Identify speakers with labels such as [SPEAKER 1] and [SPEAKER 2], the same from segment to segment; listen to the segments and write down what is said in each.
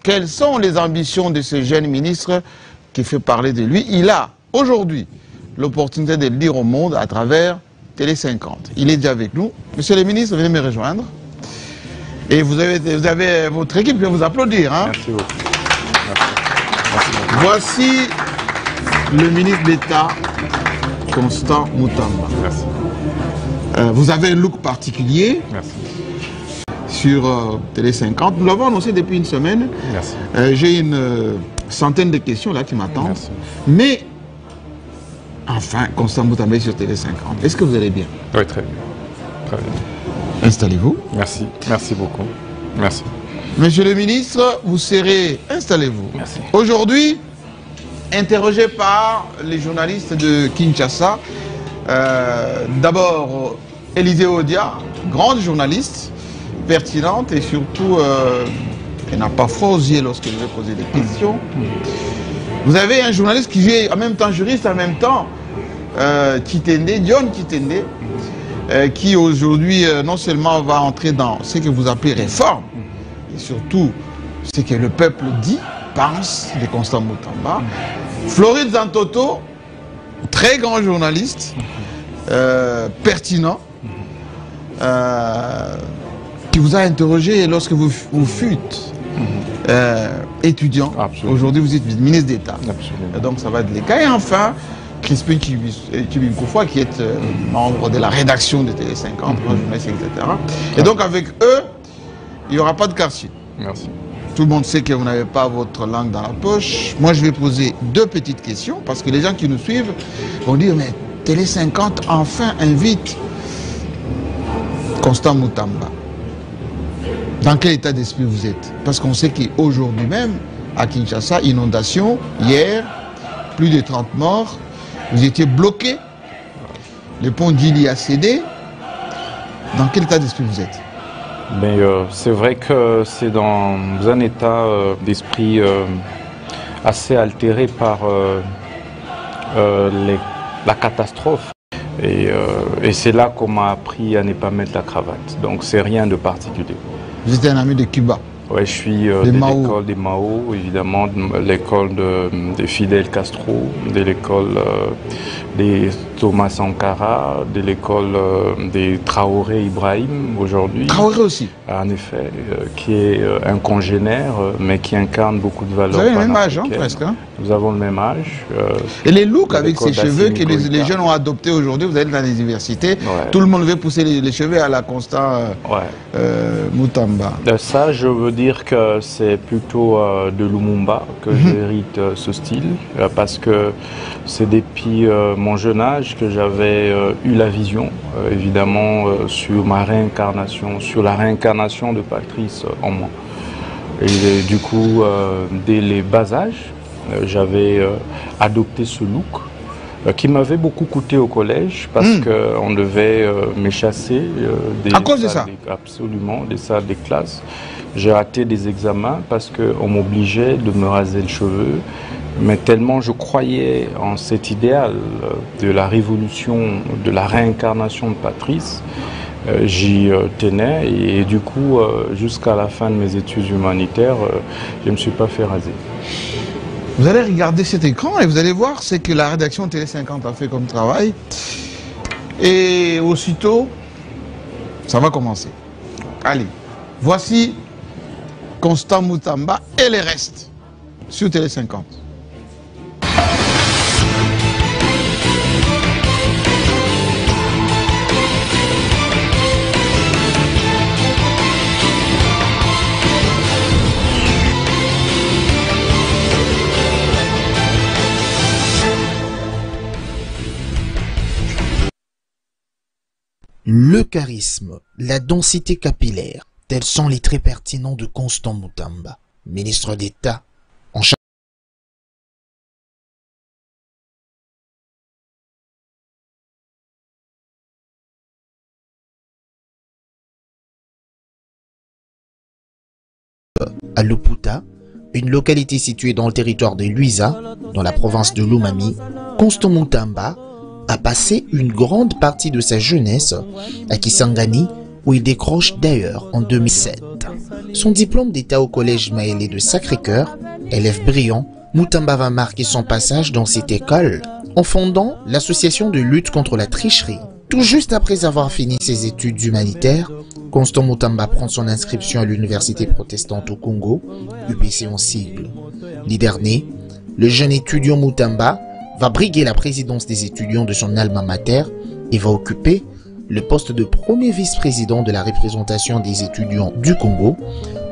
[SPEAKER 1] quelles sont les ambitions de ce jeune ministre qui fait parler de lui. Il a aujourd'hui l'opportunité de le dire au monde à travers Télé 50. Il est déjà avec nous. Monsieur le ministre, venez me rejoindre. Et vous avez votre équipe qui va vous applaudir. Hein?
[SPEAKER 2] Merci beaucoup. Merci.
[SPEAKER 1] Voici le ministre d'État, Constant Mutamba.
[SPEAKER 2] Merci.
[SPEAKER 1] Vous avez un look particulier.
[SPEAKER 2] Merci.
[SPEAKER 1] Sur Télé 50. Nous l'avons annoncé depuis une semaine.
[SPEAKER 2] Merci.
[SPEAKER 1] J'ai une centaine de questions là qui m'attendent.
[SPEAKER 2] Merci.
[SPEAKER 1] Mais, enfin, Constant Mutamba sur Télé 50. Est-ce que vous allez bien?
[SPEAKER 2] Oui, très bien. Très bien.
[SPEAKER 1] Installez-vous.
[SPEAKER 2] Merci. Merci beaucoup. Merci.
[SPEAKER 1] Monsieur le ministre, vous serez... Installez-vous.
[SPEAKER 2] Merci.
[SPEAKER 1] Aujourd'hui, interrogé par les journalistes de Kinshasa, d'abord Élisée Odia, grande journaliste, pertinente et surtout, elle n'a pas froid aux yeux lorsqu'elle veut poser des questions. Vous avez un journaliste qui est en même temps juriste, en même temps Kitende, John Kitende, qui aujourd'hui non seulement va entrer dans ce que vous appelez réforme, et surtout ce que le peuple dit, pense de Constant Mutamba. Floride Zantoto, très grand journaliste, pertinent, qui vous a interrogé lorsque vous fûtes étudiant. Aujourd'hui, vous êtes ministre d'État. Donc, ça va être les cas. Et enfin, Crispin Kibinkoufwa, qui est membre de la rédaction de Télé 50, etc. Et donc, avec eux, il n'y aura pas de quartier.
[SPEAKER 2] Merci.
[SPEAKER 1] Tout le monde sait que vous n'avez pas votre langue dans la poche. Moi, je vais poser deux petites questions, parce que les gens qui nous suivent vont dire, mais Télé 50, enfin, invite Constant Mutamba. Dans quel état d'esprit vous êtes? Parce qu'on sait qu'aujourd'hui même, à Kinshasa, inondation, hier, plus de 30 morts, vous étiez bloqué, le pont d'Ili a cédé. Dans quel état d'esprit vous êtes?
[SPEAKER 2] Mais c'est vrai que c'est dans un état d'esprit assez altéré par la catastrophe. Et c'est là qu'on m'a appris à ne pas mettre la cravate. Donc c'est rien de particulier.
[SPEAKER 1] Vous êtes un ami de Cuba?
[SPEAKER 2] Oui, je suis de l'école des Mao, évidemment, de l'école de Fidel Castro, de l'école des Thomas Sankara, de l'école des Traoré Ibrahim aujourd'hui.
[SPEAKER 1] Traoré aussi?
[SPEAKER 2] En effet, qui est un congénère, mais qui incarne beaucoup de valeurs.
[SPEAKER 1] Vous avez le même âge, hein, presque. Hein?
[SPEAKER 2] Nous avons le même âge.
[SPEAKER 1] Et les looks avec ces cheveux que les jeunes ont adoptés aujourd'hui, vous allez dans les universités, tout le monde veut pousser les cheveux à la Constant Mutamba.
[SPEAKER 2] Ça, je veux dire que c'est plutôt de Lumumba que j'hérite ce style, parce que c'est depuis mon jeune âge que j'avais eu la vision, évidemment, sur ma réincarnation, sur la réincarnation de Patrice en moi. Et du coup, dès les bas âges, j'avais adopté ce look qui m'avait beaucoup coûté au collège parce qu'on devait m'échasser des
[SPEAKER 1] à cause de ça?
[SPEAKER 2] Absolument, des salles des classes. J'ai raté des examens parce qu'on m'obligeait de me raser le cheveu. Mais tellement je croyais en cet idéal de la révolution, de la réincarnation de Patrice, j'y tenais et du coup, jusqu'à la fin de mes études humanitaires, je ne me suis pas fait raser.
[SPEAKER 1] Vous allez regarder cet écran et vous allez voir ce que la rédaction Télé 50 a fait comme travail. Et aussitôt, ça va commencer. Allez, voici Constant Mutamba et les restes sur Télé 50.
[SPEAKER 3] Le charisme, la densité capillaire, tels sont les traits pertinents de Constant Mutamba, ministre d'État en charge à Luputa, une localité située dans le territoire de Luiza, dans la province de Lomami. Constant Mutamba a passé une grande partie de sa jeunesse à Kisangani, où il décroche d'ailleurs en 2007. son diplôme d'état au collège Maélé de Sacré-Cœur, élève brillant, Mutamba va marquer son passage dans cette école en fondant l'association de lutte contre la tricherie. Tout juste après avoir fini ses études humanitaires, Constant Mutamba prend son inscription à l'université protestante au Congo, UPC en sigle. Leader né, le jeune étudiant Mutamba va briguer la présidence des étudiants de son alma mater et va occuper le poste de premier vice-président de la représentation des étudiants du Congo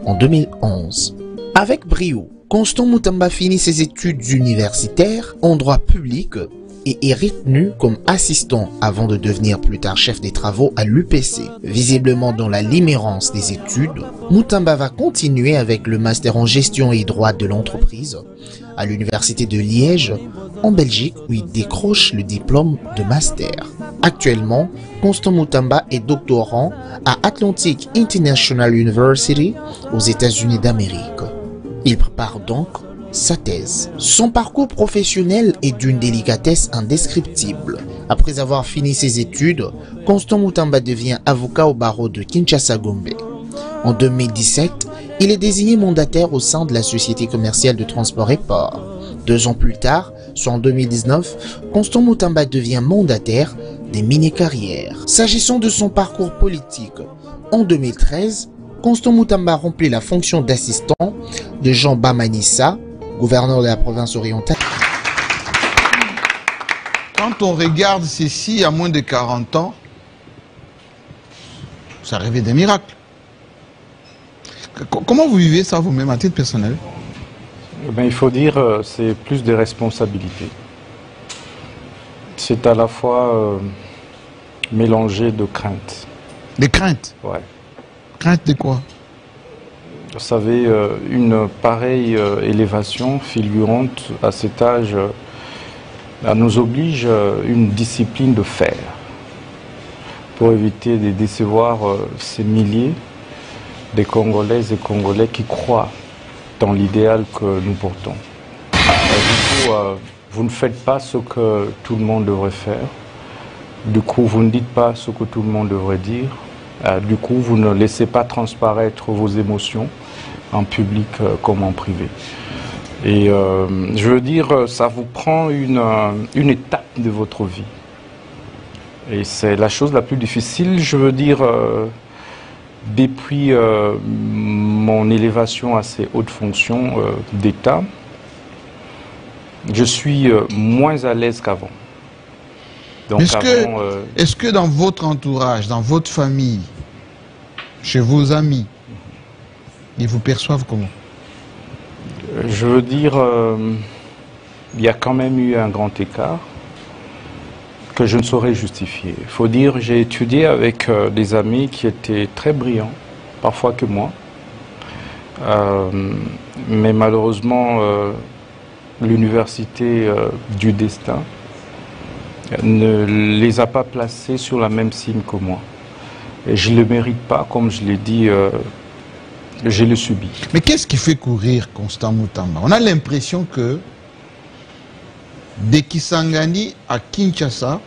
[SPEAKER 3] en 2011. Avec brio, Constant Mutamba finit ses études universitaires en droit public et est retenu comme assistant avant de devenir plus tard chef des travaux à l'UPC. Visiblement dans la limerence des études, Mutamba va continuer avec le master en gestion et droit de l'entreprise à l'université de Liège, en Belgique, où il décroche le diplôme de master. Actuellement, Constant Mutamba est doctorant à Atlantic International University aux États-Unis d'Amérique. Il prépare donc sa thèse. Son parcours professionnel est d'une délicatesse indescriptible. Après avoir fini ses études, Constant Mutamba devient avocat au barreau de Kinshasa-Gombe. En 2017, il est désigné mandataire au sein de la société commerciale de transport et port. 2 ans plus tard, soit en 2019, Constant Mutamba devient mandataire des mini-carrières. S'agissant de son parcours politique, en 2013, Constant Mutamba remplit la fonction d'assistant de Jean Bamanissa, gouverneur de la province orientale.
[SPEAKER 1] Quand on regarde ceci à moins de 40 ans, ça rêvait des miracles. Comment vous vivez ça vous-même à titre personnel?
[SPEAKER 2] Il faut dire c'est plus des responsabilités. C'est à la fois mélangé de craintes.
[SPEAKER 1] Des craintes?
[SPEAKER 2] Ouais.
[SPEAKER 1] Crainte de quoi?
[SPEAKER 2] Vous savez, une pareille élévation fulgurante à cet âge nous oblige une discipline de fer pour éviter de décevoir ces milliers de Congolaises et Congolais qui croient dans l'idéal que nous portons. Du coup, vous ne faites pas ce que tout le monde devrait faire. Du coup, vous ne dites pas ce que tout le monde devrait dire. Du coup, vous ne laissez pas transparaître vos émotions en public comme en privé. Et je veux dire, ça vous prend une étape de votre vie. Et c'est la chose la plus difficile, je veux dire, depuis mon élévation à ces hautes fonctions d'État, je suis moins à l'aise qu'avant.
[SPEAKER 1] Est-ce que dans votre entourage, dans votre famille, chez vos amis, ils vous perçoivent comment?
[SPEAKER 2] Je veux dire, il y a quand même eu un grand écart que je ne saurais justifier. Il faut dire, j'ai étudié avec des amis qui étaient très brillants, parfois que moi. Mais malheureusement, l'université du destin ne les a pas placés sur la même cime que moi. Et je ne le mérite pas, comme je l'ai dit, je le subis.
[SPEAKER 1] Mais qu'est-ce qui fait courir Constant Mutamba? On a l'impression que de Kisangani à Kinshasa,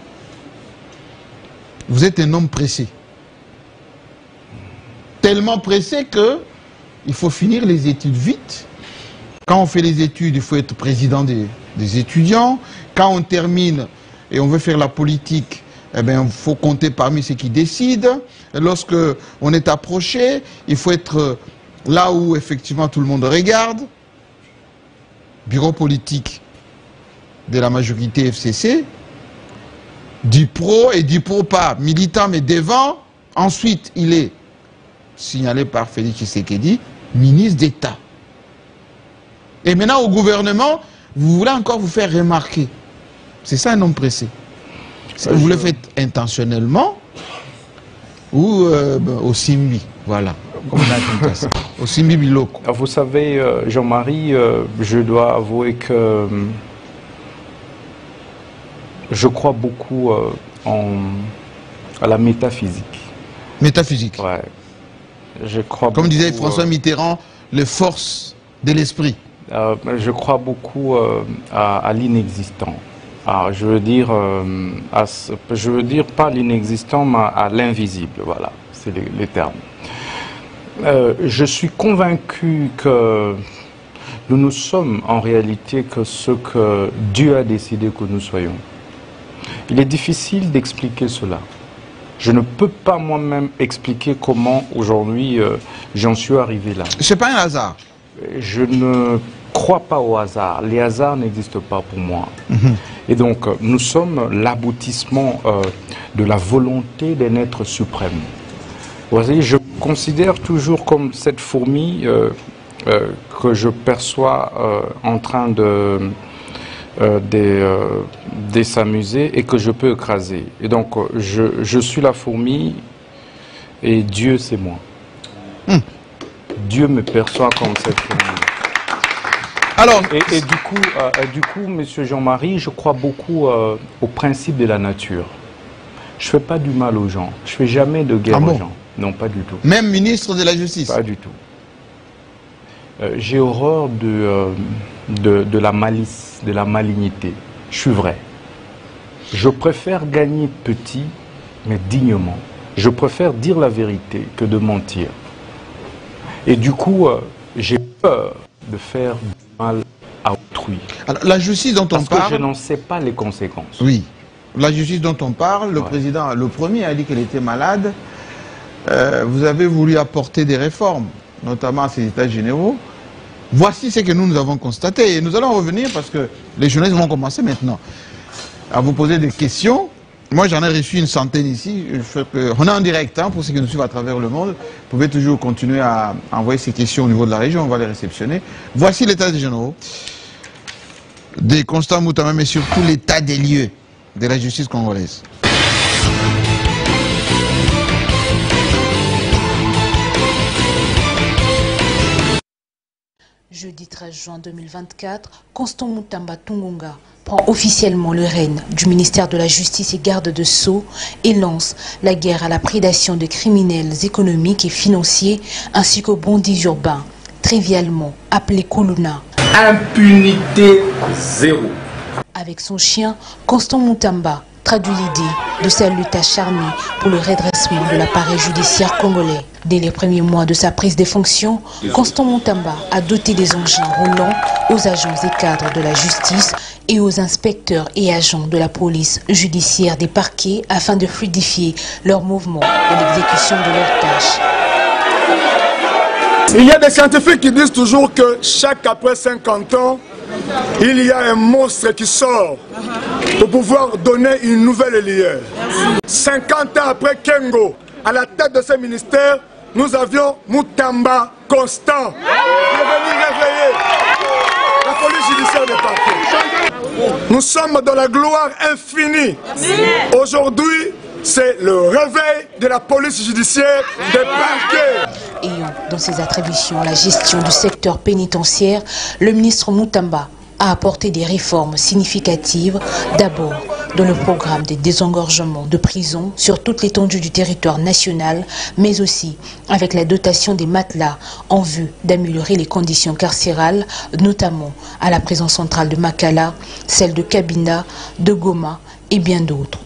[SPEAKER 1] vous êtes un homme pressé. Tellement pressé que il faut finir les études vite. Quand on fait les études, il faut être président des étudiants. Quand on termine et on veut faire la politique, eh bien, il faut compter parmi ceux qui décident. Lorsque on est approché, il faut être là où effectivement tout le monde regarde. Bureau politique de la majorité FCC, du pro et du pro pas, militant mais devant. Ensuite, il est signalé par Félix Tshisekedi, ministre d'État. Et maintenant, au gouvernement, vous voulez encore vous faire remarquer. C'est ça un homme pressé. Vous le faites intentionnellement ou au Simbi, voilà. Comme on a ça. Au Simbi Biloko.
[SPEAKER 2] Vous savez, Jean-Marie, je dois avouer que je crois beaucoup à la métaphysique.
[SPEAKER 1] Métaphysique.
[SPEAKER 2] Ouais. Je crois
[SPEAKER 1] Comme
[SPEAKER 2] beaucoup,
[SPEAKER 1] disait François Mitterrand, les forces de l'esprit.
[SPEAKER 2] Je crois beaucoup à l'inexistant. Je veux dire, je veux dire pas l'inexistant, mais à l'invisible. Voilà, c'est les termes. Je suis convaincu que nous sommes en réalité que ce que Dieu a décidé que nous soyons. Il est difficile d'expliquer cela. Je ne peux pas moi-même expliquer comment aujourd'hui j'en suis arrivé là.
[SPEAKER 1] C'est pas un hasard.
[SPEAKER 2] Je ne crois pas au hasard. Les hasards n'existent pas pour moi. Et donc, nous sommes l'aboutissement de la volonté d'un être suprême. Vous voyez, je considère toujours comme cette fourmi que je perçois en train de s'amuser et que je peux écraser. Et donc, je suis la fourmi et Dieu, c'est moi. Dieu me perçoit comme cette fourmi.
[SPEAKER 1] Alors,
[SPEAKER 2] et du coup, Monsieur Jean-Marie, je crois beaucoup au principe de la nature. Je ne fais pas du mal aux gens. Je ne fais jamais de guerre aux gens. Non, pas du tout.
[SPEAKER 1] Même ministre de la Justice?
[SPEAKER 2] Pas du tout. J'ai horreur de la malice, de la malignité. Je suis vrai. Je préfère gagner petit, mais dignement. Je préfère dire la vérité que de mentir. Et du coup, j'ai peur de faire du mal à autrui.
[SPEAKER 1] Alors, la justice dont on parle...
[SPEAKER 2] Parce que je n'en sais pas les conséquences.
[SPEAKER 1] Oui. La justice dont on parle, le président, le premier a dit qu'elle était malade. Vous avez voulu apporter des réformes, notamment à ces états généraux. Voici ce que nous avons constaté. Et nous allons revenir parce que les journalistes vont commencer maintenant à vous poser des questions. Moi, j'en ai reçu une centaine ici. On est en direct, hein, pour ceux qui nous suivent à travers le monde. Vous pouvez toujours continuer à envoyer ces questions au niveau de la région. On va les réceptionner. Voici l'état des généraux, des constats Moutamba, mais surtout l'état des lieux de la justice congolaise.
[SPEAKER 4] Jeudi 13 juin 2024, Constant Moutamba Tungunga prend officiellement le règne du ministère de la Justice et Garde de Sceaux et lance la guerre à la prédation de criminels économiques et financiers ainsi qu'aux bandits urbains, trivialement appelés Kuluna.
[SPEAKER 5] Impunité zéro.
[SPEAKER 4] Avec son chien, Constant Moutamba traduit l'idée de sa lutte acharnée pour le redressement de l'appareil judiciaire congolais. Dès les premiers mois de sa prise de fonction, Constant Moutamba a doté des engins roulants aux agents et cadres de la justice et aux inspecteurs et agents de la police judiciaire des parquets afin de fluidifier leurs mouvements et l'exécution de leurs tâches.
[SPEAKER 6] Il y a des scientifiques qui disent toujours que chaque après 50 ans, il y a un monstre qui sort pour pouvoir donner une nouvelle lueur. 50 ans après Kengo, à la tête de ce ministère, nous avions Moutamba Constant. Bienvenue réveiller la police judiciaire des parquets. Nous sommes dans la gloire infinie. Aujourd'hui, c'est le réveil de la police judiciaire des parquets.
[SPEAKER 4] Ayant dans ses attributions la gestion du secteur pénitentiaire, le ministre Moutamba a apporté des réformes significatives, d'abord dans le programme des désengorgements de prisons sur toute l'étendue du territoire national, mais aussi avec la dotation des matelas en vue d'améliorer les conditions carcérales, notamment à la prison centrale de Makala, celle de Kabinda, de Goma et bien d'autres.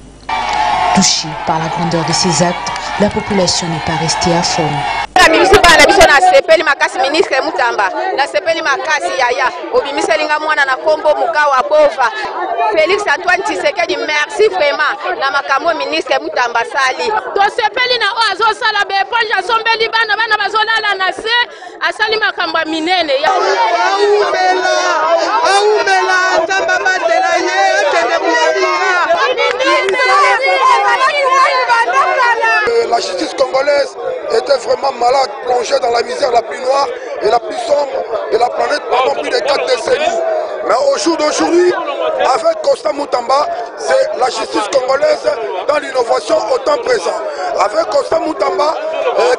[SPEAKER 4] Touchée par la grandeur de ces actes, la population n'est pas restée aphone.
[SPEAKER 7] Nasepeli makasi ministre Moutamba, nasepeli makasi yaya, obimiselinga mwana na kombo mukawa bova. Félix Antoine Tshisekedi, merci vraiment na makambo ministre Moutamba sali.
[SPEAKER 8] Tosepeli na oazo sala be ponja sombeli bana bazolala na se asali makambo minene ya.
[SPEAKER 9] Aumela tamba matela ye tende
[SPEAKER 10] La justice congolaise était vraiment malade, plongée dans la misère la plus noire et la plus sombre de la planète pendant plus de 4 décennies. Mais au jour d'aujourd'hui, avec Constant Moutamba, c'est la justice congolaise dans l'innovation au temps présent. Avec Constant Moutamba,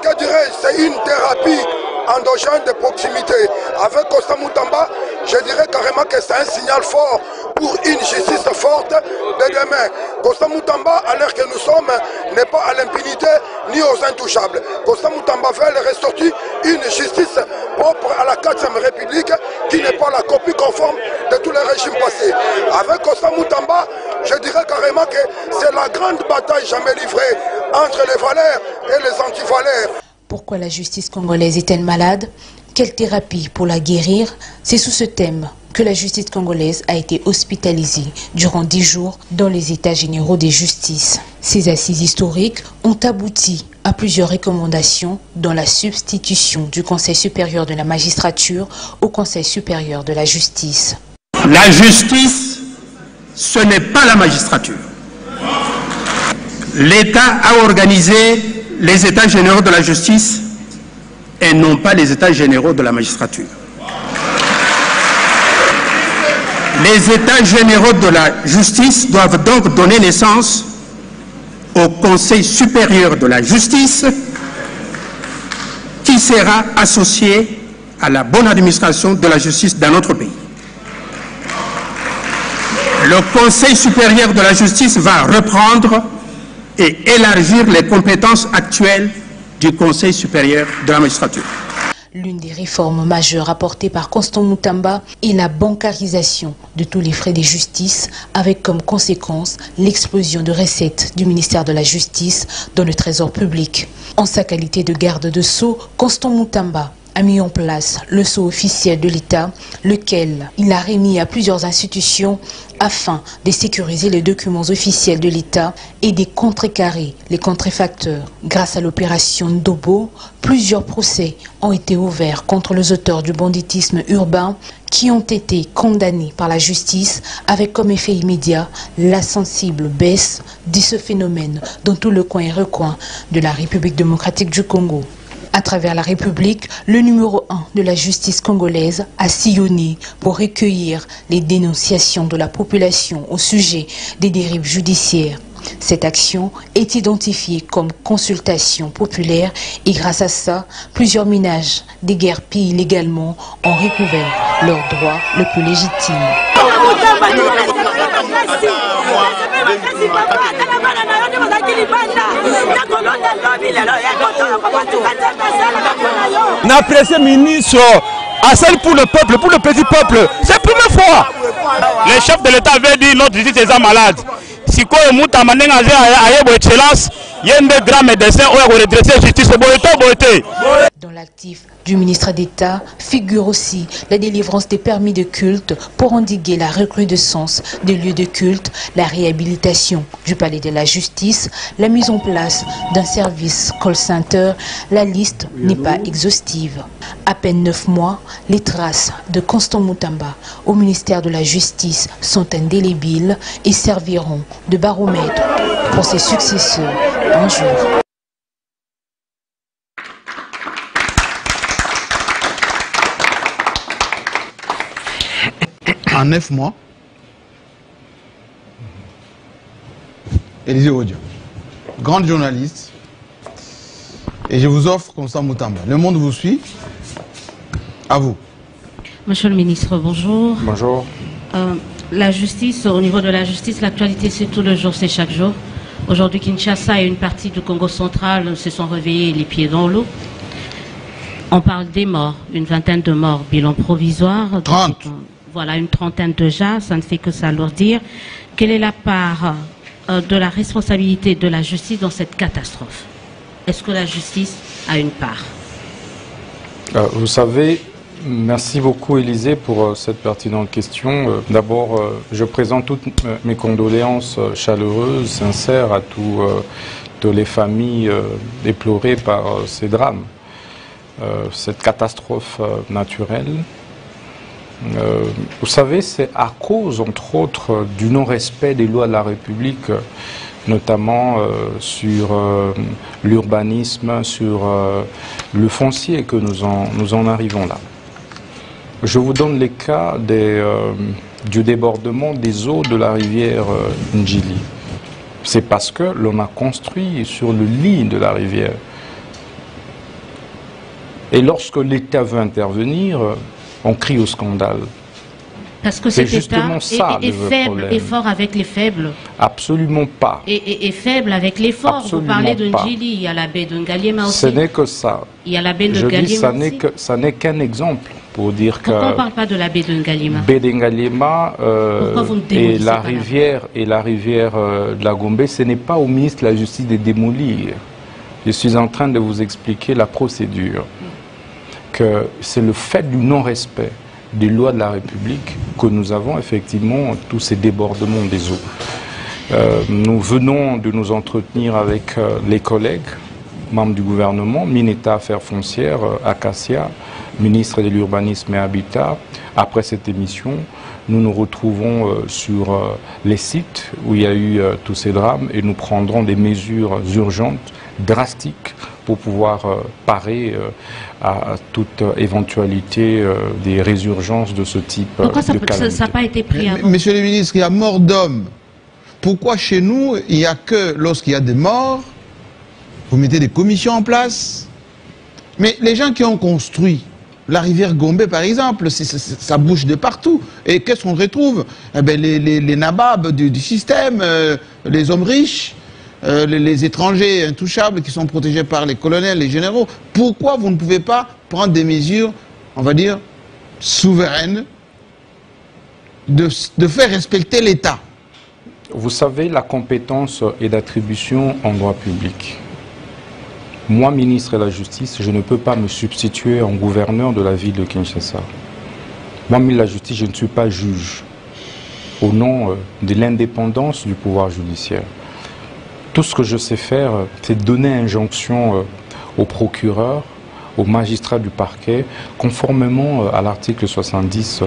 [SPEAKER 10] que dirais-je, c'est une thérapie endogène de proximité. Avec Constant Moutamba, je dirais carrément que c'est un signal fort pour une justice forte de demain. Constant Moutamba, à l'heure que nous sommes, n'est pas à l'impunité ni aux intouchables. Constant Moutamba veut ressortir une justice propre à la 4e République qui n'est pas la copie conforme de tous les régimes passés. Avec Constant Moutamba, je dirais carrément que c'est la grande bataille jamais livrée entre les valeurs et les antivaleurs.
[SPEAKER 4] Pourquoi la justice congolaise est-elle malade? Quelle thérapie pour la guérir? C'est sous ce thème que la justice congolaise a été hospitalisée durant 10 jours dans les états généraux des justices. Ces assises historiques ont abouti à plusieurs recommandations dans la substitution du Conseil supérieur de la magistrature au Conseil supérieur de la justice.
[SPEAKER 11] La justice, ce n'est pas la magistrature. L'État a organisé les états généraux de la justice et non pas les états généraux de la magistrature. Les états généraux de la justice doivent donc donner naissance au Conseil supérieur de la justice qui sera associé à la bonne administration de la justice dans notre pays. Le Conseil supérieur de la justice va reprendre et élargir les compétences actuelles du Conseil supérieur de la magistrature.
[SPEAKER 4] L'une des réformes majeures apportées par Constant Mutamba est la bancarisation de tous les frais des justices, avec comme conséquence l'explosion de recettes du ministère de la Justice dans le trésor public. En sa qualité de garde de sceau, Constant Mutamba a mis en place le sceau officiel de l'État, lequel il a remis à plusieurs institutions afin de sécuriser les documents officiels de l'État et de contrecarrer les contrefacteurs. Grâce à l'opération Ndobo, plusieurs procès ont été ouverts contre les auteurs du banditisme urbain qui ont été condamnés par la justice avec comme effet immédiat la sensible baisse de ce phénomène dans tout le coin et recoin de la République démocratique du Congo. À travers la République, le numéro 1 de la justice congolaise a sillonné pour recueillir les dénonciations de la population au sujet des dérives judiciaires. Cette action est identifiée comme consultation populaire et grâce à ça, plusieurs ménages déguerpis illégalement ont recouvert leurs droits le plus légitimes.
[SPEAKER 12] N'apprécié ministre, à celle pour le peuple, pour le petit peuple, c'est la première fois. Les chefs de l'État avaient dit notre justice est malade. Si quoi Mutamba a excellence, il y a un grand médecin qui a redressé la justice. Dans
[SPEAKER 4] l'actif du ministre d'État figure aussi la délivrance des permis de culte pour endiguer la recrudescence des lieux de culte, la réhabilitation du palais de la justice, la mise en place d'un service call center. La liste n'est pas exhaustive. À peine 9 mois, les traces de Constant Mutamba au ministère de la Justice sont indélébiles et serviront de baromètre pour ses successeurs un jour.
[SPEAKER 1] En 9 mois, Élisée Odia, grande journaliste, et je vous offre Constant Mutamba. Le monde vous suit. À vous.
[SPEAKER 13] Monsieur le ministre, bonjour.
[SPEAKER 2] Bonjour.
[SPEAKER 13] La justice, au niveau de la justice, l'actualité c'est tout le jour, c'est chaque jour. Aujourd'hui, Kinshasa et une partie du Congo central se sont réveillés les pieds dans l'eau. On parle des morts, une vingtaine de morts, bilan provisoire.
[SPEAKER 1] 30.
[SPEAKER 13] Voilà, une trentaine déjà, ça ne fait que s'alourdir. Quelle est la part de la responsabilité de la justice dans cette catastrophe? Est-ce que la justice a une part?
[SPEAKER 2] Vous savez, merci beaucoup Élisée pour cette pertinente question. D'abord, je présente toutes mes condoléances chaleureuses, sincères à toutes les familles déplorées par ces drames. Cette catastrophe naturelle. Vous savez, c'est à cause, entre autres, du non-respect des lois de la République, notamment sur l'urbanisme, sur le foncier que nous en arrivons là. Je vous donne les cas du débordement des eaux de la rivière Njili. C'est parce que l'on a construit sur le lit de la rivière. Et lorsque l'État veut intervenir, on crie au scandale.
[SPEAKER 13] Parce que cet État est faible et fort avec les faibles.
[SPEAKER 2] Absolument pas.
[SPEAKER 13] Et faible avec les forts. Vous parlez de Njili, il y a la baie de Ngaliema aussi.
[SPEAKER 2] Ce n'est que ça.
[SPEAKER 13] Il y a la baie de Ngaliema aussi.
[SPEAKER 2] Ça n'est qu'un exemple pour dire que...
[SPEAKER 13] Pourquoi on ne parle pas de la baie de Ngaliema?
[SPEAKER 2] Baie de Ngaliema et la rivière de la Gombe, ce n'est pas au ministre de la Justice de démolir. Je suis en train de vous expliquer la procédure, que c'est le fait du non-respect des lois de la République que nous avons effectivement tous ces débordements des eaux. Nous venons de nous entretenir avec les collègues, membres du gouvernement, Mineta Affaires Foncières, Acacia, ministre de l'Urbanisme et Habitat. Après cette émission, nous nous retrouvons sur les sites où il y a eu tous ces drames et nous prendrons des mesures urgentes, drastiques, pour pouvoir parer à toute éventualité des résurgences de ce type.
[SPEAKER 13] Pourquoi ça n'a pas été pris avant?
[SPEAKER 1] Monsieur le ministre, il y a mort d'hommes. Pourquoi chez nous, il n'y a que lorsqu'il y a des morts, vous mettez des commissions en place? Mais les gens qui ont construit la rivière Gombe, par exemple, ça bouge de partout. Et qu'est-ce qu'on retrouve? Eh bien, les nababs du système, les hommes riches, les étrangers intouchables qui sont protégés par les colonels, les généraux. Pourquoi vous ne pouvez pas prendre des mesures, on va dire, souveraines, de faire respecter l'État?
[SPEAKER 2] Vous savez, la compétence est d'attribution en droit public. Moi, ministre de la Justice, je ne peux pas me substituer en gouverneur de la ville de Kinshasa. Moi, ministre de la Justice, je ne suis pas juge au nom de l'indépendance du pouvoir judiciaire. Tout ce que je sais faire, c'est donner injonction au procureur, aux magistrats du parquet, conformément à l'article 70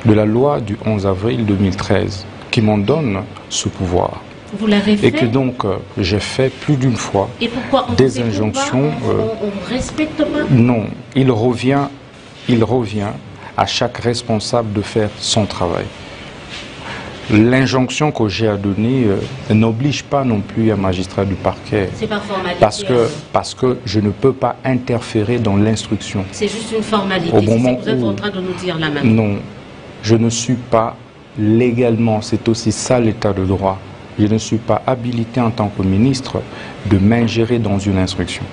[SPEAKER 2] de la loi du 11 avril 2013, qui m'en donne ce pouvoir.
[SPEAKER 13] Vous l'avez fait?
[SPEAKER 2] Et que donc, j'ai fait plus d'une fois des injonctions.
[SPEAKER 13] On respecte pas?
[SPEAKER 2] Non, il revient à chaque responsable de faire son travail. L'injonction que j'ai à donner n'oblige pas non plus un magistrat du parquet.
[SPEAKER 13] C'est pas formalité.
[SPEAKER 2] Parce que je ne peux pas interférer dans l'instruction.
[SPEAKER 13] C'est juste une formalité.
[SPEAKER 2] Au moment
[SPEAKER 13] vous êtes en train de nous dire là maintenant.
[SPEAKER 2] Non, je ne suis pas légalement, c'est aussi ça l'état de droit. Je ne suis pas habilité en tant que ministre de m'ingérer dans une instruction.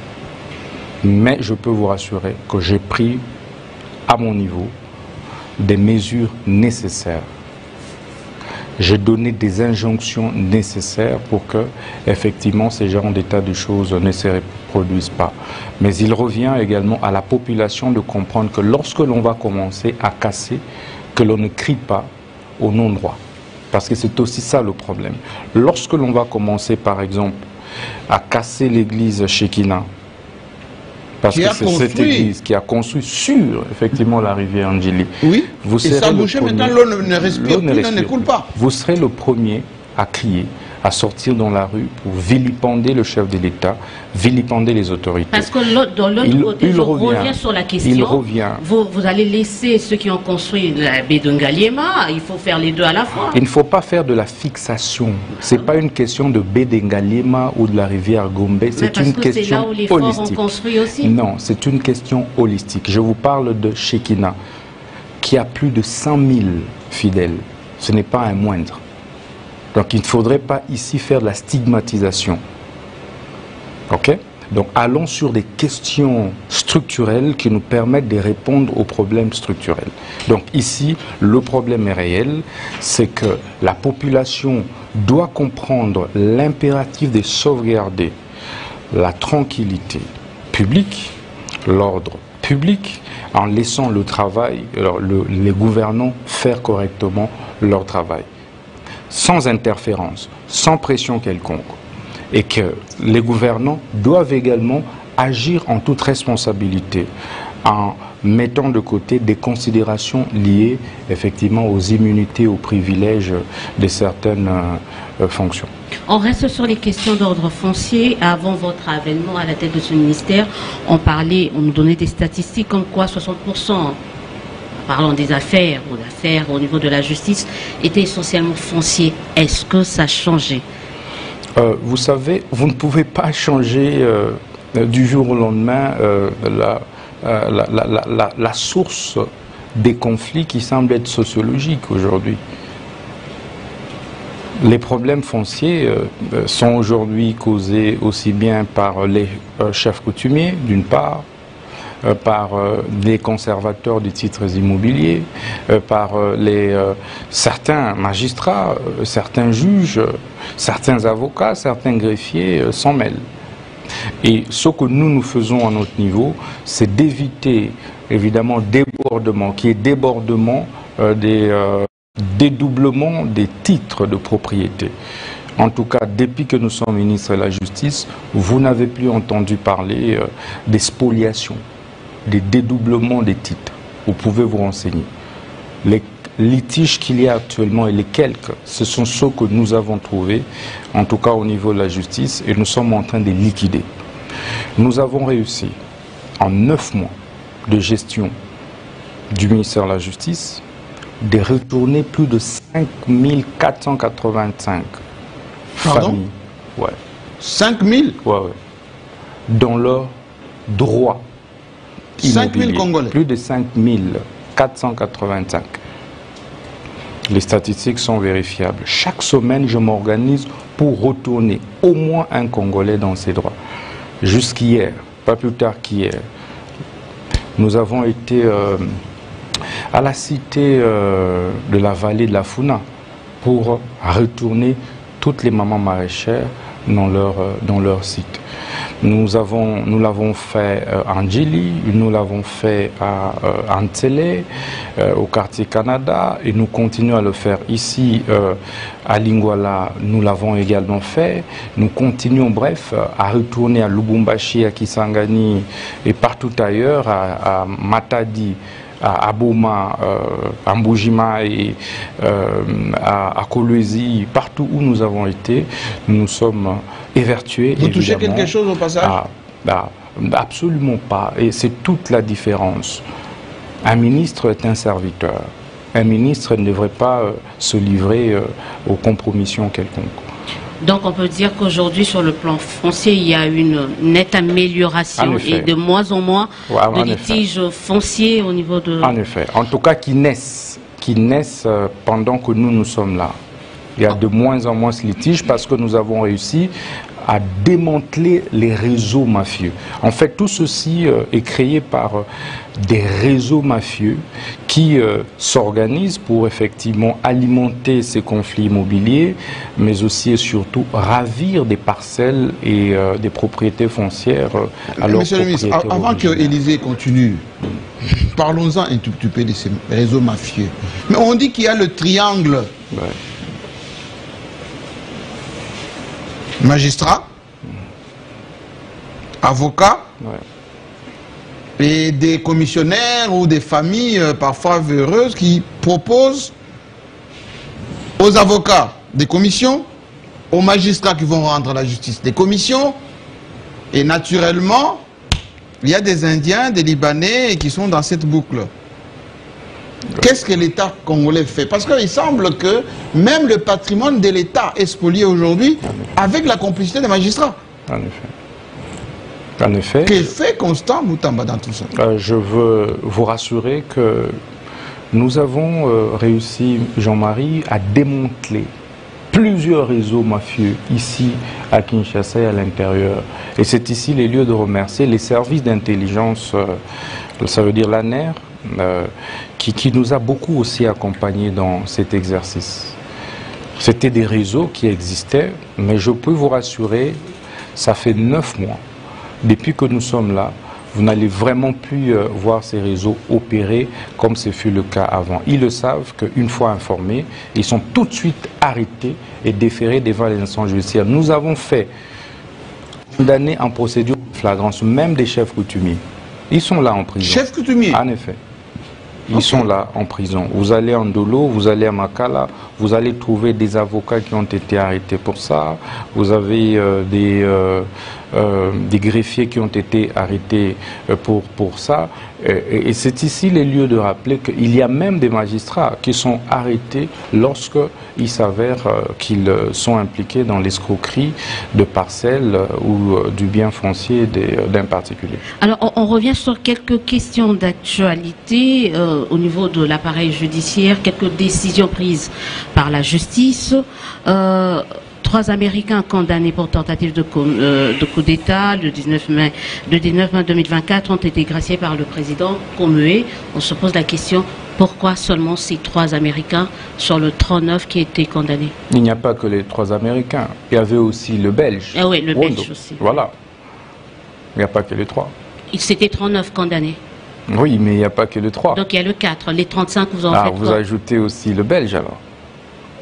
[SPEAKER 2] Mais je peux vous rassurer que j'ai pris à mon niveau des mesures nécessaires. J'ai donné des injonctions nécessaires pour que, effectivement, ces genres d'état de choses ne se reproduisent pas. Mais il revient également à la population de comprendre que lorsque l'on va commencer à casser, que l'on ne crie pas au non-droit. Parce que c'est aussi ça le problème. Lorsque l'on va commencer, par exemple, à casser l'église Shekinah, parce que c'est cette église qui a construit sur, effectivement, la rivière Ndjili.
[SPEAKER 1] Oui,
[SPEAKER 2] vous
[SPEAKER 1] et ça a bouché, maintenant l'eau ne respire plus, l'eau ne coule pas.
[SPEAKER 2] Vous serez le premier à crier, à sortir dans la rue pour vilipender le chef de l'État, vilipender les autorités.
[SPEAKER 13] Parce que dans l'autre côté, je reviens sur la question.
[SPEAKER 2] Il revient.
[SPEAKER 13] Vous allez laisser ceux qui ont construit la baie de Ngaliema, il faut faire les deux à la fois.
[SPEAKER 2] Il ne faut pas faire de la fixation. Ce n'est pas une question de baie de Ngaliema ou de la rivière Gombe, c'est une question
[SPEAKER 13] là où les forts ont construit aussi.
[SPEAKER 2] Non, c'est une question holistique. Je vous parle de Shekinah, qui a plus de 100 000 fidèles. Ce n'est pas un moindre. Donc il ne faudrait pas ici faire de la stigmatisation. Ok? Donc allons sur des questions structurelles qui nous permettent de répondre aux problèmes structurels. Donc ici, le problème est réel, c'est que la population doit comprendre l'impératif de sauvegarder la tranquillité publique, l'ordre public, en laissant le travail, les gouvernants faire correctement leur travail. Sans interférence, sans pression quelconque. Et que les gouvernants doivent également agir en toute responsabilité, en mettant de côté des considérations liées effectivement aux immunités, aux privilèges de certaines fonctions.
[SPEAKER 13] On reste sur les questions d'ordre foncier. Avant votre avènement à la tête de ce ministère, on nous donnait des statistiques comme quoi 60%, parlant des affaires ou d'affaires au niveau de la justice, étaient essentiellement fonciers. Est-ce que ça a changé?
[SPEAKER 2] Vous savez, vous ne pouvez pas changer du jour au lendemain la source des conflits qui semblent être sociologiques aujourd'hui. Les problèmes fonciers sont aujourd'hui causés aussi bien par les chefs coutumiers, d'une part, par les conservateurs des titres immobiliers, par certains magistrats, certains juges, certains avocats, certains greffiers s'en mêlent. Et ce que nous faisons à notre niveau, c'est d'éviter évidemment débordement, qui est débordement des dédoublement des titres de propriété. En tout cas, depuis que nous sommes ministres de la Justice, vous n'avez plus entendu parler des spoliations, des dédoublements des titres. Vous pouvez vous renseigner. Les litiges qu'il y a actuellement et les quelques, ce sont ceux que nous avons trouvés, en tout cas au niveau de la justice, et nous sommes en train de les liquider. Nous avons réussi, en 9 mois de gestion du ministère de la Justice, de retourner plus de 5485 familles. Ouais.
[SPEAKER 1] 5000
[SPEAKER 2] ouais. Dans leurs droits.
[SPEAKER 1] 5000 Congolais.
[SPEAKER 2] Plus de 5485. Les statistiques sont vérifiables. Chaque semaine, je m'organise pour retourner au moins un Congolais dans ses droits. Jusqu'hier, pas plus tard qu'hier, nous avons été à la cité de la vallée de la Funa pour retourner toutes les mamans maraîchères dans leur site. Nous l'avons fait à Ndjili, nous l'avons fait à Antsele, au quartier Canada, et nous continuons à le faire ici à Lingwala. Nous l'avons également fait. Nous continuons, bref, à retourner à Lubumbashi, à Kisangani et partout ailleurs, à Matadi, à Boma, à Mbujima et à Kolwezi, partout où nous avons été, nous sommes évertués.
[SPEAKER 1] Vous touchez quelque chose au passage?
[SPEAKER 2] Absolument pas. Et c'est toute la différence. Un ministre est un serviteur. Un ministre ne devrait pas se livrer aux compromissions quelconques.
[SPEAKER 13] Donc on peut dire qu'aujourd'hui sur le plan foncier, il y a une nette amélioration et de moins en moins de litiges fonciers au niveau de...
[SPEAKER 2] En effet. En tout cas qui naissent pendant que nous sommes là. Il y a de moins en moins de litiges parce que nous avons réussi à démanteler les réseaux mafieux. En fait, tout ceci est créé par des réseaux mafieux qui s'organisent pour effectivement alimenter ces conflits immobiliers, mais aussi et surtout ravir des parcelles et des propriétés foncières à leurs
[SPEAKER 1] Monsieur le ministre, avant que Élysée continue, parlons-en un tout petit peu de ces réseaux mafieux. Mais on dit qu'il y a le triangle.
[SPEAKER 2] Ouais.
[SPEAKER 1] Magistrats, avocats, et des commissionnaires ou des familles parfois véreuses qui proposent aux avocats des commissions, aux magistrats qui vont rendre la justice des commissions, et naturellement, il y a des Indiens, des Libanais qui sont dans cette boucle. Qu'est-ce que l'État congolais fait? Parce qu'il semble que même le patrimoine de l'État est spolié aujourd'hui avec la complicité des magistrats.
[SPEAKER 2] En effet. En effet.
[SPEAKER 1] Quel fait Constant Moutamba dans tout ça?
[SPEAKER 2] Je veux vous rassurer que nous avons réussi, Jean-Marie, à démanteler plusieurs réseaux mafieux ici à Kinshasa et à l'intérieur. Et c'est ici les lieux de remercier les services d'intelligence, ça veut dire l'ANER, qui nous a beaucoup aussi accompagnés dans cet exercice. C'était des réseaux qui existaient, mais je peux vous rassurer, ça fait 9 mois. Depuis que nous sommes là, vous n'allez vraiment plus voir ces réseaux opérer comme ce fut le cas avant. Ils le savent qu'une fois informés, ils sont tout de suite arrêtés et déférés devant les instances judiciaires. Nous avons fait condamner en procédure de flagrance, même des chefs coutumiers. Ils sont là en prison.
[SPEAKER 1] Chefs coutumiers?
[SPEAKER 2] En effet. Ils sont là en prison. Vous allez en Ndolo, vous allez à Makala, vous allez trouver des avocats qui ont été arrêtés pour ça. Vous avez des greffiers qui ont été arrêtés pour ça. Et c'est ici les lieux de rappeler qu'il y a même des magistrats qui sont arrêtés lorsqu'il s'avère qu'ils sont impliqués dans l'escroquerie de parcelles ou du bien foncier d'un particulier. Alors
[SPEAKER 13] on revient sur quelques questions d'actualité au niveau de l'appareil judiciaire, quelques décisions prises par la justice. 3 Américains condamnés pour tentative de coup d'État le 19 mai 2024 ont été graciés par le président Komeé. On se pose la question, pourquoi seulement ces 3 Américains sur le 39 qui étaient condamnés?
[SPEAKER 2] Il n'y a pas que les 3 Américains. Il y avait aussi le Belge.
[SPEAKER 13] Ah oui, le Belge aussi.
[SPEAKER 2] Voilà. Il n'y a pas que les 3.
[SPEAKER 13] C'était 39 condamnés.
[SPEAKER 2] Oui, mais il n'y a pas que les 3.
[SPEAKER 13] Donc il y a le 4. Les 35, vous en faites
[SPEAKER 2] vous
[SPEAKER 13] quoi?
[SPEAKER 2] ajoutez aussi le Belge alors.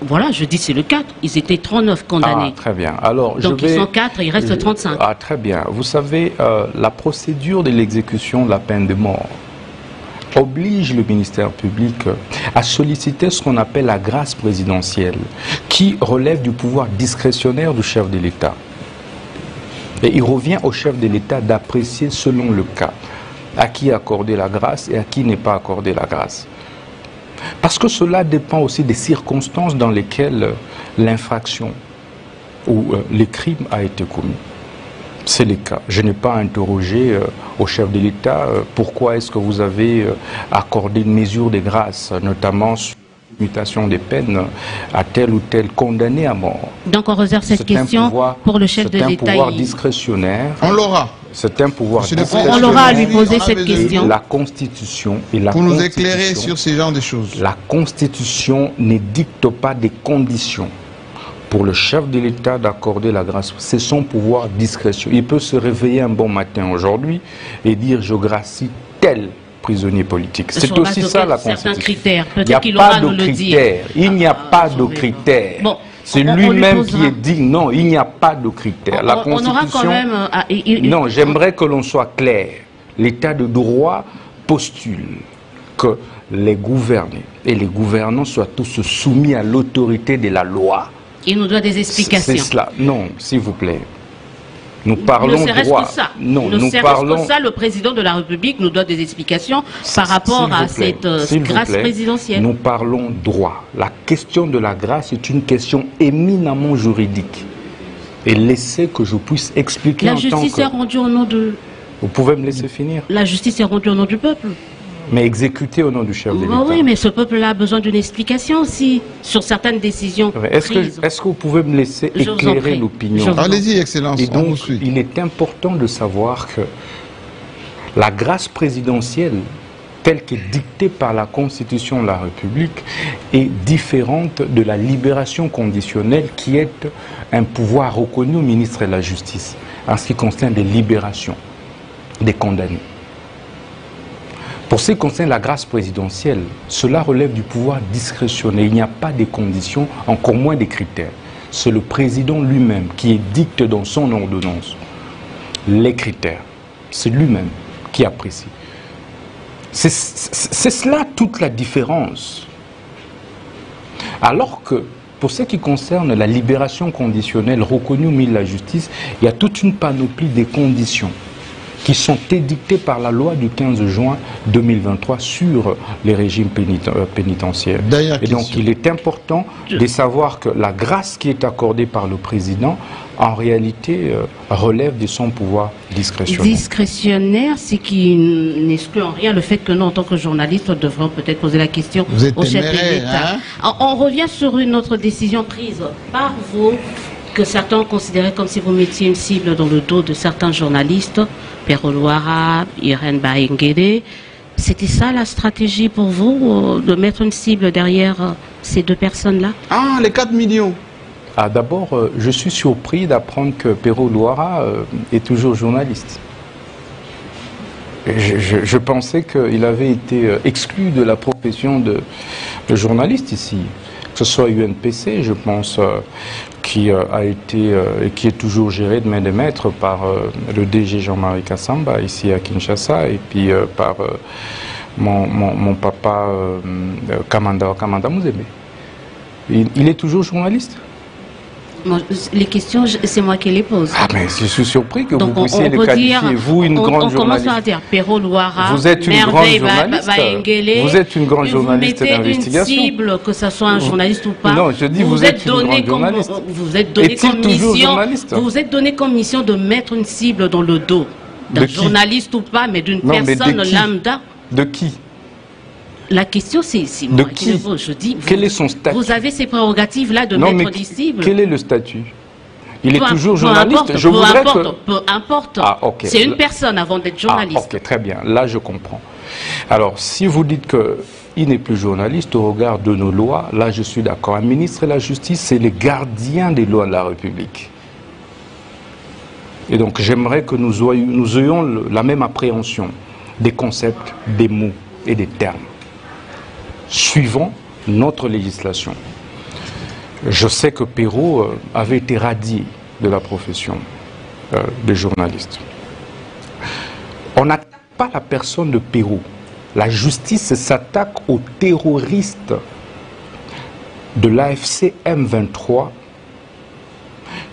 [SPEAKER 13] Voilà, je dis c'est le 4. Ils étaient 39 condamnés.
[SPEAKER 2] Ah, très bien. Alors,
[SPEAKER 13] donc ils sont 4, il reste 35.
[SPEAKER 2] Ah, très bien. Vous savez, la procédure de l'exécution de la peine de mort oblige le ministère public à solliciter ce qu'on appelle la grâce présidentielle, qui relève du pouvoir discrétionnaire du chef de l'État. Et il revient au chef de l'État d'apprécier selon le cas à qui accorder la grâce et à qui n'est pas accordé la grâce. Parce que cela dépend aussi des circonstances dans lesquelles l'infraction ou le crime a été commis. C'est le cas. Je n'ai pas interrogé au chef de l'État pourquoi est-ce que vous avez accordé une mesure de grâce, notamment sur la mutation des peines à tel ou tel condamné à mort.
[SPEAKER 13] Donc on réserve cette question pour le chef de l'État.
[SPEAKER 2] C'est un pouvoir discrétionnaire.
[SPEAKER 1] On l'aura.
[SPEAKER 2] C'est un pouvoir discrétionnaire.
[SPEAKER 13] On aura à lui poser cette question.
[SPEAKER 2] La Constitution et la
[SPEAKER 1] pour nous éclairer sur ces genres de choses.
[SPEAKER 2] La Constitution ne dicte pas des conditions pour le chef de l'État d'accorder la grâce. C'est son pouvoir discrétion. Il peut se réveiller un bon matin aujourd'hui et dire je gracie tel prisonnier politique. C'est aussi ça la Constitution. Il n'y a pas de critères. Il n'y a pas de critères. C'est lui-même qui est dit non, il n'y a pas de critères. La Constitution. Non, j'aimerais que l'on soit clair. L'État de droit postule que les gouvernés et les gouvernants soient tous soumis à l'autorité de la loi.
[SPEAKER 13] Il nous doit des explications.
[SPEAKER 2] C'est cela. Non, s'il vous plaît. Nous parlons droit.
[SPEAKER 13] Non, nous parlons ça. Le président de la République nous doit des explications par rapport à cette grâce présidentielle.
[SPEAKER 2] Nous parlons droit. La question de la grâce est une question éminemment juridique. Et laissez que je puisse expliquer en tant que...
[SPEAKER 13] La justice est rendue au nom de...
[SPEAKER 2] Vous pouvez me laisser finir?
[SPEAKER 13] La justice est rendue au nom du peuple.
[SPEAKER 2] Mais exécutée au nom du chef de l'État.
[SPEAKER 13] Oui, mais ce peuple-là a besoin d'une explication aussi sur certaines décisions prises.
[SPEAKER 2] Est-ce que vous pouvez me laisser éclairer l'opinion?
[SPEAKER 1] Allez-y, Excellence.
[SPEAKER 2] Et donc, il est important de savoir que la grâce présidentielle, telle qu'est dictée par la Constitution de la République, est différente de la libération conditionnelle qui est un pouvoir reconnu au ministre de la Justice en ce qui concerne des libérations des condamnés. Pour ce qui concerne la grâce présidentielle, cela relève du pouvoir discrétionnaire. Il n'y a pas de conditions, encore moins des critères. C'est le président lui-même qui dicte dans son ordonnance les critères. C'est lui-même qui apprécie. C'est cela toute la différence. Alors que, pour ce qui concerne la libération conditionnelle reconnue au ministre de la Justice, il y a toute une panoplie de conditions qui sont édictées par la loi du 15 juin 2023 sur les régimes pénitentiaires. Et donc il est important de savoir que la grâce qui est accordée par le président, en réalité, relève de son pouvoir discrétionnaire.
[SPEAKER 13] Discrétionnaire, c'est qui n'exclut en rien le fait que nous, en tant que journalistes, nous devrons peut-être poser la question au chef de l'État. Hein? On revient sur une autre décision prise par vous, que certains ont considéré comme si vous mettiez une cible dans le dos de certains journalistes, Pero Luara, Irène Baengele. C'était ça la stratégie pour vous, de mettre une cible derrière ces deux personnes-là?
[SPEAKER 1] Ah, les 4 millions.
[SPEAKER 2] Ah, d'abord, je suis surpris d'apprendre que Pero Luara est toujours journaliste. Je pensais qu'il avait été exclu de la profession de journaliste ici. Que ce soit UNPC, je pense, qui a été et qui est toujours géré de main de maître par le DG Jean-Marie Kassamba ici à Kinshasa, et puis par mon papa Kamanda Mouzebe. Il est toujours journaliste?
[SPEAKER 13] Les questions, c'est moi qui les pose.
[SPEAKER 2] Ah, mais je suis surpris que vous puissiez les qualifier. Vous, une grande journaliste. On commence
[SPEAKER 13] à dire Pero Luara,
[SPEAKER 2] vous êtes une grande journaliste. Vous êtes une grande journaliste d'investigation.
[SPEAKER 13] Vous mettez une cible, que ce soit un journaliste ou pas.
[SPEAKER 2] Non, je dis vous êtes une grande journaliste.
[SPEAKER 13] Vous êtes donné comme mission. Vous êtes donné comme mission de mettre une cible dans le dos d'un journaliste ou pas, mais d'une personne lambda.
[SPEAKER 2] De qui?
[SPEAKER 13] La question, c'est moi qui le pose. Je dis,
[SPEAKER 2] quel est son statut?
[SPEAKER 13] Vous avez ces prérogatives-là de mettre des cibles.
[SPEAKER 2] Quel est le statut? Il est toujours journaliste.
[SPEAKER 13] Peu importe.
[SPEAKER 2] Ah, okay.
[SPEAKER 13] C'est une personne avant d'être journaliste.
[SPEAKER 2] Ah, ok, très bien. Là, je comprends. Alors, si vous dites qu'il n'est plus journaliste au regard de nos lois, là, je suis d'accord. Un ministre de la Justice, c'est le gardien des lois de la République. Et donc j'aimerais que nous ayons la même appréhension des concepts, des mots et des termes, suivant notre législation. Je sais que Perrault avait été radié de la profession de journaliste. On n'attaque pas la personne de Perrault. La justice s'attaque aux terroristes de l'AFC M23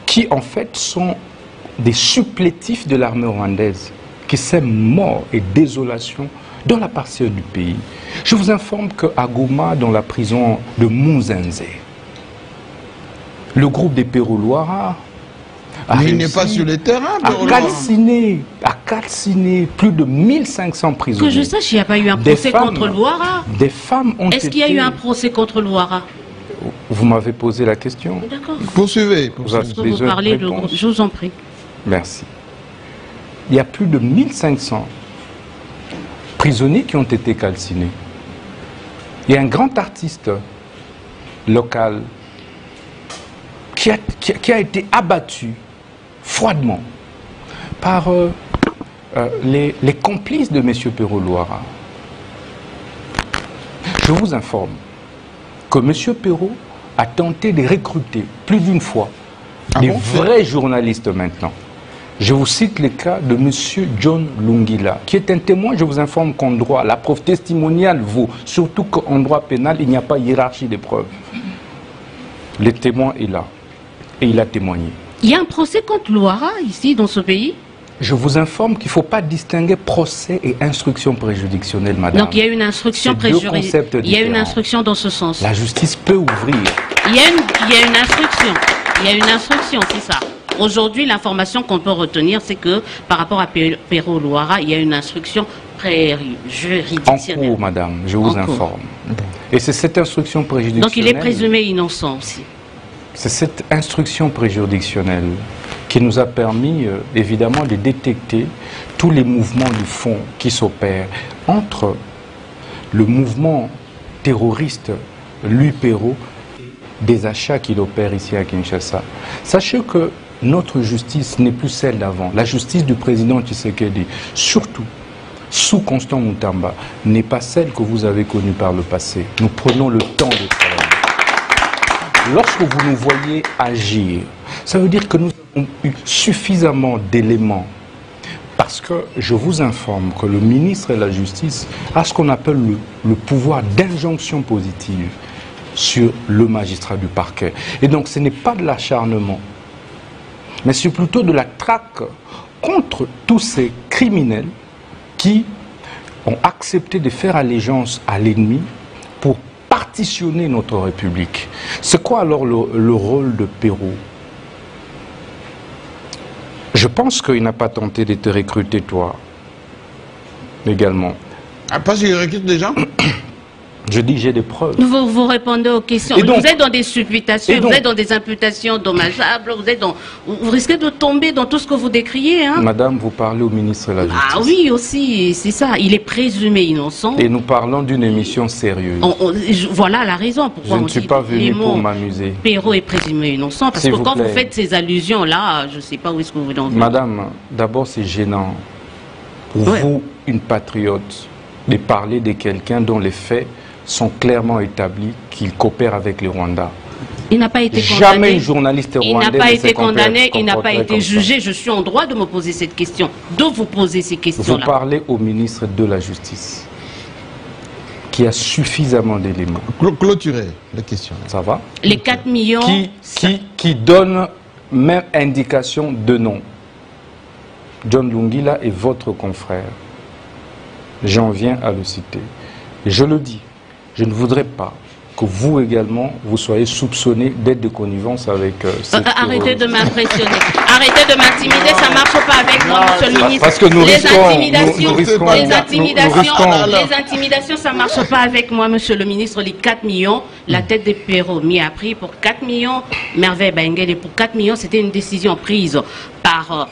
[SPEAKER 2] qui en fait sont des supplétifs de l'armée rwandaise qui sèment mort et désolation dans la partie du pays. Je vous informe qu'à Goma, dans la prison de Munzenze, le groupe des Perrault-Loira
[SPEAKER 1] il n'est pas sur le terrain,
[SPEAKER 2] a calciné plus de 1500 prisonniers.
[SPEAKER 13] Que je sache, il n'y a pas eu un procès contre Loira.
[SPEAKER 2] Des femmes ont été...
[SPEAKER 13] Est-ce qu'il y a eu un procès contre Loira?
[SPEAKER 2] Vous m'avez posé la question.
[SPEAKER 13] D'accord.
[SPEAKER 1] Poursuivez.
[SPEAKER 13] Vous parlez de... Je vous en prie.
[SPEAKER 2] Merci. Il y a plus de 1500 prisonniers qui ont été calcinés. Il y a un grand artiste local qui a été abattu froidement par les complices de M. Perrault-Loira. Je vous informe que M. Perrault a tenté de recruter plus d'une fois des vrais journalistes maintenant. Je vous cite le cas de M. John Lungila, qui est un témoin. Je vous informe qu'en droit, la preuve testimoniale vaut, surtout qu'en droit pénal, il n'y a pas hiérarchie des preuves. Le témoin est là et il a témoigné.
[SPEAKER 13] Il y a un procès contre Loira ici, dans ce pays?
[SPEAKER 2] Je vous informe qu'il ne faut pas distinguer procès et instruction préjuridictionnelle, madame.
[SPEAKER 13] Donc il y a une instruction préjuridictionnelle. Il y a une instruction dans ce sens.
[SPEAKER 2] La justice peut ouvrir.
[SPEAKER 13] Il y a une instruction. Il y a une instruction, c'est ça. Aujourd'hui, l'information qu'on peut retenir, c'est que par rapport à Perrault-Loira, il y a une instruction préjuridictionnelle.
[SPEAKER 2] En cours, madame, je vous informe. Et c'est cette instruction préjuridictionnelle...
[SPEAKER 13] Donc il est présumé innocent aussi.
[SPEAKER 2] C'est cette instruction préjuridictionnelle qui nous a permis, évidemment, de détecter tous les mouvements du fond qui s'opèrent entre le mouvement terroriste, lui Perrault, des achats qu'il opère ici à Kinshasa. Sachez que notre justice n'est plus celle d'avant. La justice du président Tshisekedi, surtout sous Constant Mutamba, n'est pas celle que vous avez connue par le passé. Nous prenons le temps de travailler. Lorsque vous nous voyez agir, ça veut dire que nous avons eu suffisamment d'éléments. Parce que je vous informe que le ministre de la Justice a ce qu'on appelle le pouvoir d'injonction positive sur le magistrat du parquet. Et donc ce n'est pas de l'acharnement, mais c'est plutôt de la traque contre tous ces criminels qui ont accepté de faire allégeance à l'ennemi pour partitionner notre République. C'est quoi alors le rôle de Perrault? Je pense qu'il n'a pas tenté de te recruter, toi, également.
[SPEAKER 1] Ah, pas s'il recrute des gens?
[SPEAKER 2] Je dis, j'ai des preuves.
[SPEAKER 13] Vous répondez aux questions. Donc, vous êtes dans des supputations, vous êtes dans des imputations dommageables, vous risquez de tomber dans tout ce que vous décriez. Hein?
[SPEAKER 2] Madame, vous parlez au ministre de la Justice.
[SPEAKER 13] Ah oui, aussi, c'est ça. Il est présumé innocent.
[SPEAKER 2] Et nous parlons d'une émission sérieuse.
[SPEAKER 13] Voilà la raison pourquoi
[SPEAKER 2] je ne suis pas venu pour m'amuser.
[SPEAKER 13] Perrault est présumé innocent, parce que quand vous faites ces allusions-là, je ne sais pas où est-ce que vous voulez en venir.
[SPEAKER 2] Madame, d'abord, c'est gênant pour vous, une patriote, de parler de quelqu'un dont les faits sont clairement établis qu'il coopère avec les Rwandais.
[SPEAKER 13] Il n'a pas été condamné.
[SPEAKER 2] Jamais un journaliste rwandais.
[SPEAKER 13] Il n'a pas été condamné, il n'a pas été jugé. Je suis en droit de me poser cette question, de vous poser ces questions-là.
[SPEAKER 2] Vous parlez au ministre de la Justice, qui a suffisamment d'éléments.
[SPEAKER 1] Clôturer les questions.
[SPEAKER 2] Ça va?
[SPEAKER 13] Les 4 millions...
[SPEAKER 2] Qui donne même indication de nom. John Lungila est votre confrère. J'en viens à le citer. Et je le dis. Je ne voudrais pas que vous également, vous soyez soupçonné d'être de connivence avec
[SPEAKER 13] arrêtez de m'impressionner. Arrêtez de m'intimider, ça ne marche pas avec moi, monsieur le ministre.
[SPEAKER 2] Parce que nous
[SPEAKER 13] les intimidations, ça ne marche pas avec moi, monsieur le ministre. Les 4 millions, la tête de Perrault m'y a pris pour 4 millions. Merveille Bengel, et pour 4 millions, c'était une décision prise par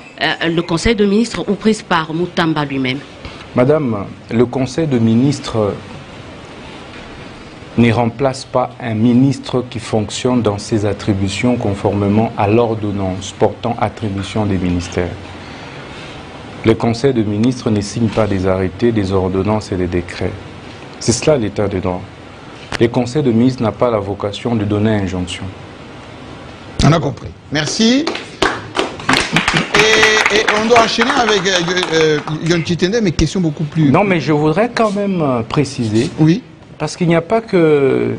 [SPEAKER 13] le Conseil de ministres ou prise par Mutamba lui-même.
[SPEAKER 2] Madame, le Conseil de ministres ne remplace pas un ministre qui fonctionne dans ses attributions conformément à l'ordonnance portant attribution des ministères. Le Conseil de ministres ne signe pas des arrêtés, des ordonnances et des décrets. C'est cela l'état de droit. Le Conseil de ministres n'a pas la vocation de donner injonction.
[SPEAKER 1] On a compris. Merci. Et on doit enchaîner avec Yon Chitende, mais question beaucoup plus...
[SPEAKER 2] Non, mais je voudrais quand même préciser...
[SPEAKER 1] Oui.
[SPEAKER 2] Parce qu'il n'y a pas que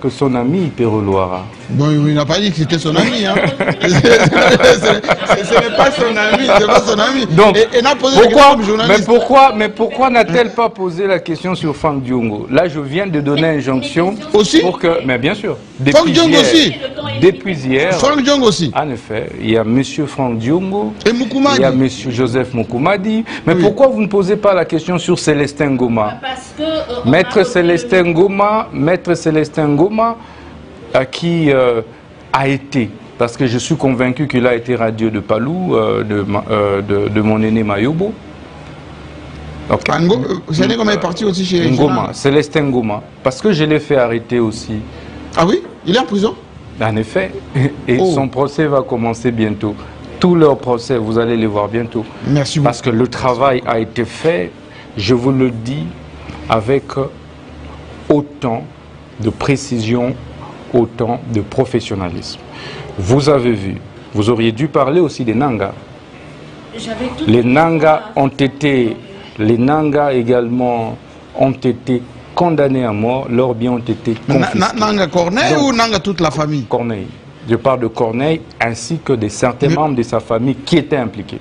[SPEAKER 2] son ami Pero Luara.
[SPEAKER 1] Bon, il n'a pas dit que c'était son ami. Hein. Ce n'est pas son ami, c'est pas son ami.
[SPEAKER 2] Donc,
[SPEAKER 1] et n'a posé la question comme journaliste.
[SPEAKER 2] Mais pourquoi n'a-t-elle pas posé la question sur Franck Diongo? Là, je viens de donner injonction
[SPEAKER 1] aussi
[SPEAKER 2] pour que... Mais bien sûr.
[SPEAKER 1] Franck Diongo aussi.
[SPEAKER 2] Depuis hier.
[SPEAKER 1] Franck Diongo aussi.
[SPEAKER 2] En effet, il y a M. Franck Diongo.
[SPEAKER 1] Et Moukoumadi.
[SPEAKER 2] Il y a M. Joseph Moukoumadi. Mais oui. Pourquoi vous ne posez pas la question sur Célestin Goma?
[SPEAKER 13] Parce que...
[SPEAKER 2] Maître Célestin Goma, qui a été, parce que je suis convaincu qu'il a été radieux de Palou, de mon aîné Mayobo.
[SPEAKER 1] Okay. Célestin Goma est parti aussi chez
[SPEAKER 2] Ngoma, Célestin Goma, parce que je l'ai fait arrêter aussi.
[SPEAKER 1] Ah oui? Il est en prison?
[SPEAKER 2] En effet, et son procès va commencer bientôt. Tous leurs procès, vous allez les voir bientôt.
[SPEAKER 1] Merci beaucoup.
[SPEAKER 2] Parce que le travail a été fait, je vous le dis, avec autant de précision, autant de professionnalisme. Vous avez vu, vous auriez dû parler aussi des Nangas. Les Nangas également ont été condamnés à mort, leurs biens ont été confisqués.
[SPEAKER 1] Nanga Corneille ou Nanga toute la famille?
[SPEAKER 2] Corneille. Je parle de Corneille ainsi que de certains membres de sa famille qui étaient impliqués.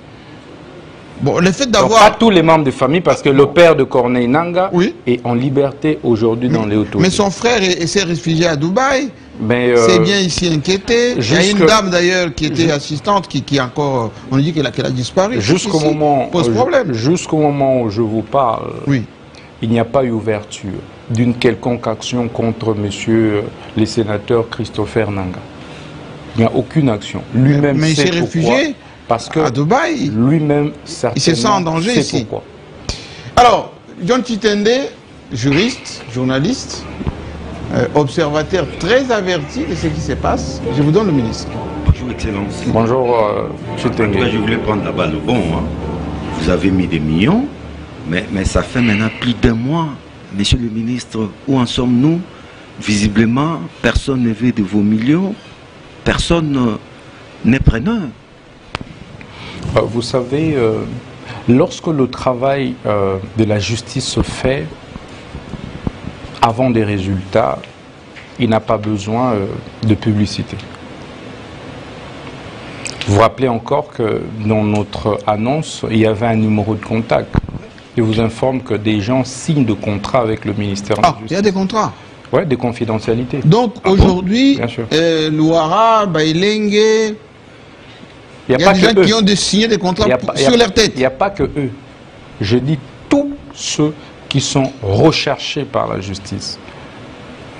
[SPEAKER 1] Bon, le fait d'avoir...
[SPEAKER 2] Pas tous les membres de famille, parce que le père de Corneille Nanga est en liberté aujourd'hui dans les autorités.
[SPEAKER 1] Mais son frère s'est réfugié à Dubaï. C'est bien ici inquiété. Il y a une dame d'ailleurs qui était assistante qui encore... On dit qu'elle a disparu.
[SPEAKER 2] Jusqu'au moment,
[SPEAKER 1] pose problème.
[SPEAKER 2] Jusqu'au moment où je vous parle, il n'y a pas eu ouverture d'une quelconque action contre monsieur le sénateur Christopher Nanga. Il n'y a aucune action. Lui-même
[SPEAKER 1] mais il s'est réfugié
[SPEAKER 2] parce que
[SPEAKER 1] à Dubaï.
[SPEAKER 2] Lui-même,
[SPEAKER 1] il se sent en danger ici.
[SPEAKER 2] Pourquoi.
[SPEAKER 1] Alors, Yon Chitende, juriste, journaliste, observateur très averti de ce qui se passe. Je vous donne le ministre.
[SPEAKER 14] Bonjour, Excellence.
[SPEAKER 2] Bonjour, Chitende.
[SPEAKER 14] Je voulais prendre la balle au bon. Hein. Vous avez mis des millions, mais ça fait maintenant plus d'un mois. Monsieur le ministre, où en sommes-nous? Visiblement, personne ne veut de vos millions. Personne n'est preneur.
[SPEAKER 2] Vous savez, lorsque le travail de la justice se fait avant des résultats, il n'a pas besoin de publicité. Vous vous rappelez encore que dans notre annonce, il y avait un numéro de contact. Je vous informe que des gens signent de contrats avec le ministère de la Justice.
[SPEAKER 1] Il y a des contrats?
[SPEAKER 2] Oui, des confidentialités.
[SPEAKER 1] Donc aujourd'hui, Luara, Bailenge, il y a des gens qui ont signé des contrats sur leur tête.
[SPEAKER 2] Il n'y a pas que eux. Je dis tous ceux qui sont recherchés par la justice.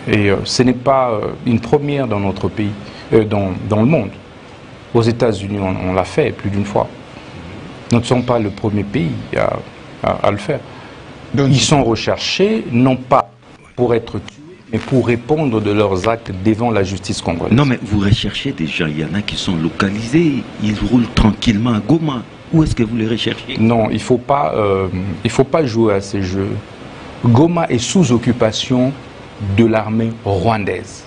[SPEAKER 2] Et ce n'est pas une première dans notre pays, dans le monde. Aux États-Unis, on l'a fait plus d'une fois. Nous ne sommes pas le premier pays à le faire. Donc, ils sont recherchés, non pas pour être tués, mais pour répondre de leurs actes devant la justice congolaise.
[SPEAKER 14] Non, mais vous recherchez des gens, il y en a qui sont localisés, ils roulent tranquillement à Goma. Où est-ce que vous les recherchez?
[SPEAKER 2] Non, il ne faut pas jouer à ces jeux. Goma est sous occupation de l'armée rwandaise.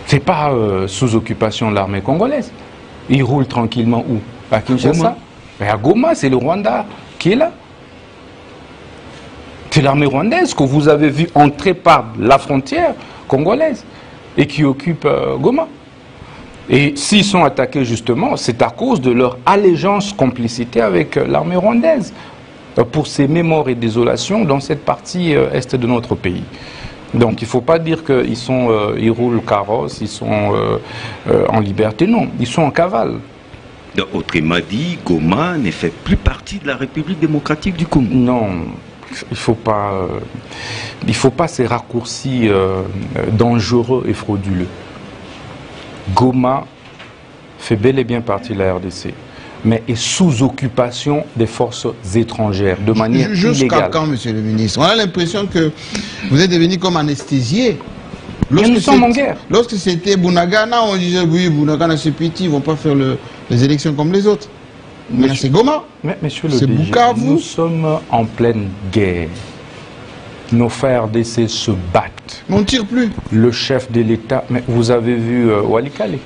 [SPEAKER 2] Ce n'est pas sous occupation de l'armée congolaise. Ils roulent tranquillement où? À Kinshasa? Mais à Goma, c'est le Rwanda qui est là. C'est l'armée rwandaise que vous avez vu entrer par la frontière congolaise et qui occupe Goma. Et s'ils sont attaqués justement, c'est à cause de leur allégeance, complicité avec l'armée rwandaise pour ces morts et désolations dans cette partie est de notre pays. Donc il ne faut pas dire qu'ils roulent carrosse, ils sont en liberté. Non, ils sont en cavale.
[SPEAKER 14] Autrement dit, Goma ne fait plus partie de la République démocratique du Congo.
[SPEAKER 2] Non, il ne faut pas ces raccourcis dangereux et frauduleux. Goma fait bel et bien partie de la RDC. mais est sous occupation des forces étrangères, de manière illégale.
[SPEAKER 1] Jusqu'à quand, monsieur le ministre? On a l'impression que vous êtes devenu comme anesthésié.
[SPEAKER 2] Nous sommes en guerre.
[SPEAKER 1] Lorsque c'était Bunagana, on disait oui, Bunagana c'est petit, ils ne vont pas faire les élections comme les autres. Mais c'est Goma.
[SPEAKER 2] Monsieur le DG, nous sommes en pleine guerre. Nos frères RDC se battent.
[SPEAKER 1] Mais on ne tire plus.
[SPEAKER 2] Le chef de l'État, mais vous avez vu Walikale.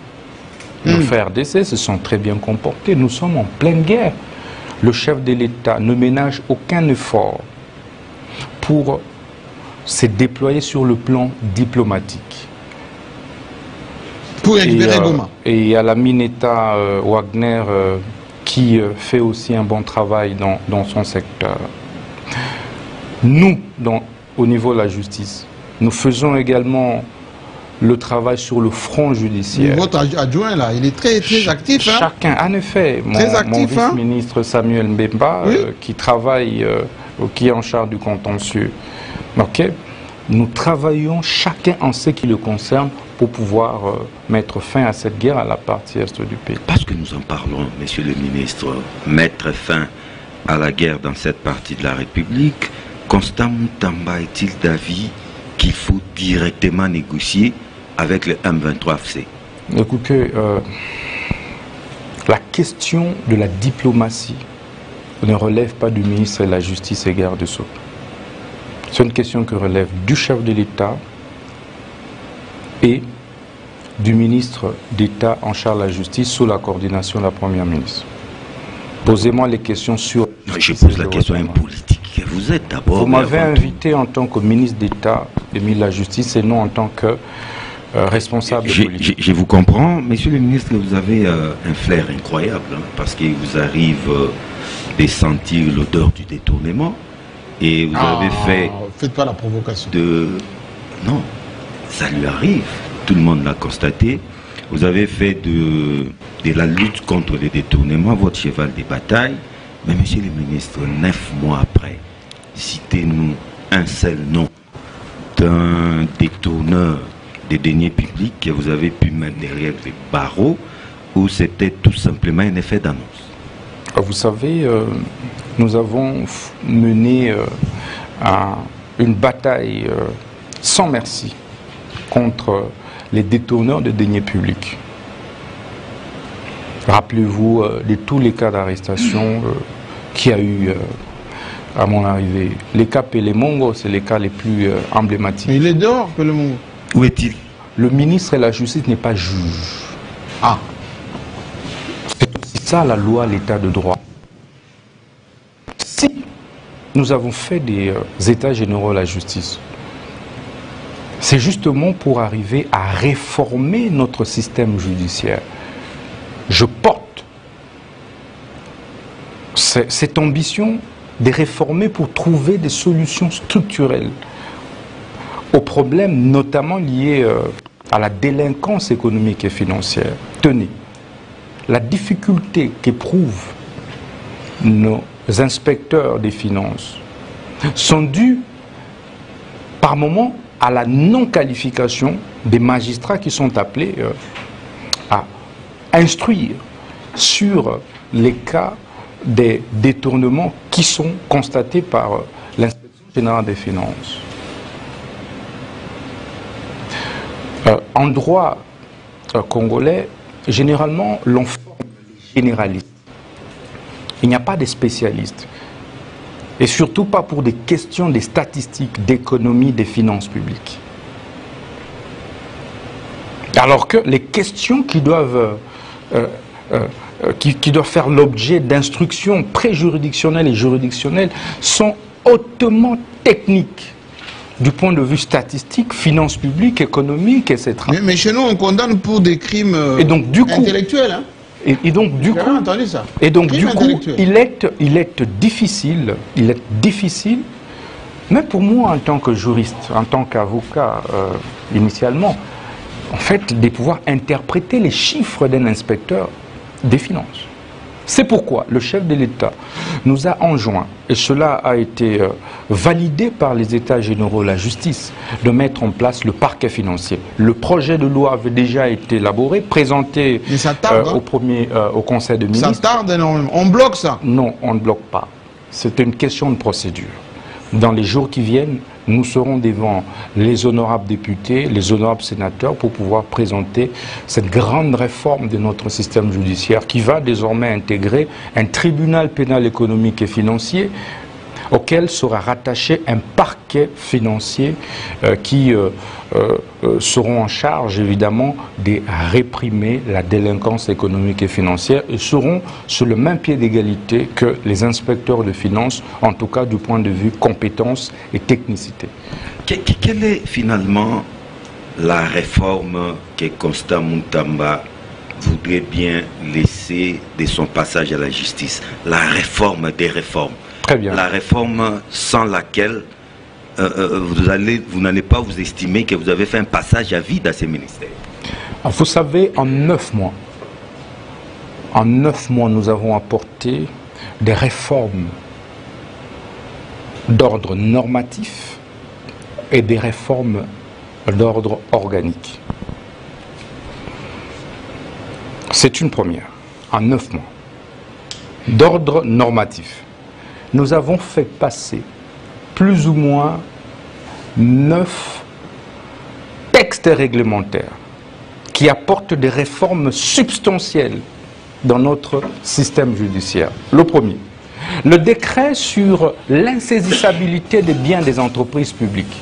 [SPEAKER 2] Nos frères RDC se sont très bien comportés. Nous sommes en pleine guerre. Le chef de l'État ne ménage aucun effort pour se déployer sur le plan diplomatique.
[SPEAKER 1] Pour récupérer Goma.
[SPEAKER 2] Et il y a la Mineta Wagner qui fait aussi un bon travail dans son secteur. Nous, au niveau de la justice, nous faisons également le travail sur le front judiciaire.
[SPEAKER 1] Votre adjoint, là, il est très actif.
[SPEAKER 2] Chacun, en effet. Mon vice-ministre Samuel Mbemba, qui travaille, qui est en charge du contentieux. Okay. Nous travaillons chacun en ce qui le concerne pour pouvoir mettre fin à cette guerre à la partie est du pays.
[SPEAKER 14] Parce que nous en parlons, monsieur le ministre, mettre fin à la guerre dans cette partie de la République, Constant Moutamba est-il d'avis qu'il faut directement négocier avec le M23FC?
[SPEAKER 2] Écoutez, la question de la diplomatie ne relève pas du ministre de la Justice et garde Sceaux. C'est une question qui relève du chef de l'État et du ministre d'État en charge de la justice sous la coordination de la Première ministre. Posez-moi les questions sur...
[SPEAKER 14] Je pose la question à un politique. Vous êtes d'abord...
[SPEAKER 2] Vous m'avez invité en tant que ministre d'État et ministre de la Justice et non en tant que responsable politique.
[SPEAKER 14] Je vous comprends. Monsieur le ministre, vous avez un flair incroyable parce qu'il vous arrive de sentir l'odeur du détournement et vous avez fait...
[SPEAKER 1] Faites pas la provocation.
[SPEAKER 14] Non, ça lui arrive. Tout le monde l'a constaté. Vous avez fait de la lutte contre les détournements votre cheval de bataille. Mais monsieur le ministre, 9 mois après, citez-nous un seul nom d'un détourneur des deniers publics que vous avez pu mettre derrière les barreaux ou c'était tout simplement un effet d'annonce?
[SPEAKER 2] Vous savez, nous avons mené une bataille sans merci contre les détourneurs de deniers publics. Rappelez-vous de tous les cas d'arrestation qu'il y a eu à mon arrivée. Les cas Pélémongo, c'est les cas les plus emblématiques.
[SPEAKER 1] Mais il est dehors, Pélémongo.
[SPEAKER 14] Où est-il?
[SPEAKER 2] Le ministre de la Justice n'est pas juge.
[SPEAKER 1] Ah.
[SPEAKER 2] C'est ça la loi, l'état de droit. Si nous avons fait des états généraux de la justice, c'est justement pour arriver à réformer notre système judiciaire. Je porte cette ambition de réformer pour trouver des solutions structurelles aux problèmes notamment liés à la délinquance économique et financière. Tenez, la difficulté qu'éprouvent nos inspecteurs des finances sont dues par moments à la non-qualification des magistrats qui sont appelés à instruire sur les cas des détournements qui sont constatés par l'inspection générale des finances. En droit congolais, généralement, l'on forme les généralistes. Il n'y a pas de spécialistes. Et surtout pas pour des questions des statistiques, d'économie, des finances publiques. Alors que les questions qui doivent, qui doivent faire l'objet d'instructions préjuridictionnelles et juridictionnelles sont hautement techniques du point de vue statistique, finances publiques, économiques, etc.
[SPEAKER 1] Mais chez nous, on condamne pour des crimes intellectuels. Hein.
[SPEAKER 2] Et donc du coup,
[SPEAKER 1] entendu ça.
[SPEAKER 2] Et donc du coup, il est difficile, même pour moi en tant que juriste, en tant qu'avocat initialement, en fait, de pouvoir interpréter les chiffres d'un inspecteur des finances. C'est pourquoi le chef de l'État nous a enjoint, et cela a été validé par les États généraux de la justice, de mettre en place le parquet financier. Le projet de loi avait déjà été élaboré, présenté au Conseil des ministres.
[SPEAKER 1] Ça tarde énormément. On bloque ça?
[SPEAKER 2] Non, on ne bloque pas. C'est une question de procédure. Dans les jours qui viennent, nous serons devant les honorables députés, les honorables sénateurs pour pouvoir présenter cette grande réforme de notre système judiciaire qui va désormais intégrer un tribunal pénal économique et financier auquel sera rattaché un parquet financier qui seront en charge évidemment de réprimer la délinquance économique et financière et seront sur le même pied d'égalité que les inspecteurs de finances, en tout cas du point de vue compétences et technicité.
[SPEAKER 14] Quelle est finalement la réforme que Constant Moutamba voudrait bien laisser de son passage à la justice? La réforme des réformes.
[SPEAKER 2] Très bien. La
[SPEAKER 14] réforme sans laquelle vous n'allez pas vous estimer que vous avez fait un passage à vide à ces ministères.
[SPEAKER 2] Vous savez, en 9 mois, nous avons apporté des réformes d'ordre normatif et des réformes d'ordre organique. C'est une première, en 9 mois. D'ordre normatif. Nous avons fait passer plus ou moins 9 textes réglementaires qui apportent des réformes substantielles dans notre système judiciaire. Le premier, le décret sur l'insaisissabilité des biens des entreprises publiques.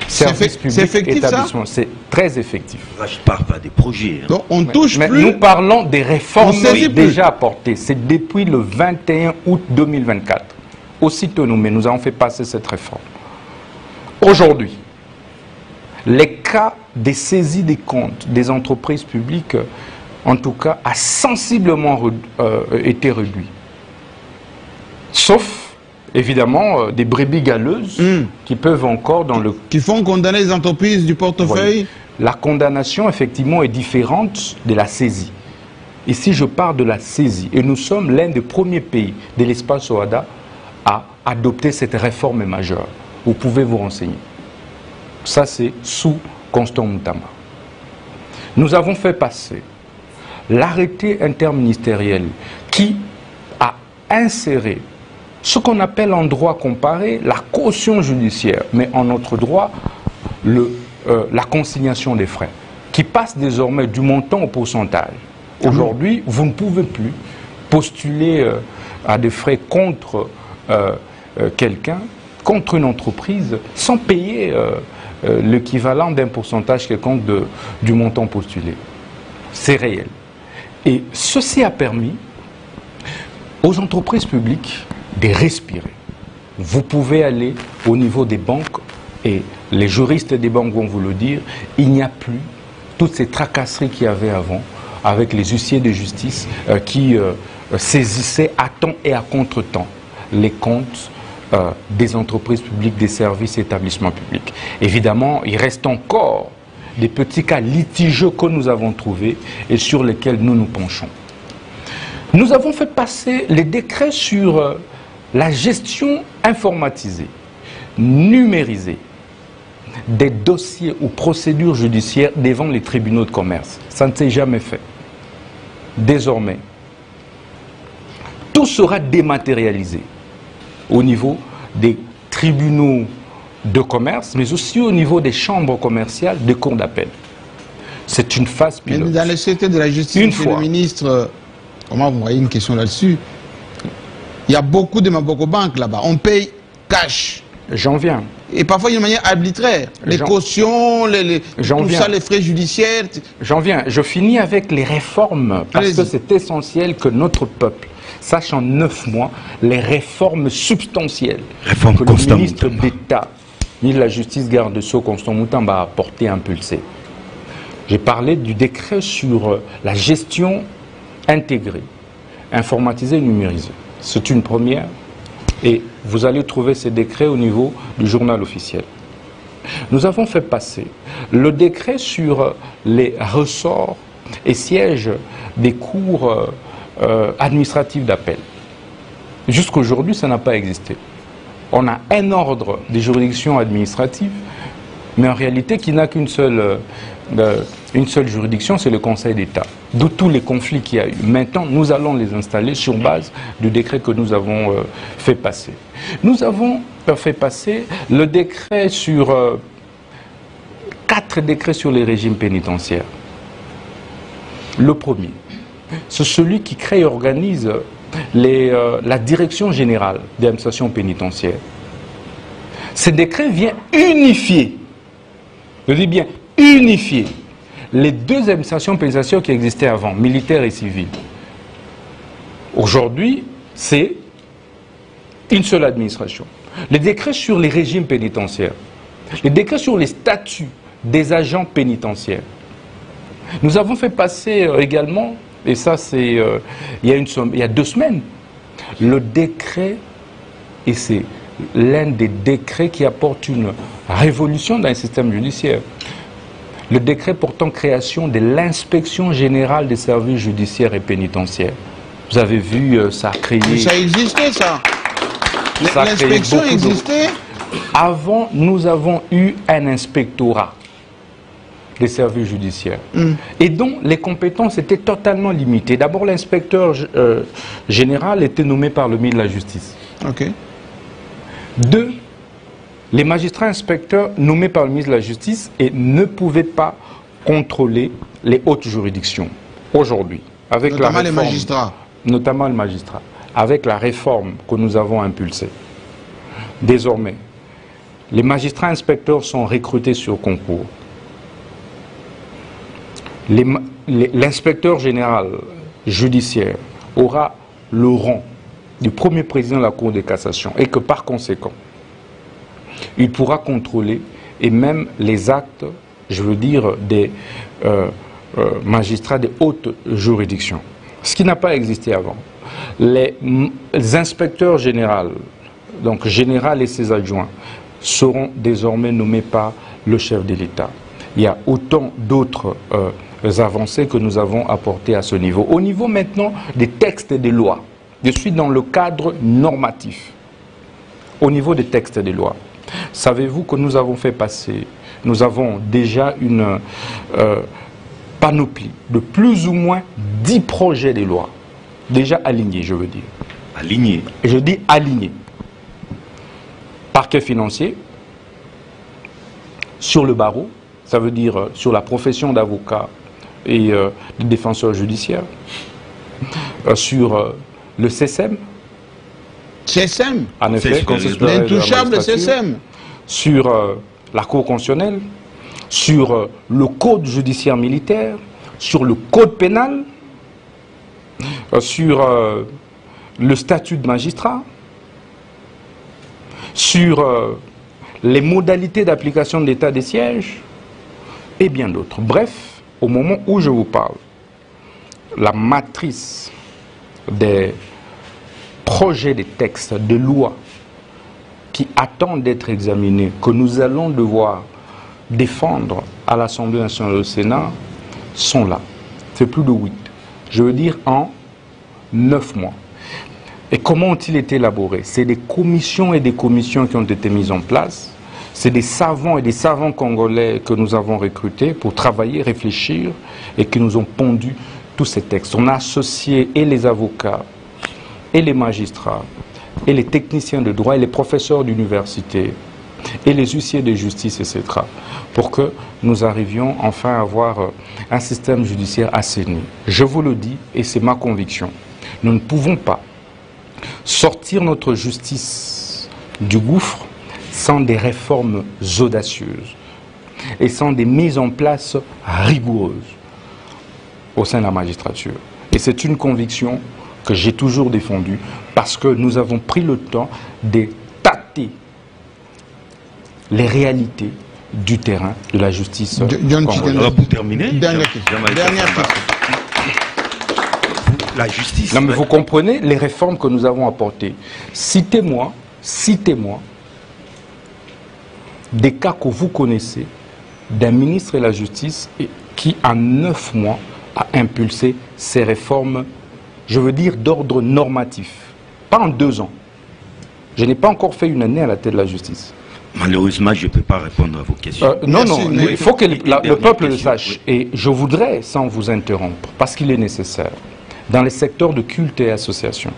[SPEAKER 2] Services publics, établissements, c'est très effectif.
[SPEAKER 14] Là, je ne parle pas des projets. Hein.
[SPEAKER 1] Donc, on touche
[SPEAKER 2] mais
[SPEAKER 1] plus.
[SPEAKER 2] Nous parlons des réformes déjà apportées. C'est depuis le 21 août 2024. Aussitôt nommé, nous avons fait passer cette réforme. Aujourd'hui, les cas des saisies des comptes des entreprises publiques, en tout cas, a sensiblement été réduit. Sauf, évidemment, des brebis galeuses qui peuvent encore dans le...
[SPEAKER 1] Qui font condamner les entreprises du portefeuille.
[SPEAKER 2] Oui. La condamnation, effectivement, est différente de la saisie. Ici, je parle de la saisie. Et nous sommes l'un des premiers pays de l'espace OHADA à adopter cette réforme majeure. Vous pouvez vous renseigner. Ça, c'est sous Constant Moutamba. Nous avons fait passer l'arrêté interministériel qui a inséré ce qu'on appelle en droit comparé la caution judiciaire, mais en notre droit, la consignation des frais, qui passe désormais du montant au pourcentage. Aujourd'hui, vous ne pouvez plus postuler à des frais contre quelqu'un, contre une entreprise, sans payer l'équivalent d'un pourcentage quelconque du montant postulé. C'est réel. Et ceci a permis aux entreprises publiques de respirer. Vous pouvez aller au niveau des banques, et les juristes des banques vont vous le dire, il n'y a plus toutes ces tracasseries qu'il y avait avant, avec les huissiers de justice qui saisissaient à temps et à contre-temps les comptes des entreprises publiques, des services et établissements publics. Évidemment, il reste encore des petits cas litigieux que nous avons trouvés et sur lesquels nous nous penchons. Nous avons fait passer les décrets sur la gestion informatisée, numérisée, des dossiers ou procédures judiciaires devant les tribunaux de commerce. Ça ne s'est jamais fait. Désormais, tout sera dématérialisé au niveau des tribunaux de commerce, mais aussi au niveau des chambres commerciales, des cours d'appel. C'est une phase pilote.
[SPEAKER 1] Mais dans le secteur de la justice, le ministre, comment vous voyez une question là-dessus? Il y a beaucoup de Maboko Bank là-bas. On paye cash.
[SPEAKER 2] J'en viens.
[SPEAKER 1] Et parfois d'une manière arbitraire. Les cautions, tout ça, les frais judiciaires.
[SPEAKER 2] J'en viens. Je finis avec les réformes, parce que c'est essentiel que notre peuple sache en 9 mois les réformes substantielles que le ministre d'État, ministre de la Justice, garde Sceaux, Constant Moutamba a apporté, impulsé. J'ai parlé du décret sur la gestion intégrée, informatisée et numérisée. C'est une première. Et vous allez trouver ces décrets au niveau du journal officiel. Nous avons fait passer le décret sur les ressorts et sièges des cours administrative d'appel. Jusqu'aujourd'hui, ça n'a pas existé. On a un ordre des juridictions administratives, mais en réalité qui n'a qu'une seule juridiction, c'est le Conseil d'État. D'où tous les conflits qu'il y a eu. Maintenant, nous allons les installer sur base du décret que nous avons fait passer. Nous avons fait passer le décret sur 4 décrets sur les régimes pénitentiaires. Le premier, c'est celui qui crée et organise la direction générale des administrations pénitentiaires. Ce décret vient unifier, je dis bien unifier, les 2 administrations pénitentiaires qui existaient avant, militaires et civiles. Aujourd'hui, c'est une seule administration. Les décrets sur les régimes pénitentiaires, les décrets sur les statuts des agents pénitentiaires. Nous avons fait passer également, et ça c'est il y a 2 semaines, le décret, et c'est l'un des décrets qui apporte une révolution dans le système judiciaire. Le décret portant création de l'inspection générale des services judiciaires et pénitentiaires. Vous avez vu, ça a créé...
[SPEAKER 1] Mais ça existait, ça. L'inspection existait.
[SPEAKER 2] Avant, nous avons eu un inspectorat des services judiciaires. Et dont les compétences étaient totalement limitées. D'abord, l'inspecteur général était nommé par le ministre de la Justice.
[SPEAKER 1] Ok.
[SPEAKER 2] 2, les magistrats inspecteurs nommés par le ministre de la Justice et ne pouvaient pas contrôler les hautes juridictions. Aujourd'hui, avec
[SPEAKER 1] notamment
[SPEAKER 2] la réforme,
[SPEAKER 1] les magistrats.
[SPEAKER 2] Notamment les magistrats. Avec la réforme que nous avons impulsée. Désormais, les magistrats inspecteurs sont recrutés sur concours. L'inspecteur général judiciaire aura le rang du premier président de la Cour de cassation et que par conséquent, il pourra contrôler et même les actes, je veux dire, des magistrats des hautes juridictions. Ce qui n'a pas existé avant. Les inspecteurs généraux, donc général et ses adjoints, seront désormais nommés par le chef de l'État. Il y a autant d'autres avancées que nous avons apportées à ce niveau. Au niveau maintenant des textes et des lois, je suis dans le cadre normatif. Au niveau des textes et des lois, savez-vous que nous avons fait passer, nous avons déjà une panoplie de plus ou moins 10 projets de loi, déjà alignés, je veux dire.
[SPEAKER 14] Alignés?
[SPEAKER 2] Je dis alignés. Parquet financier, sur le barreau, ça veut dire sur la profession d'avocat et de défenseur judiciaire, sur le CSM.
[SPEAKER 1] CSM?
[SPEAKER 2] En effet,
[SPEAKER 1] l'intouchable CSM.
[SPEAKER 2] Sur la Cour constitutionnelle, sur le code judiciaire militaire, sur le code pénal, sur le statut de magistrat, sur les modalités d'application de l'état des sièges, et bien d'autres. Bref, au moment où je vous parle, la matrice des projets de textes, de lois qui attendent d'être examinés, que nous allons devoir défendre à l'Assemblée nationale et au Sénat, sont là. C'est plus de 8. Je veux dire en 9 mois. Et comment ont-ils été élaborés? C'est des commissions et des commissions qui ont été mises en place. C'est des savants et des savants congolais que nous avons recrutés pour travailler, réfléchir et qui nous ont pondu tous ces textes. On a associé et les avocats, et les magistrats, et les techniciens de droit, et les professeurs d'université, et les huissiers de justice, etc. pour que nous arrivions enfin à avoir un système judiciaire assaini. Je vous le dis, et c'est ma conviction, nous ne pouvons pas sortir notre justice du gouffre sans des réformes audacieuses et sans des mises en place rigoureuses au sein de la magistrature. Et c'est une conviction que j'ai toujours défendue parce que nous avons pris le temps de tâter les réalités du terrain de la justice.
[SPEAKER 14] Alors pour terminer,
[SPEAKER 1] dernière question.
[SPEAKER 14] La justice.
[SPEAKER 2] Non mais vous comprenez les réformes que nous avons apportées. Citez-moi des cas que vous connaissez d'un ministre de la Justice qui, en 9 mois, a impulsé ces réformes, Je veux dire d'ordre normatif. Pas en 2 ans. Je n'ai pas encore fait une année à la tête de la justice.
[SPEAKER 14] Malheureusement, je ne peux pas répondre à vos questions.
[SPEAKER 2] Non, il faut que le peuple le sache. Oui. Et je voudrais, sans vous interrompre, parce qu'il est nécessaire, dans les secteurs de culte et association,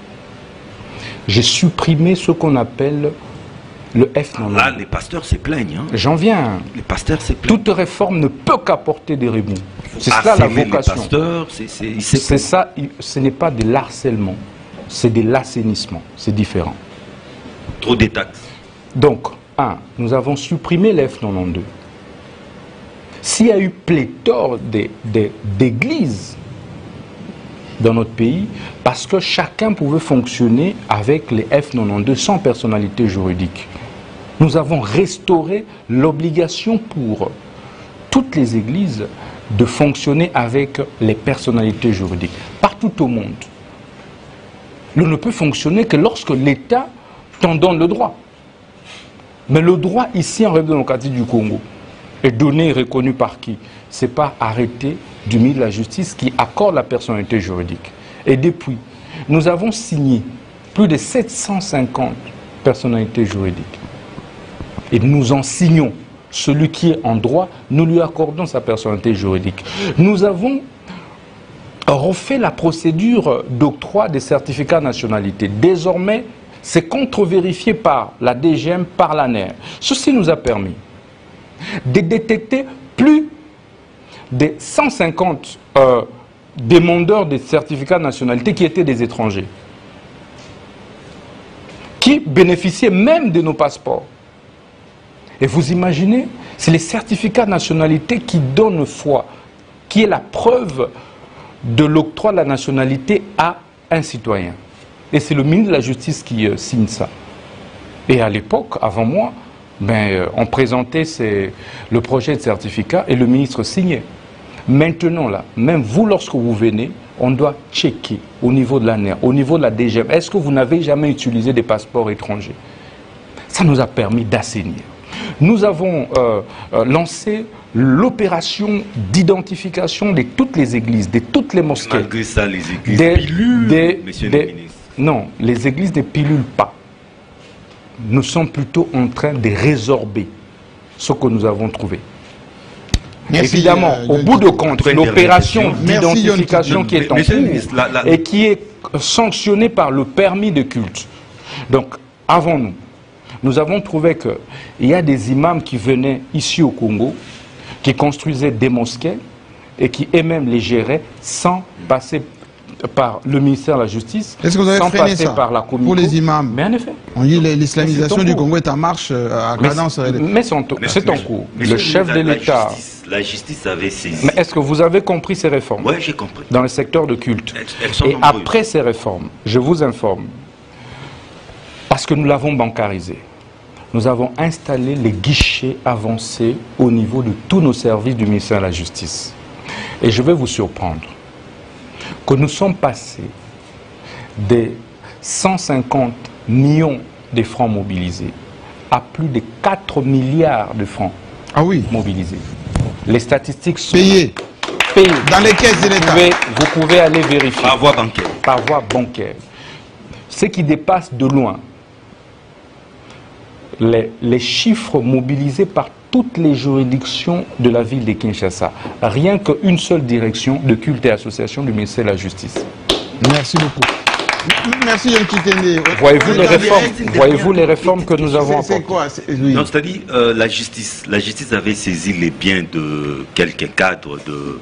[SPEAKER 2] j'ai supprimé ce qu'on appelle le F90.
[SPEAKER 14] Là, les pasteurs se plaignent. Hein.
[SPEAKER 2] J'en viens.
[SPEAKER 14] Les pasteurs se plaignent.
[SPEAKER 2] Toute réforme ne peut qu'apporter des remous. C'est ça la vocation. C'est ça, ce n'est pas de l'harcèlement, c'est de l'assainissement. C'est différent.
[SPEAKER 14] Trop de taxes.
[SPEAKER 2] Donc, nous avons supprimé les F92. S'il y a eu pléthore d'églises dans notre pays, parce que chacun pouvait fonctionner avec les F92 sans personnalité juridique. Nous avons restauré l'obligation pour toutes les églises de fonctionner avec les personnalités juridiques, partout au monde. L'on ne peut fonctionner que lorsque l'État t'en donne le droit. Mais le droit ici en République démocratique du Congo est donné et reconnu par qui? C'est par arrêté du ministre de la Justice qui accorde la personnalité juridique. Et depuis, nous avons signé plus de 750 personnalités juridiques. Et nous en signons. Celui qui est en droit, nous lui accordons sa personnalité juridique. Nous avons refait la procédure d'octroi des certificats de nationalité. Désormais, c'est contre-vérifié par la DGM, par l'ANER. Ceci nous a permis de détecter plus de 150 demandeurs de certificats de nationalité qui étaient des étrangers, qui bénéficiaient même de nos passeports. Et vous imaginez, c'est les certificats de nationalité qui donnent foi, qui est la preuve de l'octroi de la nationalité à un citoyen. Et c'est le ministre de la Justice qui signe ça. Et à l'époque, avant moi, on présentait le projet de certificat et le ministre signait. Maintenant, là, même vous, lorsque vous venez, on doit checker au niveau de l'ANER, au niveau de la DGM. Est-ce que vous n'avez jamais utilisé des passeports étrangers? Ça nous a permis d'assainir. Nous avons lancé l'opération d'identification de toutes les églises, de toutes les mosquées.
[SPEAKER 14] Malgré ça, les églises pilulent, monsieur le ministre.
[SPEAKER 2] Non, les églises ne pilulent pas. Nous sommes plutôt en train de résorber ce que nous avons trouvé. Merci, évidemment, au bout de compte, l'opération d'identification qui est en cours et qui est sanctionnée par le permis de culte. Donc, avant nous avons trouvé qu'il y a des imams qui venaient ici au Congo, qui construisaient des mosquées et qui eux-mêmes les géraient sans passer par le ministère de la Justice,
[SPEAKER 1] est-ce que vous avez
[SPEAKER 2] sans
[SPEAKER 1] freiné
[SPEAKER 2] passer
[SPEAKER 1] ça
[SPEAKER 2] par la Comico.
[SPEAKER 1] Pour les imams?
[SPEAKER 2] Mais en effet.
[SPEAKER 1] On dit l'islamisation du Congo est en marche à cadence.
[SPEAKER 2] Mais c'est en cours. Le chef de l'État...
[SPEAKER 14] La justice avait saisi.
[SPEAKER 2] Mais est-ce que vous avez compris ces réformes?
[SPEAKER 14] Oui, j'ai compris.
[SPEAKER 2] Dans le secteur de culte.
[SPEAKER 14] Elles sont
[SPEAKER 2] et
[SPEAKER 14] nombreuses.
[SPEAKER 2] Après ces réformes, je vous informe, parce que nous l'avons bancarisé, nous avons installé les guichets avancés au niveau de tous nos services du ministère de la Justice. Et je vais vous surprendre que nous sommes passés des 150 millions de francs mobilisés à plus de 4 milliards de francs mobilisés. Les statistiques sont payées
[SPEAKER 1] dans les caisses de l'État.
[SPEAKER 2] Vous pouvez aller vérifier.
[SPEAKER 14] Par voie bancaire.
[SPEAKER 2] Par voie bancaire. Ce qui dépasse de loin les chiffres mobilisés par toutes les juridictions de la ville de Kinshasa. Rien qu'une seule direction de culte et association du ministère de la Justice.
[SPEAKER 1] Merci beaucoup. Merci Yann Kitende.
[SPEAKER 2] Voyez-vous les réformes que nous avons apportées?
[SPEAKER 14] C'est quoi? Non, c'est-à-dire la justice avait saisi les biens de quelques cadres de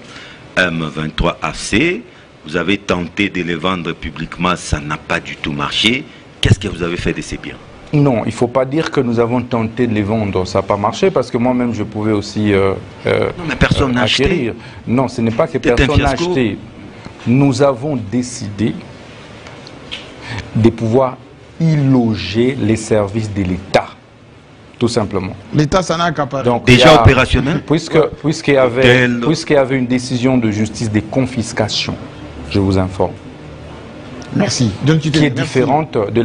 [SPEAKER 14] M23 AC. Vous avez tenté de les vendre publiquement, ça n'a pas du tout marché. Qu'est-ce que vous avez fait de ces biens?
[SPEAKER 2] Non, il ne faut pas dire que nous avons tenté de les vendre. Ça n'a pas marché parce que moi-même, je pouvais aussi
[SPEAKER 14] non, mais personne n'a acheté.
[SPEAKER 2] Non, ce n'est pas que personne n'a acheté. Nous avons décidé de pouvoir y loger les services de l'État, tout simplement.
[SPEAKER 1] L'État s'en a accaparé.
[SPEAKER 2] Donc,
[SPEAKER 14] déjà opérationnel?
[SPEAKER 2] Puisqu'il y avait une décision de justice de confiscation, je vous informe.
[SPEAKER 1] Merci.
[SPEAKER 2] Qui est différente de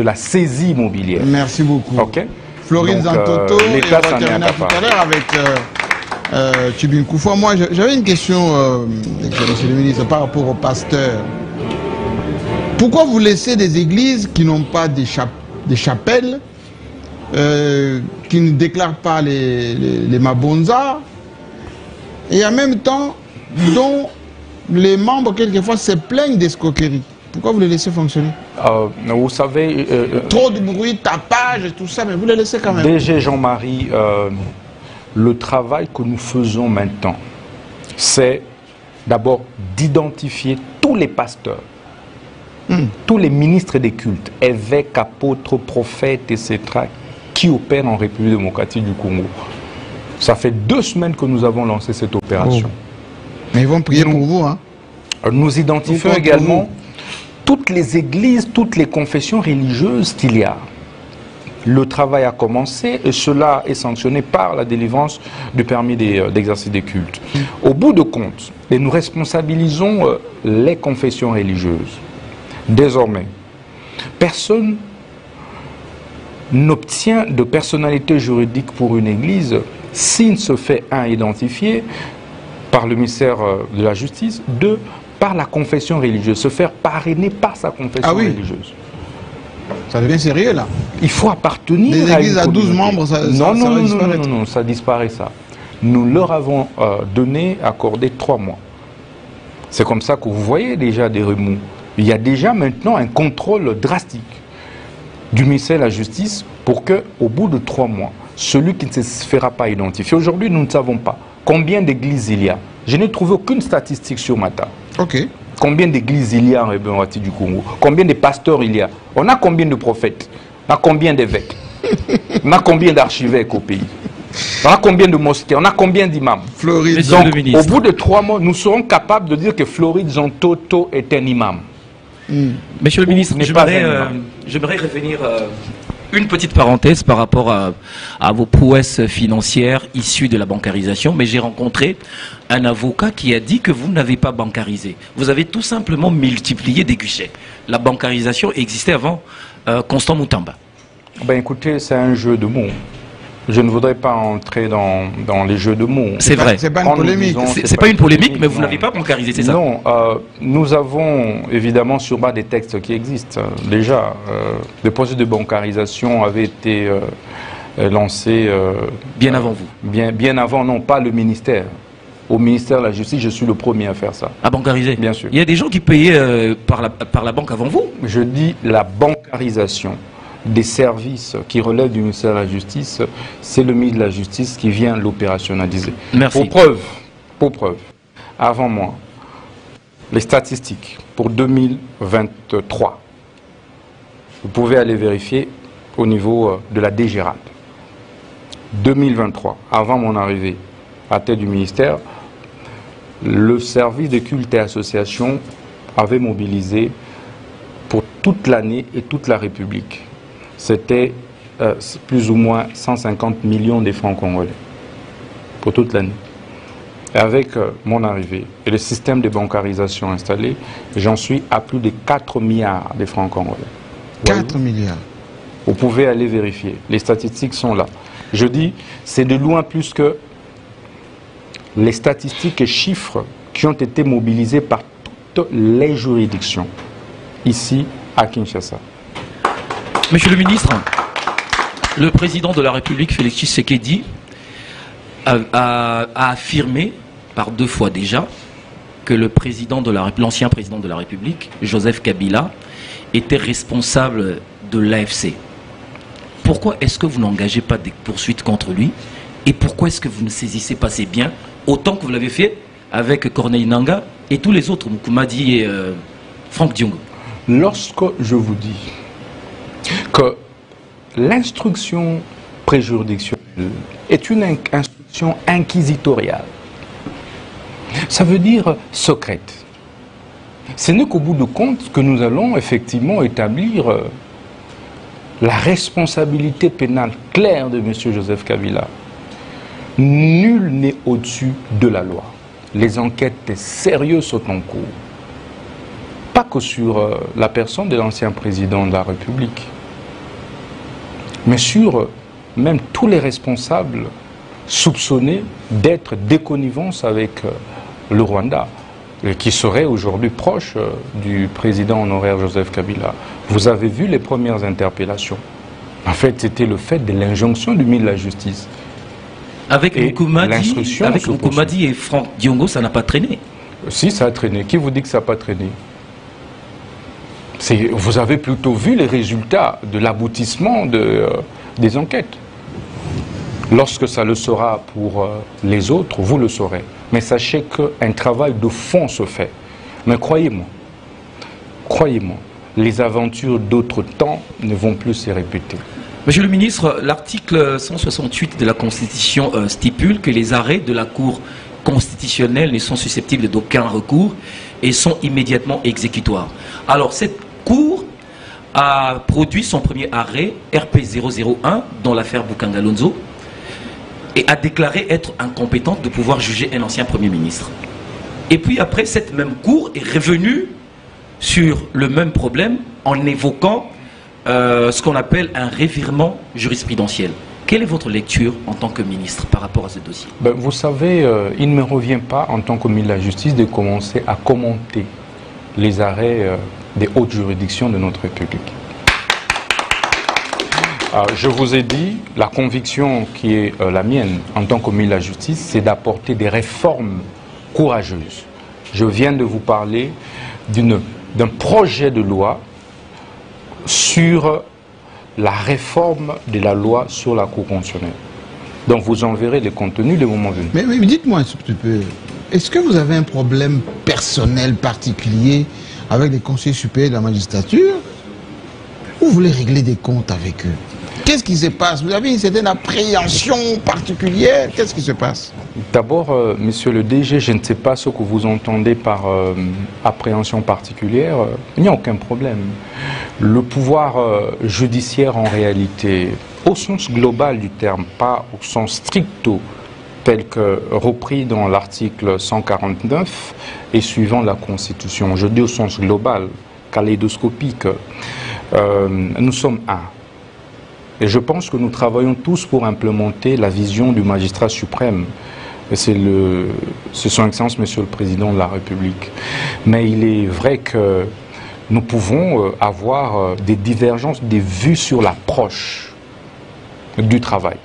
[SPEAKER 2] la saisie immobilière.
[SPEAKER 1] Merci beaucoup.
[SPEAKER 2] Okay.
[SPEAKER 1] Florine Zantoto,
[SPEAKER 2] l'État
[SPEAKER 1] on va terminer tout à l'heure avec Tubin Koufoué. Moi, j'avais une question, monsieur le ministre, par rapport aux pasteurs. Pourquoi vous laissez des églises qui n'ont pas des chapelles, qui ne déclarent pas les mabonzas, et en même temps, dont les membres, quelquefois, se plaignent d'escroquerie? Pourquoi vous les laissez fonctionner?
[SPEAKER 2] Vous savez...
[SPEAKER 1] trop de bruit, tapage et tout ça, mais vous les laissez quand même.
[SPEAKER 2] DG Jean-Marie, le travail que nous faisons maintenant, c'est d'abord d'identifier tous les pasteurs, tous les ministres des cultes, évêques, apôtres, prophètes, etc., qui opèrent en République démocratique du Congo. Ça fait 2 semaines que nous avons lancé cette opération.
[SPEAKER 1] Oh. Mais ils vont prier pour vous, hein?
[SPEAKER 2] Nous identifions également toutes les églises, toutes les confessions religieuses qu'il y a. Le travail a commencé et cela est sanctionné par la délivrance du permis d'exercice des cultes. Au bout de compte, et nous responsabilisons les confessions religieuses. Désormais, personne n'obtient de personnalité juridique pour une église s'il ne se fait, 1, identifier par le ministère de la Justice, 2, par la confession religieuse, se faire parrainer par sa confession religieuse.
[SPEAKER 1] Ça devient sérieux là.
[SPEAKER 2] Il faut appartenir
[SPEAKER 1] des
[SPEAKER 2] à
[SPEAKER 1] églises à 12 membres,
[SPEAKER 2] non, ça disparaît ça. Nous leur avons accordé 3 mois. C'est comme ça que vous voyez déjà des remous. Il y a déjà maintenant un contrôle drastique du ministère de la Justice pour que, au bout de 3 mois, celui qui ne se fera pas identifier. Aujourd'hui, nous ne savons pas combien d'églises il y a. Je n'ai trouvé aucune statistique sur Mata.
[SPEAKER 1] Ok.
[SPEAKER 2] Combien d'églises il y a en République démocratique du Congo? Combien de pasteurs il y a? On a combien de prophètes? On a combien d'évêques? On a combien d'archevêques au pays? On a combien de mosquées? On a combien d'imams?
[SPEAKER 1] Floride.
[SPEAKER 2] Donc, au bout de 3 mois, nous serons capables de dire que Floride Zontoto est un imam.
[SPEAKER 15] Monsieur le ministre, j'aimerais revenir une petite parenthèse par rapport à vos prouesses financières issues de la bancarisation, mais j'ai rencontré un avocat qui a dit que vous n'avez pas bancarisé. Vous avez tout simplement multiplié des guichets. La bancarisation existait avant Constant Moutamba.
[SPEAKER 2] Ben écoutez, c'est un jeu de mots. Je ne voudrais pas entrer dans les jeux de mots.
[SPEAKER 15] C'est vrai.
[SPEAKER 1] C'est pas une polémique.
[SPEAKER 15] C'est pas une polémique, mais vous n'avez pas bancarisé, c'est ça?
[SPEAKER 2] Non, nous avons évidemment sur base des textes qui existent. Déjà, le processus de bancarisation avait été lancé...
[SPEAKER 15] bien avant vous?
[SPEAKER 2] Bien avant, non, pas le ministère. Au ministère de la Justice, je suis le premier à faire ça.
[SPEAKER 15] À bancariser?
[SPEAKER 2] Bien sûr.
[SPEAKER 15] Il y a des gens qui payaient par la banque avant vous?
[SPEAKER 2] Je dis la bancarisation des services qui relèvent du ministère de la Justice, c'est le ministre de la Justice qui vient l'opérationnaliser.
[SPEAKER 15] Merci.
[SPEAKER 2] Pour preuve, avant moi, les statistiques pour 2023, vous pouvez aller vérifier au niveau de la DGRAD. 2023, avant mon arrivée à tête du ministère, le service de culte et association avait mobilisé pour toute l'année et toute la République. C'était plus ou moins 150 millions de francs congolais pour toute l'année. Et avec mon arrivée et le système de bancarisation installé, j'en suis à plus de 4 milliards de francs congolais.
[SPEAKER 1] 4 milliards.
[SPEAKER 2] Vous pouvez aller vérifier. Les statistiques sont là. Je dis, c'est de loin plus que les statistiques et chiffres qui ont été mobilisés par toutes les juridictions ici à Kinshasa.
[SPEAKER 15] Monsieur le ministre, le président de la République, Félix Tshisekedi, a affirmé par 2 fois déjà que l'ancien président de la République, Joseph Kabila, était responsable de l'AFC. Pourquoi est-ce que vous n'engagez pas des poursuites contre lui? Et pourquoi est-ce que vous ne saisissez pas ses biens autant que vous l'avez fait avec Corneille Nangaa et tous les autres, Moukoumadi et Franck Diongo?
[SPEAKER 2] Lorsque je vous dis que l'instruction préjuridictionnelle est une instruction inquisitoriale, ça veut dire secrète. Ce n'est qu'au bout de compte que nous allons effectivement établir la responsabilité pénale claire de M. Joseph Kabila. Nul n'est au-dessus de la loi. Les enquêtes sérieuses sont en cours. Pas que sur la personne de l'ancien président de la République, mais sur même tous les responsables soupçonnés d'être déconnivence avec le Rwanda. qui serait aujourd'hui proche du président honoraire Joseph Kabila. Vous avez vu les premières interpellations. En fait, c'était le fait de l'injonction du ministre de la Justice.
[SPEAKER 15] Avec Nkoumadi et Franck Diongo, ça n'a pas traîné.
[SPEAKER 2] Si, ça a traîné. Qui vous dit que ça n'a pas traîné? Vous avez plutôt vu les résultats de l'aboutissement des enquêtes. Lorsque ça le sera pour les autres, vous le saurez. Mais sachez qu'un travail de fond se fait. Mais croyez-moi, les aventures d'autres temps ne vont plus se répéter.
[SPEAKER 15] Monsieur le ministre, l'article 168 de la Constitution stipule que les arrêts de la Cour constitutionnelle ne sont susceptibles d'aucun recours et sont immédiatement exécutoires. Alors, cette Cour a produit son premier arrêt, RP 001, dans l'affaire Boukangalonzo, et a déclaré être incompétente de pouvoir juger un ancien Premier ministre. Et puis après, cette même Cour est revenue sur le même problème en évoquant ce qu'on appelle un revirement jurisprudentiel. Quelle est votre lecture en tant que ministre par rapport à ce dossier?
[SPEAKER 2] Vous savez, il ne me revient pas en tant que ministre de la Justice de commencer à commenter les arrêts des hautes juridictions de notre République. Je vous ai dit, la conviction qui est la mienne en tant que ministre de la Justice, c'est d'apporter des réformes courageuses. Je viens de vous parler d'un projet de loi sur la réforme de la loi sur la Cour constitutionnelle. Donc vous en verrez les contenus le moment venu.
[SPEAKER 1] Mais dites-moi un petit peu, est-ce que vous avez un problème personnel particulier avec les conseillers supérieurs de la magistrature ou vous voulez régler des comptes avec eux? Qu'est-ce qui se passe? Vous avez une certaine appréhension particulière? Qu'est-ce qui se passe?
[SPEAKER 2] D'abord, monsieur le DG, je ne sais pas ce que vous entendez par appréhension particulière. Il n'y a aucun problème. Le pouvoir judiciaire, en réalité, au sens global du terme, pas au sens stricto, tel que repris dans l'article 149 et suivant la Constitution, je dis au sens global, kaléidoscopique, nous sommes un. Et je pense que nous travaillons tous pour implémenter la vision du magistrat suprême. C'est son Excellence, Monsieur le Président de la République. Mais il est vrai que nous pouvons avoir des divergences, des vues sur l'approche du travail.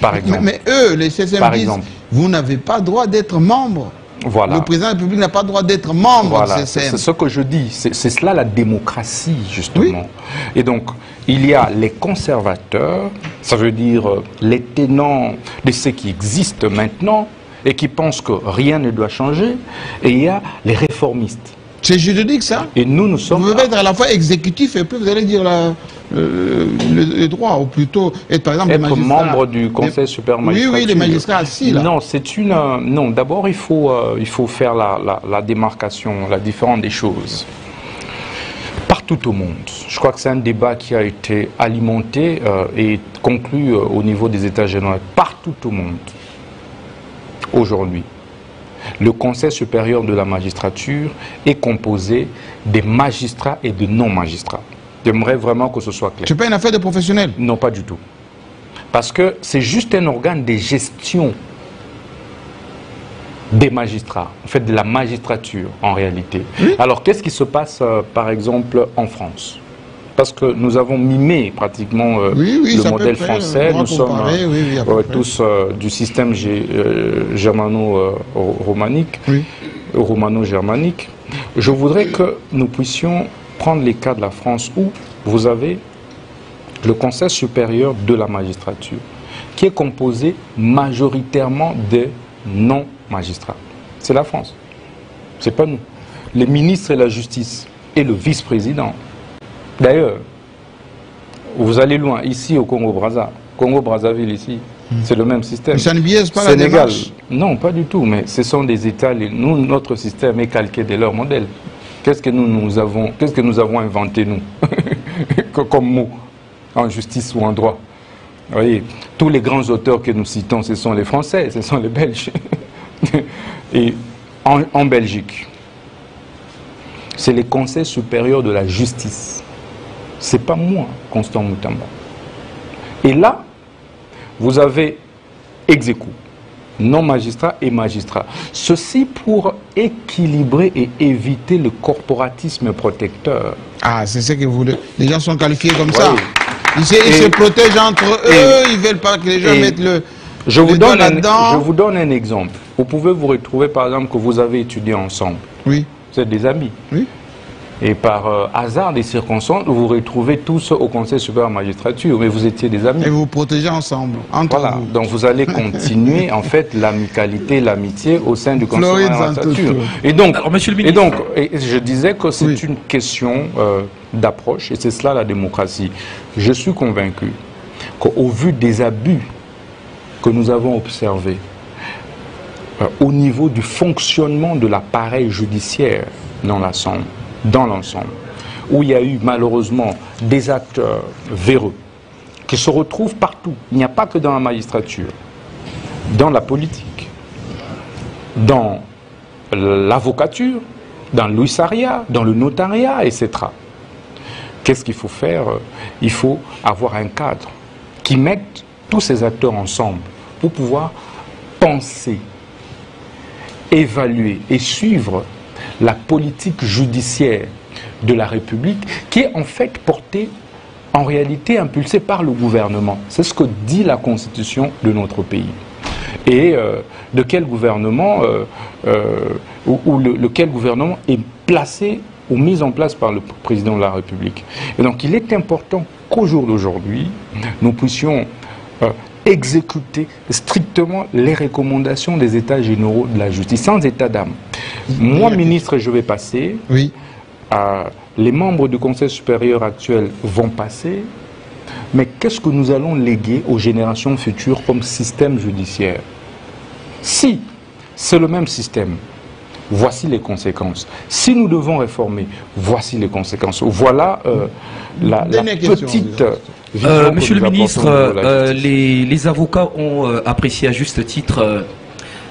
[SPEAKER 2] Par exemple.
[SPEAKER 1] Mais eux, les CCM disent, vous n'avez pas droit d'être membre.
[SPEAKER 2] Voilà.
[SPEAKER 1] Le président de la République n'a pas le droit d'être membre de CCM.
[SPEAKER 2] C'est ce que je dis. C'est cela la démocratie, justement. Oui. Et donc, il y a les conservateurs, ça veut dire les tenants de ce qui existe maintenant et qui pensent que rien ne doit changer. Et il y a les réformistes.
[SPEAKER 1] C'est juridique, ça?
[SPEAKER 2] Et nous sommes...
[SPEAKER 1] Vous pouvez être à la fois exécutif et puis vous allez dire le droit, ou plutôt être par exemple
[SPEAKER 2] être membre du Conseil supérieur magistrature.
[SPEAKER 1] Oui, les magistrats assis là.
[SPEAKER 2] Non, c'est une... non, d'abord il faut faire la démarcation, la différence des choses. Partout au monde, je crois que c'est un débat qui a été alimenté et conclu au niveau des États généraux. Partout au monde, aujourd'hui, le Conseil supérieur de la magistrature est composé des magistrats et de non-magistrats. J'aimerais vraiment que ce soit clair.
[SPEAKER 1] C'est pas une affaire de professionnels?
[SPEAKER 2] Non, pas du tout. Parce que c'est juste un organe de gestion des magistrats, en fait de la magistrature en réalité. Oui. Alors qu'est-ce qui se passe par exemple en France? Parce que nous avons mimé pratiquement le modèle français, nous sommes tous du système germano-romanique, romano-germanique. Je voudrais que nous puissions prendre les cas de la France où vous avez le Conseil supérieur de la magistrature, qui est composé majoritairement de non-magistrats. C'est la France, c'est pas nous. Les ministres de la justice et le vice-président. D'ailleurs, vous allez loin, ici au Congo-Brazzaville, ici, c'est le même système.
[SPEAKER 1] Mais ça ne biaise pas
[SPEAKER 2] Sénégal,
[SPEAKER 1] la démarche?
[SPEAKER 2] Non, pas du tout, mais ce sont des États, notre système est calqué de leur modèle. Qu'est-ce que nous avons inventé, nous, comme mot, en justice ou en droit? Vous voyez, tous les grands auteurs que nous citons, ce sont les Français, ce sont les Belges. Et en Belgique, c'est les conseils supérieurs de la justice. Ce n'est pas moi, Constant Moutamba. Et là, vous avez ex aequo, non-magistrats et magistrats. Ceci pour équilibrer et éviter le corporatisme protecteur.
[SPEAKER 1] Ah, c'est ce que vous voulez. Les gens sont qualifiés comme ça. Ils se protègent entre eux, ils ne veulent pas que les gens mettent le doigt là-dedans.
[SPEAKER 2] Je vous donne un exemple. Vous pouvez vous retrouver, par exemple, que vous avez étudié ensemble.
[SPEAKER 1] Oui.
[SPEAKER 2] Vous êtes des amis.
[SPEAKER 1] Oui.
[SPEAKER 2] Et par hasard des circonstances, vous vous retrouvez tous au Conseil supérieur de la magistrature, mais vous étiez des amis.
[SPEAKER 1] Et vous vous protégez ensemble, entre vous.
[SPEAKER 2] Donc vous allez continuer, en fait, l'amicalité, l'amitié au sein du Conseil supérieur de la magistrature. Et donc, alors, monsieur le ministre, je disais que c'est une question d'approche, et c'est cela la démocratie. Je suis convaincu qu'au vu des abus que nous avons observés, au niveau du fonctionnement de l'appareil judiciaire dans l'ensemble, où il y a eu malheureusement des acteurs véreux qui se retrouvent partout. Il n'y a pas que dans la magistrature, dans la politique, dans l'avocature, dans l'huissiariat, dans le notariat, etc. Qu'est-ce qu'il faut faire? Il faut avoir un cadre qui mette tous ces acteurs ensemble pour pouvoir penser, évaluer et suivre la politique judiciaire de la République qui est en fait portée, en réalité impulsée par le gouvernement. C'est ce que dit la Constitution de notre pays. Et de quel gouvernement, lequel gouvernement est placé ou mis en place par le président de la République. Et donc il est important qu'au jour d'aujourd'hui, nous puissions exécuter strictement les recommandations des États généraux de la justice, sans état d'âme. Moi, ministre, je vais passer.
[SPEAKER 1] Oui.
[SPEAKER 2] Les membres du Conseil supérieur actuel vont passer. Mais qu'est-ce que nous allons léguer aux générations futures comme système judiciaire? Si c'est le même système, voici les conséquences. Si nous devons réformer, voici les conséquences. Voilà la petite...
[SPEAKER 15] Monsieur le ministre, les avocats ont apprécié à juste titre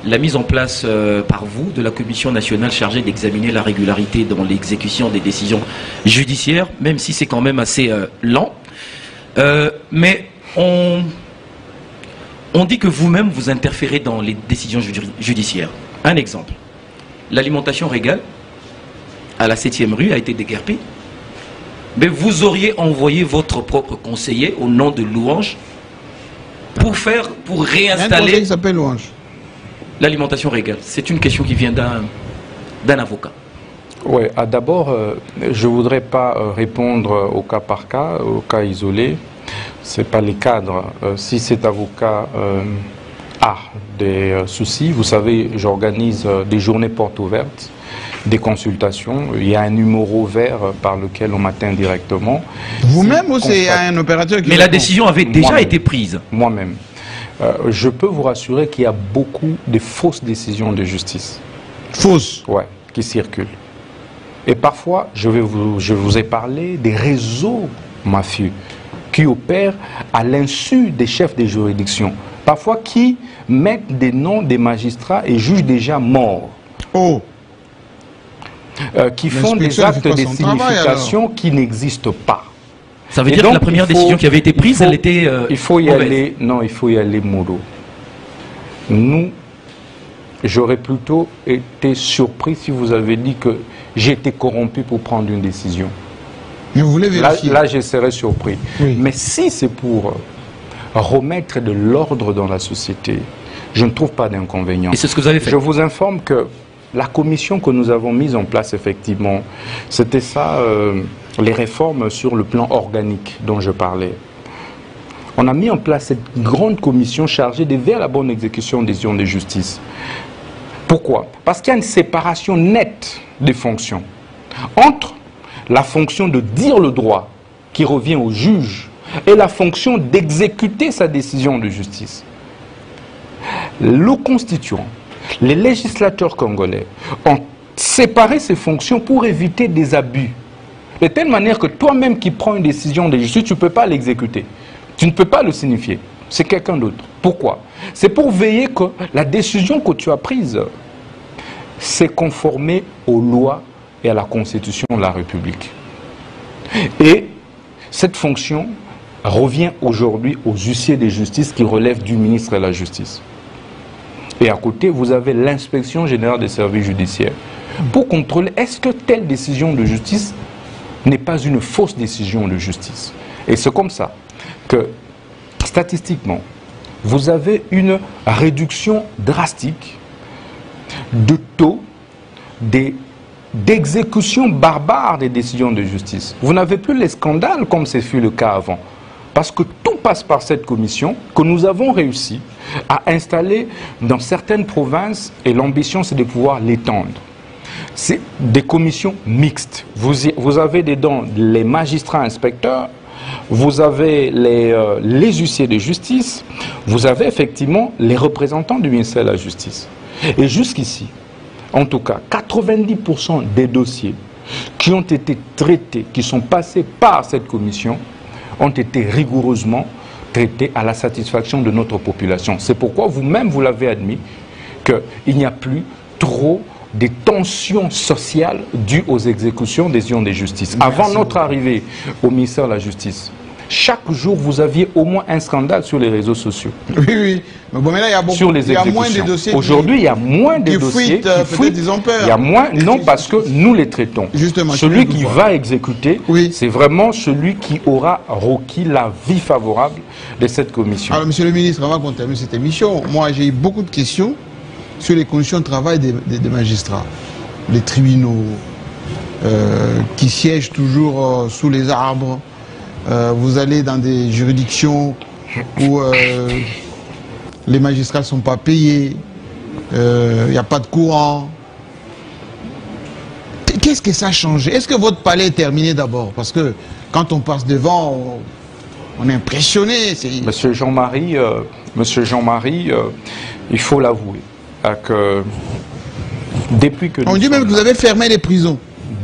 [SPEAKER 15] la mise en place par vous de la Commission nationale chargée d'examiner la régularité dans l'exécution des décisions judiciaires, même si c'est quand même assez lent. Mais on dit que vous-même vous interférez dans les décisions judiciaires. Un exemple, l'alimentation Régal à la 7e rue a été déguerpie. Mais vous auriez envoyé votre propre conseiller au nom de Louange pour réinstaller...
[SPEAKER 1] Un conseiller qui s'appelle Louange.
[SPEAKER 15] L'alimentation Régal. C'est une question qui vient d'un avocat.
[SPEAKER 2] Oui, d'abord, je ne voudrais pas répondre au cas par cas, au cas isolé. Ce n'est pas les cadres. Si cet avocat a des soucis, vous savez, j'organise des journées portes ouvertes, des consultations. Il y a un numéro vert par lequel on m'atteint directement.
[SPEAKER 1] Vous-même ou c'est un opérateur qui...
[SPEAKER 15] Mais la décision avait déjà été prise.
[SPEAKER 2] Moi-même. Je peux vous rassurer qu'il y a beaucoup de fausses décisions de justice.
[SPEAKER 1] Fausses?
[SPEAKER 2] Ouais, qui circulent. Et parfois, je vous ai parlé des réseaux mafieux qui opèrent à l'insu des chefs des juridictions. Parfois qui mettent des noms des magistrats et juges déjà morts.
[SPEAKER 1] Oh!
[SPEAKER 2] Qui font des actes de signification qui n'existent pas.
[SPEAKER 15] Ça veut dire que la première décision qui avait été prise, elle était
[SPEAKER 2] il faut y aller, non, il faut y aller mollo. Nous, j'aurais plutôt été surpris si vous avez dit que j'étais corrompu pour prendre une décision.
[SPEAKER 1] Mais vous voulez vérifier?
[SPEAKER 2] Là, je serais surpris.
[SPEAKER 1] Oui.
[SPEAKER 2] Mais si c'est pour remettre de l'ordre dans la société, je ne trouve pas d'inconvénient.
[SPEAKER 15] Et c'est ce que vous avez fait?
[SPEAKER 2] Je vous informe que la commission que nous avons mise en place, effectivement, c'était ça, les réformes sur le plan organique dont je parlais. On a mis en place cette grande commission chargée de veiller à la bonne exécution des décisions de justice. Pourquoi? Parce qu'il y a une séparation nette des fonctions entre la fonction de dire le droit qui revient au juge et la fonction d'exécuter sa décision de justice. Le constituant, les législateurs congolais ont séparé ces fonctions pour éviter des abus. De telle manière que toi-même qui prends une décision de justice, tu ne peux pas l'exécuter. Tu ne peux pas le signifier. C'est quelqu'un d'autre. Pourquoi? C'est pour veiller que la décision que tu as prise s'est conformée aux lois et à la Constitution de la République. Et cette fonction revient aujourd'hui aux huissiers de justice qui relèvent du ministre de la Justice. Et à côté, vous avez l'inspection générale des services judiciaires pour contrôler est-ce que telle décision de justice n'est pas une fausse décision de justice. Et c'est comme ça que, statistiquement, vous avez une réduction drastique de taux d'exécution barbare des décisions de justice. Vous n'avez plus les scandales comme ce fut le cas avant. Parce que tout passe par cette commission que nous avons réussi à installer dans certaines provinces et l'ambition c'est de pouvoir l'étendre. C'est des commissions mixtes. Vous avez dedans les magistrats inspecteurs, vous avez les huissiers de justice, vous avez effectivement les représentants du ministère de la Justice. Et jusqu'ici, en tout cas, 90% des dossiers qui ont été traités, qui sont passés par cette commission, ont été rigoureusement traités à la satisfaction de notre population. C'est pourquoi vous-même, vous l'avez admis, qu'il n'y a plus trop de tensions sociales dues aux exécutions des décisions de justice. Avant notre arrivée au ministère de la Justice, chaque jour, vous aviez au moins un scandale sur les réseaux sociaux.
[SPEAKER 1] Oui, oui. Mais bon, mais là, il y a beaucoup,
[SPEAKER 2] sur les
[SPEAKER 1] il y a moins de dossiers.
[SPEAKER 2] Aujourd'hui, il y a moins de dossiers qui fuitent.
[SPEAKER 1] Ils ont peur.
[SPEAKER 2] Il y a moins, non, parce que nous les traitons.
[SPEAKER 1] Justement,
[SPEAKER 2] celui qui va exécuter, c'est vraiment celui qui aura requis la vie favorable de cette commission.
[SPEAKER 1] Alors, monsieur le ministre, avant qu'on termine cette émission, moi, j'ai eu beaucoup de questions sur les conditions de travail des magistrats, les tribunaux, qui siègent toujours sous les arbres. Vous allez dans des juridictions où les magistrats ne sont pas payés, il n'y a pas de courant. Qu'est-ce que ça a changé? Est-ce que votre palais est terminé d'abord? Parce que quand on passe devant, on est impressionné.
[SPEAKER 2] Monsieur Jean-Marie, il faut l'avouer, que depuis que...
[SPEAKER 1] On dit même que vous avez fermé les prisons.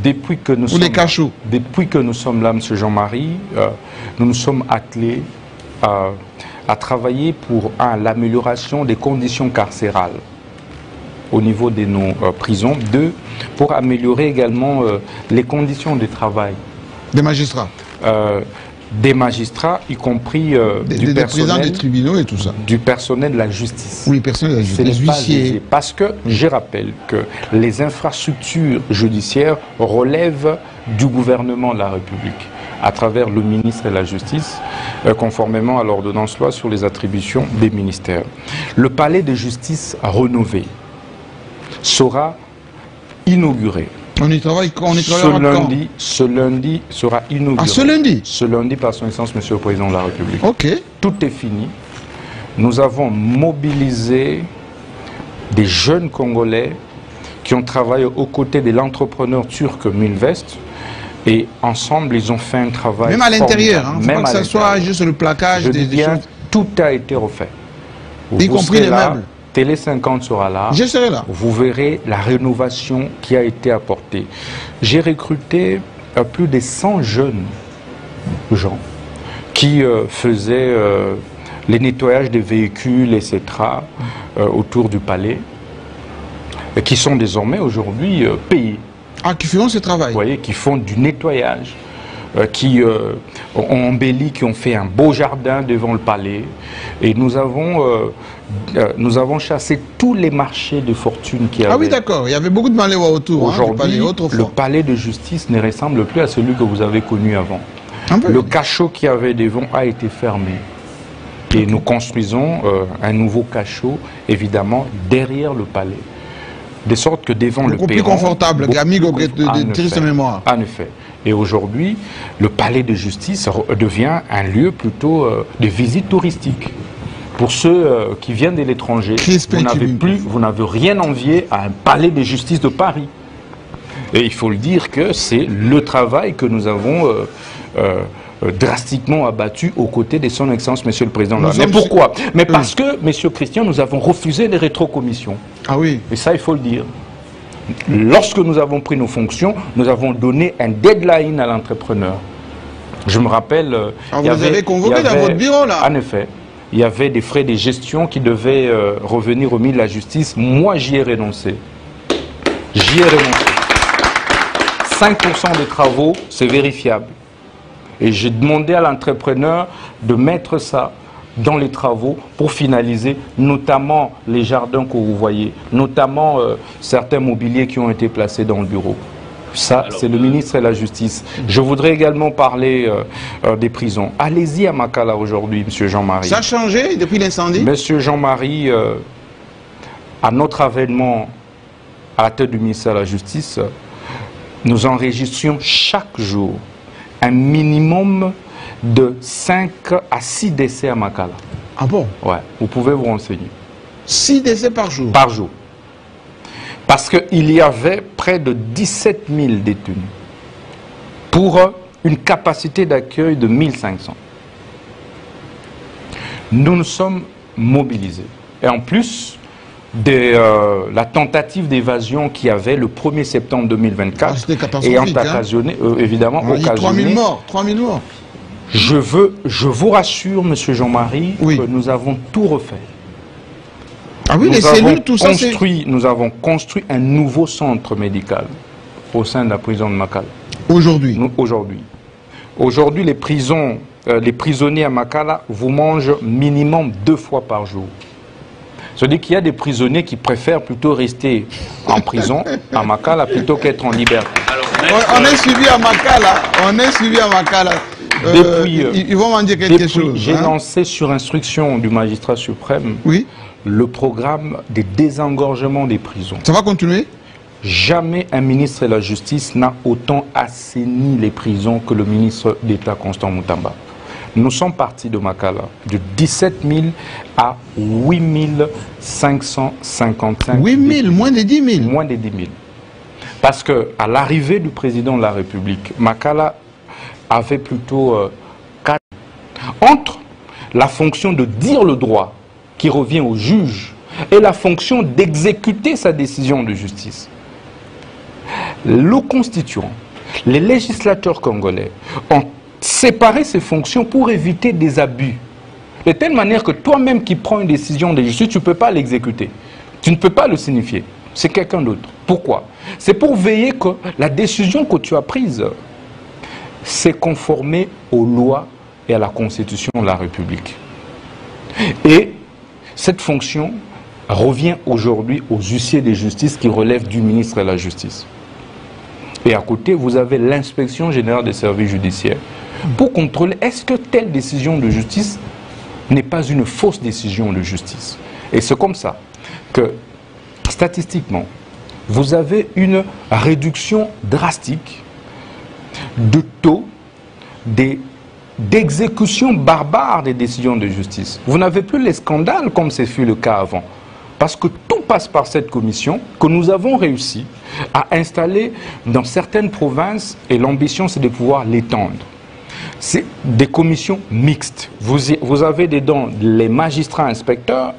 [SPEAKER 2] Depuis que nous sommes là, M. Jean-Marie, nous nous sommes attelés à travailler pour l'amélioration des conditions carcérales au niveau de nos prisons. Deux, pour améliorer également les conditions de travail.
[SPEAKER 1] Des magistrats
[SPEAKER 2] des magistrats, y compris du personnel
[SPEAKER 1] des tribunaux et tout ça.
[SPEAKER 2] Du personnel de la justice.
[SPEAKER 1] Oui, personnel de la justice.
[SPEAKER 2] Les huissiers. Parce que je rappelle que les infrastructures judiciaires relèvent du gouvernement de la République à travers le ministre de la Justice, conformément à l'ordonnance loi sur les attributions des ministères. Le palais de justice rénové sera inauguré.
[SPEAKER 1] On y travaille
[SPEAKER 2] ce lundi sera inauguré.
[SPEAKER 1] Ah, ce lundi?
[SPEAKER 2] Ce lundi par son excellence, Monsieur le Président de la République.
[SPEAKER 1] Ok.
[SPEAKER 2] Tout est fini. Nous avons mobilisé des jeunes Congolais qui ont travaillé aux côtés de l'entrepreneur turc Mulvest. Et ensemble, ils ont fait un travail.
[SPEAKER 1] Même à l'intérieur, hein, même que ce soit juste le plaquage
[SPEAKER 2] des choses. Tout a été refait.
[SPEAKER 1] Y compris les meubles.
[SPEAKER 2] Télé 50 sera là.
[SPEAKER 1] Je serai là.
[SPEAKER 2] Vous verrez la rénovation qui a été apportée. J'ai recruté plus de 100 jeunes gens qui faisaient les nettoyages des véhicules, etc. Autour du palais, et qui sont désormais aujourd'hui payés.
[SPEAKER 1] Ah, qui font ce travail.
[SPEAKER 2] Vous voyez, qui font du nettoyage, qui ont embelli, qui ont fait un beau jardin devant le palais. Et nous avons chassé tous les marchés de fortune qui avaient.
[SPEAKER 1] Ah oui, d'accord. Il y avait beaucoup de malais autour.
[SPEAKER 2] Aujourd'hui, le palais de justice ne ressemble plus à celui que vous avez connu avant. Le cachot qu'il y avait devant a été fermé. Et nous construisons un nouveau cachot, évidemment, derrière le palais. De sorte que devant le perron...
[SPEAKER 1] Beaucoup plus confortable, amigo de triste mémoire.
[SPEAKER 2] En effet. Et aujourd'hui, le palais de justice devient un lieu plutôt de visite touristique. Pour ceux qui viennent de l'étranger, vous n'avez rien envié à un palais de justice de Paris. Et il faut le dire que c'est le travail que nous avons drastiquement abattu aux côtés de son Excellence, Monsieur le Président. Mais pourquoi? Mais parce que, Monsieur Christian, nous avons refusé les rétrocommissions.
[SPEAKER 1] Ah oui.
[SPEAKER 2] Et ça, il faut le dire. Lorsque nous avons pris nos fonctions, nous avons donné un deadline à l'entrepreneur. Je me rappelle...
[SPEAKER 1] vous avez convoqué dans votre bureau, là?
[SPEAKER 2] En effet. Il y avait des frais de gestion qui devaient revenir au ministre de la Justice. Moi, j'y ai renoncé. J'y ai renoncé. 5% des travaux, c'est vérifiable. Et j'ai demandé à l'entrepreneur de mettre ça dans les travaux pour finaliser notamment les jardins que vous voyez, notamment certains mobiliers qui ont été placés dans le bureau. Ça, c'est le ministre et la Justice. Je voudrais également parler des prisons. Allez-y à Makala aujourd'hui, M. Jean-Marie.
[SPEAKER 1] Ça a changé depuis l'incendie?
[SPEAKER 2] M. Jean-Marie, à notre avènement à la tête du ministère de la Justice, nous enregistrions chaque jour un minimum de 5 à 6 décès à Makala.
[SPEAKER 1] Ah bon?
[SPEAKER 2] Ouais, vous pouvez vous renseigner.
[SPEAKER 1] 6 décès par jour?
[SPEAKER 2] Par jour. Parce qu'il y avait près de 17 000 détenus pour une capacité d'accueil de 1500. Nous nous sommes mobilisés. Et en plus de la tentative d'évasion qu'il y avait le 1er septembre 2024, ayant occasionné, évidemment, occasionné...
[SPEAKER 1] 3000 morts, 3000 morts.
[SPEAKER 2] Je vous rassure, M. Jean-Marie, que nous avons tout refait.
[SPEAKER 1] Ah oui, les cellules, tout ça,
[SPEAKER 2] nous avons construit un nouveau centre médical au sein de la prison de Makala.
[SPEAKER 1] Aujourd'hui?
[SPEAKER 2] Aujourd'hui. Aujourd'hui, les prisonniers à Makala vous mangent minimum 2 fois par jour. C'est-à-dire qu'il y a des prisonniers qui préfèrent plutôt rester en prison à Makala plutôt qu'être en liberté.
[SPEAKER 1] On est suivi à Makala. On est suivi à Makala. Ils vont m'en dire quelque chose.
[SPEAKER 2] J'ai lancé sur instruction du magistrat suprême le programme des désengorgements des prisons.
[SPEAKER 1] Ça va continuer?
[SPEAKER 2] Jamais un ministre de la Justice n'a autant assaini les prisons que le ministre d'État Constant Moutamba. Nous sommes partis de Makala de 17 000 à 8 555.
[SPEAKER 1] 8 000, moins de 10 000?
[SPEAKER 2] Moins de 10 000. Parce qu'à l'arrivée du président de la République, Makala avait plutôt 4. Entre la fonction de dire le droit qui revient au juge et la fonction d'exécuter sa décision de justice, le constituant, les législateurs congolais ont séparé ces fonctions pour éviter des abus. De telle manière que toi-même qui prends une décision de justice, tu ne peux pas l'exécuter. Tu ne peux pas le signifier. C'est quelqu'un d'autre. Pourquoi? C'est pour veiller que la décision que tu as prise s'est conformée aux lois et à la Constitution de la République. Et cette fonction revient aujourd'hui aux huissiers de justice qui relèvent du ministre de la Justice. Et à côté, vous avez l'inspection générale des services judiciaires pour contrôler est-ce que telle décision de justice n'est pas une fausse décision de justice. Et c'est comme ça que, statistiquement, vous avez une réduction drastique de taux d'exécution barbare des décisions de justice. Vous n'avez plus les scandales comme ce fut le cas avant. Parce que tout passe par cette commission que nous avons réussi à installer dans certaines provinces et l'ambition c'est de pouvoir l'étendre. C'est des commissions mixtes. Vous avez dedans les magistrats inspecteurs,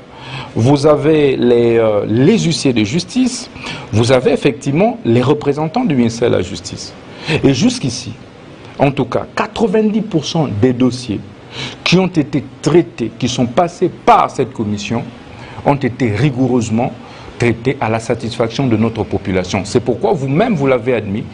[SPEAKER 2] vous avez les huissiers de justice, vous avez effectivement les représentants du ministère de la Justice. Et jusqu'ici, en tout cas, 90% des dossiers qui ont été traités, qui sont passés par cette commission, ont été rigoureusement traités à la satisfaction de notre population. C'est pourquoi vous-même, vous l'avez admis,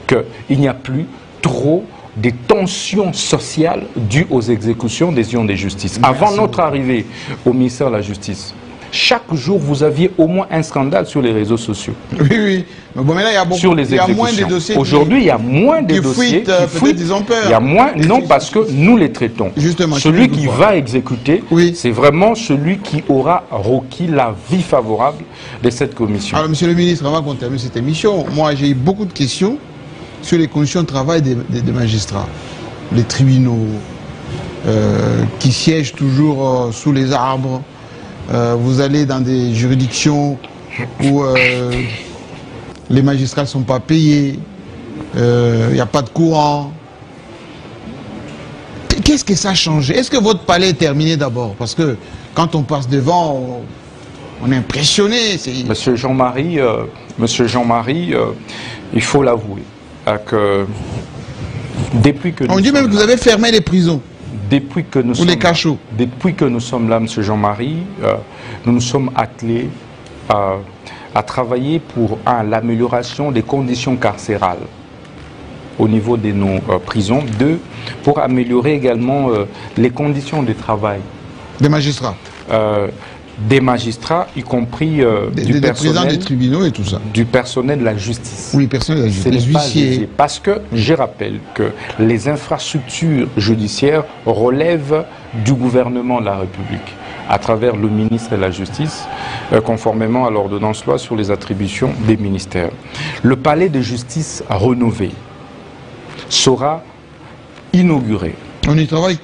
[SPEAKER 2] qu'il n'y a plus trop de tensions sociales dues aux exécutions des décisions de justice. Avant notre arrivée au ministère de la Justice, chaque jour, vous aviez au moins un scandale sur les réseaux sociaux.
[SPEAKER 1] Oui, oui. Mais bon, mais là, il y a beaucoup,
[SPEAKER 2] sur les exécutions.
[SPEAKER 1] Il y a moins de dossiers.
[SPEAKER 2] Aujourd'hui, il y a moins de dossiers qui fuitent.
[SPEAKER 1] Ils ont peur.
[SPEAKER 2] Il y a moins, non, parce que nous les traitons.
[SPEAKER 1] Justement,
[SPEAKER 2] celui qui va exécuter, c'est vraiment celui qui aura requis l'avis favorable de cette commission.
[SPEAKER 1] Alors, monsieur le ministre, avant qu'on termine cette émission, moi, j'ai eu beaucoup de questions sur les conditions de travail des magistrats. Les tribunaux qui siègent toujours sous les arbres. Vous allez dans des juridictions où les magistrats ne sont pas payés, il n'y a pas de courant. Qu'est-ce que ça a changé? Est-ce que votre palais est terminé d'abord? Parce que quand on passe devant, on est impressionné.
[SPEAKER 2] Monsieur Jean-Marie, il faut l'avouer, que depuis que...
[SPEAKER 1] On dit même que vous avez fermé les prisons.
[SPEAKER 2] Depuis que nous sommes là, M. Jean-Marie, nous nous sommes attelés à travailler pour l'amélioration des conditions carcérales au niveau de nos prisons. 2, pour améliorer également les conditions de travail
[SPEAKER 1] Des magistrats.
[SPEAKER 2] Des magistrats, y compris
[SPEAKER 1] des présidents des tribunaux et tout ça.
[SPEAKER 2] Du personnel de la justice.
[SPEAKER 1] Oui, personnel de la justice.
[SPEAKER 2] Les huissiers. Parce que je rappelle que les infrastructures judiciaires relèvent du gouvernement de la République à travers le ministre de la Justice, conformément à l'ordonnance loi sur les attributions des ministères. Le palais de justice rénové sera inauguré.
[SPEAKER 1] On y travaille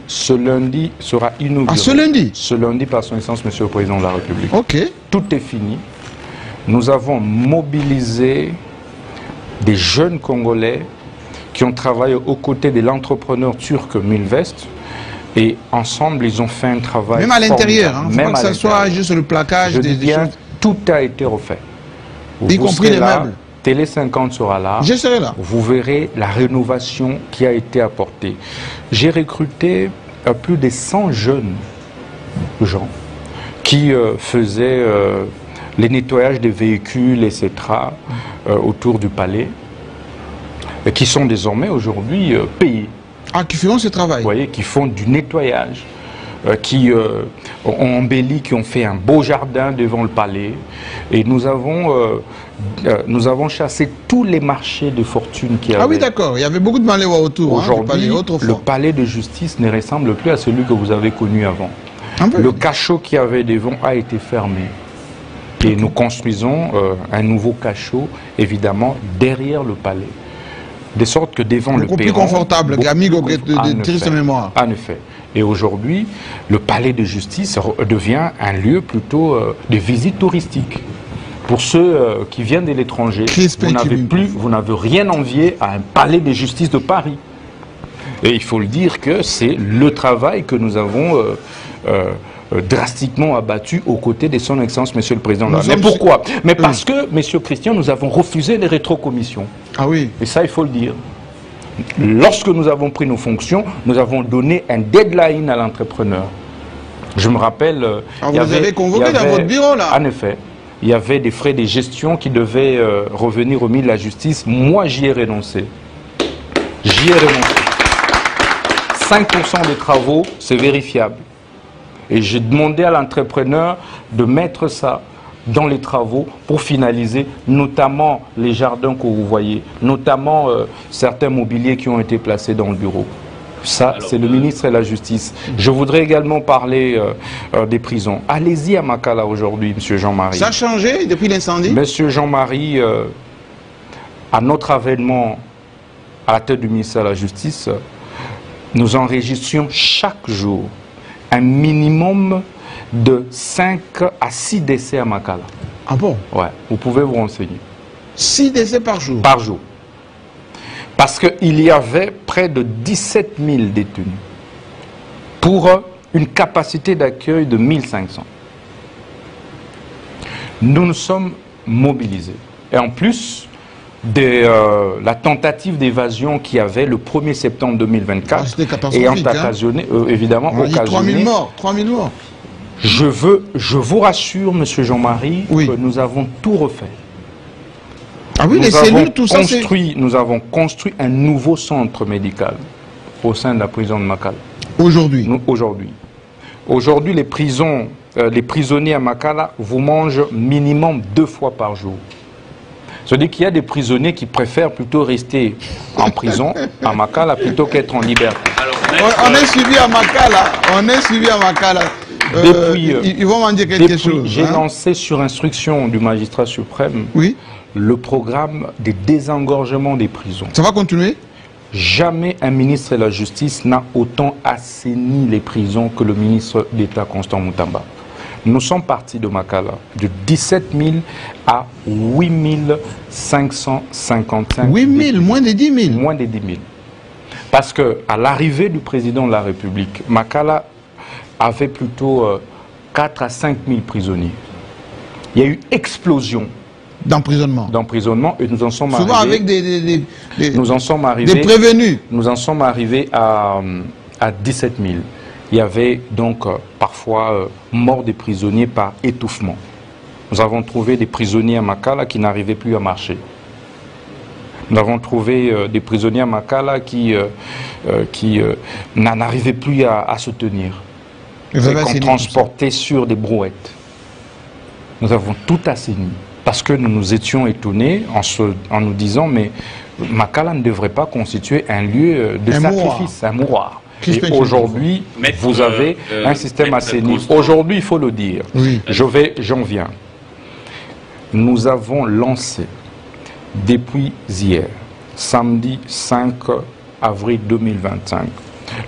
[SPEAKER 2] ce lundi sera inauguré.
[SPEAKER 1] Ah, ce lundi?
[SPEAKER 2] Ce lundi, par son essence, Monsieur le Président de la République.
[SPEAKER 1] Ok.
[SPEAKER 2] Tout est fini. Nous avons mobilisé des jeunes Congolais qui ont travaillé aux côtés de l'entrepreneur turc Milvest. Et ensemble, ils ont fait un travail.
[SPEAKER 1] Même à l'intérieur, hein,
[SPEAKER 2] même
[SPEAKER 1] que ça soit juste le placage des choses.
[SPEAKER 2] Tout a été refait.
[SPEAKER 1] Y compris les meubles.
[SPEAKER 2] Télé 50 sera là.
[SPEAKER 1] Je serai là.
[SPEAKER 2] Vous verrez la rénovation qui a été apportée. J'ai recruté plus de 100 jeunes gens qui faisaient les nettoyages des véhicules, etc. Autour du palais, et qui sont désormais aujourd'hui payés.
[SPEAKER 1] Ah, qui font ce travail.
[SPEAKER 2] Vous voyez, qui font du nettoyage, qui ont embelli, qui ont fait un beau jardin devant le palais. Et nous avons chassé tous les marchés de fortune qu'il y avait.
[SPEAKER 1] Ah oui, d'accord. Il y avait beaucoup de malais autour.
[SPEAKER 2] Aujourd'hui, le palais de justice ne ressemble plus à celui que vous avez connu avant. Le cachot qu'il y avait devant a été fermé. Et nous construisons un nouveau cachot, évidemment, derrière le palais. De sorte que devant le perron...
[SPEAKER 1] plus confortable, amigo de triste mémoire.
[SPEAKER 2] En effet. Et aujourd'hui, le palais de justice devient un lieu plutôt de visite touristique. Pour ceux qui viennent de l'étranger, vous n'avez rien envié à un palais de justice de Paris. Et il faut le dire que c'est le travail que nous avons drastiquement abattu aux côtés de son Excellence, Monsieur le Président. Mais pourquoi? Mais parce que, Monsieur Christian, nous avons refusé les rétrocommissions.
[SPEAKER 1] Ah oui.
[SPEAKER 2] Et ça, il faut le dire. Lorsque nous avons pris nos fonctions, nous avons donné un deadline à l'entrepreneur. Je me rappelle...
[SPEAKER 1] vous avez convoqué dans votre bureau, là?
[SPEAKER 2] En effet. Il y avait des frais de gestion qui devaient revenir au ministre de la Justice. Moi, j'y ai renoncé. J'y ai renoncé. 5% des travaux, c'est vérifiable. Et j'ai demandé à l'entrepreneur de mettre ça dans les travaux pour finaliser, notamment les jardins que vous voyez, notamment certains mobiliers qui ont été placés dans le bureau. Ça, c'est le ministre de la Justice. Je voudrais également parler des prisons. Allez-y à Makala aujourd'hui, Monsieur Jean-Marie.
[SPEAKER 1] Ça a changé depuis l'incendie?
[SPEAKER 2] Monsieur Jean-Marie, à notre avènement à la tête du ministère de la Justice, nous enregistrions chaque jour un minimum de 5 à 6 décès à Makala.
[SPEAKER 1] Ah bon?
[SPEAKER 2] Ouais, vous pouvez vous renseigner.
[SPEAKER 1] 6 décès par jour?
[SPEAKER 2] Par jour. Parce qu'il y avait près de 17 000 détenus pour une capacité d'accueil de 1500. Nous nous sommes mobilisés. Et en plus de la tentative d'évasion qu'il y avait le 1er septembre 2024, ayant occasionné, évidemment,
[SPEAKER 1] 3 000 morts, 3 000 morts.
[SPEAKER 2] Je vous rassure, Monsieur Jean-Marie, que nous avons tout refait.
[SPEAKER 1] Ah oui, les cellules, tout ça,
[SPEAKER 2] nous avons construit un nouveau centre médical au sein de la prison de Makala.
[SPEAKER 1] Aujourd'hui?
[SPEAKER 2] Aujourd'hui. Aujourd'hui, les prisonniers à Makala vous mangent minimum 2 fois par jour. C'est-à-dire qu'il y a des prisonniers qui préfèrent plutôt rester en prison à Makala plutôt qu'être en liberté.
[SPEAKER 1] On est suivi à Makala. On est suivi à Makala. Ils vont m'en dire quelque chose.
[SPEAKER 2] J'ai lancé sur instruction du magistrat suprême le programme des désengorgements des prisons.
[SPEAKER 1] Ça va continuer?
[SPEAKER 2] Jamais un ministre de la Justice n'a autant assaini les prisons que le ministre d'État Constant Moutamba. Nous sommes partis de Makala de 17 000 à 8 555.
[SPEAKER 1] 8 000, moins de 10 000?
[SPEAKER 2] Moins de 10 000. Parce qu'à l'arrivée du président de la République, Makala avait plutôt 4 à 5 000 prisonniers. Il y a eu explosion
[SPEAKER 1] d'emprisonnement.
[SPEAKER 2] Et nous en sommes
[SPEAKER 1] souvent
[SPEAKER 2] arrivés,
[SPEAKER 1] avec
[SPEAKER 2] nous en sommes arrivés,
[SPEAKER 1] des prévenus.
[SPEAKER 2] Nous en sommes arrivés à 17 000. Il y avait donc parfois mort des prisonniers par étouffement. Nous avons trouvé des prisonniers à Makala qui n'arrivaient plus à marcher. Nous avons trouvé des prisonniers à Makala qui n'arrivaient plus à se tenir. qu'on transportait sur des brouettes. Nous avons tout assaini parce que nous nous étions étonnés en nous disant mais Makala ne devrait pas constituer un lieu de sacrifice, un mouroir. Et aujourd'hui, vous avez un système assaini. Aujourd'hui, il faut le dire.
[SPEAKER 1] Oui.
[SPEAKER 2] J'en viens. Nous avons lancé depuis hier, samedi 5 avril 2025,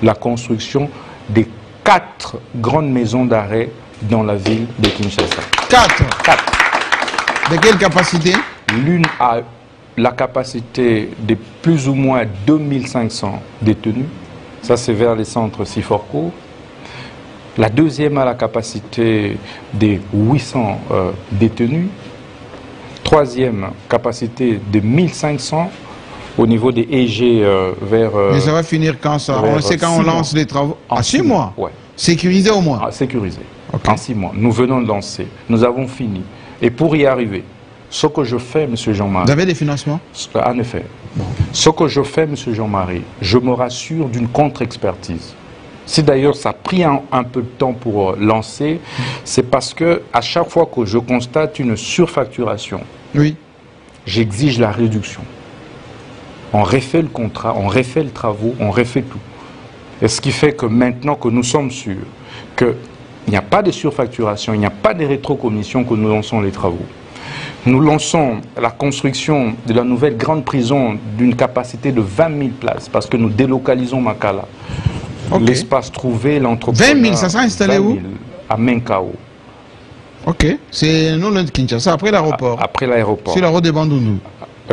[SPEAKER 2] la construction des 4 grandes maisons d'arrêt dans la ville de Kinshasa.
[SPEAKER 1] 4. De quelle capacité?
[SPEAKER 2] L'une a la capacité de plus ou moins 2500 détenus. Ça, c'est vers les centres Siforco. La deuxième a la capacité de 800 détenus. Troisième, capacité de 1500 au niveau des EG vers...
[SPEAKER 1] Mais ça va finir quand ça? On sait quand on lance les travaux. En 6 mois?
[SPEAKER 2] Ouais.
[SPEAKER 1] Sécurisé au moins?
[SPEAKER 2] Sécurisé. Okay. En 6 mois. Nous venons de lancer. Nous avons fini. Et pour y arriver, ce que je fais, M. Jean-Marie...
[SPEAKER 1] Vous avez des financements?
[SPEAKER 2] En effet. Bon. Ce que je fais, M. Jean-Marie, je me rassure d'une contre-expertise. Si d'ailleurs ça a pris un peu de temps pour lancer, c'est parce que à chaque fois que je constate une surfacturation,
[SPEAKER 1] oui,
[SPEAKER 2] j'exige la réduction. On refait le contrat, on refait le travaux, on refait tout. Et ce qui fait que maintenant que nous sommes sûrs qu'il n'y a pas de surfacturation, il n'y a pas de rétrocommission, que nous lançons les travaux. Nous lançons la construction de la nouvelle grande prison d'une capacité de 20 000 places parce que nous délocalisons Makala. Okay. L'espace trouvé, l'entrepreneur...
[SPEAKER 1] 20 000, ça sera installé où?
[SPEAKER 2] À Menkao.
[SPEAKER 1] Ok, c'est nous le Kinshasa, après l'aéroport.
[SPEAKER 2] Après l'aéroport.
[SPEAKER 1] Sur la route de Bandundu.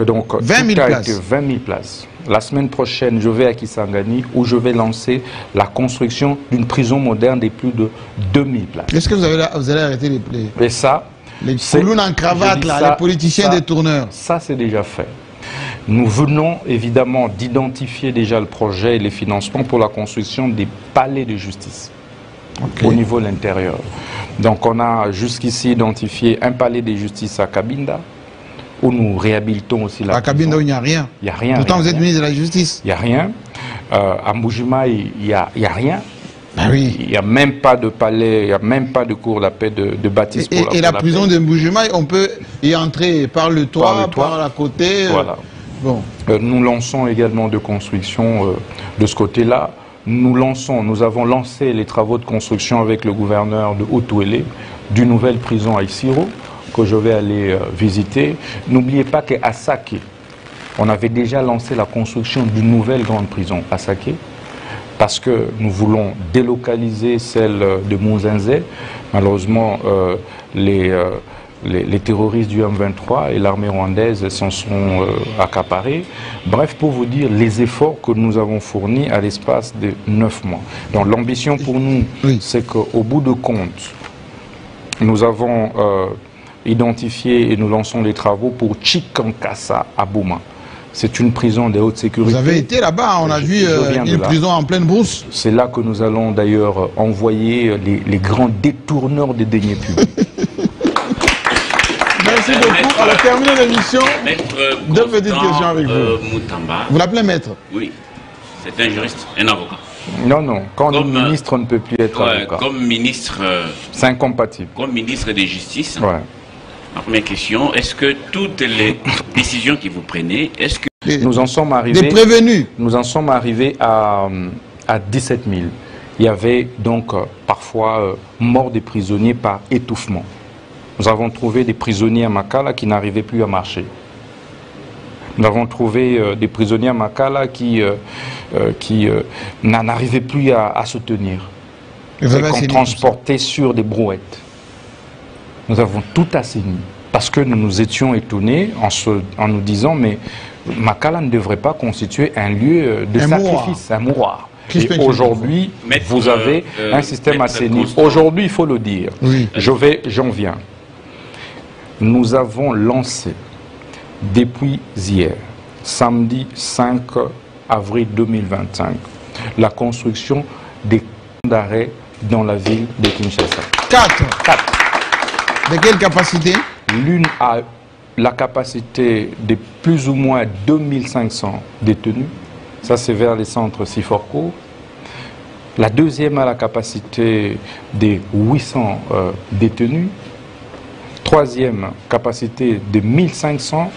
[SPEAKER 2] Donc,
[SPEAKER 1] 20 000 places.
[SPEAKER 2] 20 000 places. La semaine prochaine, je vais à Kisangani où je vais lancer la construction d'une prison moderne de plus de 2000 places.
[SPEAKER 1] Est-ce que vous allez arrêter les...
[SPEAKER 2] Et ça...
[SPEAKER 1] Les coulons en cravate, là, les politiciens des tourneurs.
[SPEAKER 2] Ça, c'est déjà fait. Nous venons évidemment d'identifier déjà le projet et les financements pour la construction des palais de justice au niveau de l'intérieur. Donc on a jusqu'ici identifié un palais de justice à Cabinda, où nous réhabilitons aussi la
[SPEAKER 1] à Cabinda, il n'y a rien.
[SPEAKER 2] Il n'y a rien.
[SPEAKER 1] Pourtant, vous êtes ministre de la Justice.
[SPEAKER 2] Il n'y a rien. À Mbujima, il n'y a rien.
[SPEAKER 1] Ben oui.
[SPEAKER 2] Il n'y a même pas de palais, il n'y a même pas de cour de paix de bâtisse.
[SPEAKER 1] Et la prison de Mbujima, on peut y entrer par le toit, par la côté.
[SPEAKER 2] Voilà.
[SPEAKER 1] Bon.
[SPEAKER 2] Nous lançons également de construction de ce côté-là. Nous avons lancé les travaux de construction avec le gouverneur de Haut-Ouélé d'une nouvelle prison à Isiro que je vais aller visiter. N'oubliez pas qu'à Saké, on avait déjà lancé la construction d'une nouvelle grande prison à Saké, parce que nous voulons délocaliser celle de Mounzenzé. Malheureusement, les terroristes du M23 et l'armée rwandaise s'en sont accaparés. Bref, pour vous dire les efforts que nous avons fournis à l'espace de 9 mois. Donc l'ambition pour nous, c'est qu'au bout de compte, nous avons identifié et nous lançons les travaux pour Chikankasa à Bouma. C'est une prison de haute sécurité.
[SPEAKER 1] Vous avez été là-bas, on a vu une prison en pleine brousse.
[SPEAKER 2] C'est là que nous allons d'ailleurs envoyer les grands détourneurs des deniers publics.
[SPEAKER 1] Merci beaucoup. Alors, terminons l'émission. Deux petites questions avec vous.
[SPEAKER 16] Moutamba.
[SPEAKER 1] Vous l'appelez maître?
[SPEAKER 16] Oui, c'est un juriste, un avocat.
[SPEAKER 2] Non, non, quand le ministre ne peut plus être avocat.
[SPEAKER 16] Comme ministre...
[SPEAKER 2] c'est incompatible.
[SPEAKER 16] Comme ministre de Justice.
[SPEAKER 2] Ouais.
[SPEAKER 16] Ma première question, est-ce que toutes les décisions que vous prenez, est-ce que...
[SPEAKER 2] Nous en sommes arrivés...
[SPEAKER 1] Des prévenus.
[SPEAKER 2] Nous en sommes arrivés à 17 000. Il y avait donc parfois mort des prisonniers par étouffement. Nous avons trouvé des prisonniers à Makala qui n'arrivaient plus à marcher. Nous avons trouvé des prisonniers à Makala qui n'arrivaient plus à se tenir. Et qu'on transportait sur des brouettes. Nous avons tout assaini parce que nous nous étions étonnés en nous disant mais Makala ne devrait pas constituer un lieu de sacrifice, un mouroir. Et aujourd'hui, vous avez un système assaini. Aujourd'hui, il faut le dire.
[SPEAKER 1] Oui.
[SPEAKER 2] J'en viens. Nous avons lancé depuis hier, samedi 5 avril 2025, la construction des camps d'arrêt dans la ville de Kinshasa.
[SPEAKER 1] 4. De quelle capacité?
[SPEAKER 2] L'une a la capacité de plus ou moins 2500 détenus. Ça, c'est vers les centres Siforco. La deuxième a la capacité des 800 détenus. Troisième, capacité de 1500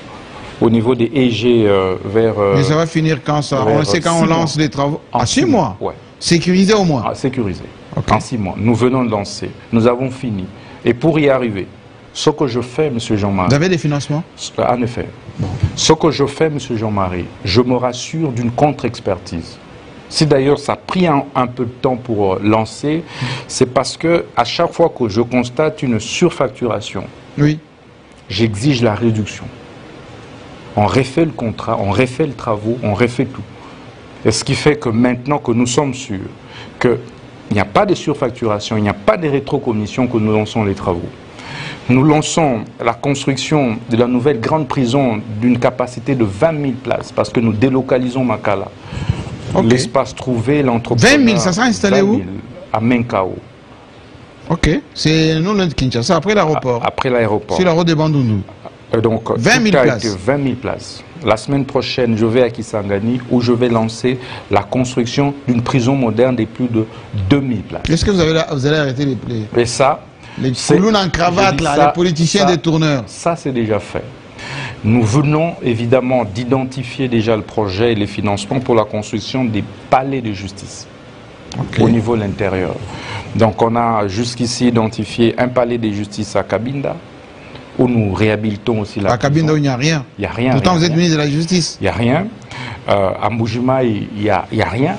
[SPEAKER 2] au niveau des EG vers...
[SPEAKER 1] Mais ça va finir quand ça? On sait quand on lance les travaux. En 6 mois?
[SPEAKER 2] Ouais.
[SPEAKER 1] Sécurisé au moins?
[SPEAKER 2] Sécurisé. Okay. En 6 mois. Nous venons de lancer. Nous avons fini. Et pour y arriver, ce que je fais, M. Jean-Marie...
[SPEAKER 1] Vous avez des financements?
[SPEAKER 2] En effet. Bon. Ce que je fais, M. Jean-Marie, je me rassure d'une contre-expertise. Si d'ailleurs ça a pris un peu de temps pour lancer, c'est parce que à chaque fois que je constate une surfacturation,
[SPEAKER 1] oui,
[SPEAKER 2] j'exige la réduction. On refait le contrat, on refait le travaux, on refait tout. Et ce qui fait que maintenant que nous sommes sûrs qu'il n'y a pas de surfacturation, il n'y a pas de rétrocommission, que nous lançons les travaux. Nous lançons la construction de la nouvelle grande prison d'une capacité de 20 000 places parce que nous délocalisons Makala. Okay. L'espace trouvé, l'entrepreneur...
[SPEAKER 1] 20 000, ça sera installé où?
[SPEAKER 2] À Menkao.
[SPEAKER 1] Ok, c'est nous le Kinshasa, après l'aéroport.
[SPEAKER 2] Après l'aéroport.
[SPEAKER 1] Sur la route de Bandundu.
[SPEAKER 2] Donc,
[SPEAKER 1] 20 000 places.
[SPEAKER 2] 20 000 places. La semaine prochaine, je vais à Kisangani où je vais lancer la construction d'une prison moderne de plus de 2000 places.
[SPEAKER 1] Est-ce que vous allez arrêter les...
[SPEAKER 2] Et ça...
[SPEAKER 1] Les clowns en cravate, là, les politiciens des tourneurs.
[SPEAKER 2] Ça, c'est déjà fait. Nous venons évidemment d'identifier déjà le projet et les financements pour la construction des palais de justice au niveau de l'intérieur. Donc on a jusqu'ici identifié un palais de justice à Cabinda où nous réhabilitons aussi la...
[SPEAKER 1] À Cabinda où il n'y a rien.
[SPEAKER 2] Il n'y a rien.
[SPEAKER 1] Pourtant vous êtes ministre de la Justice.
[SPEAKER 2] Il n'y a rien. À Mujima, il n'y a rien.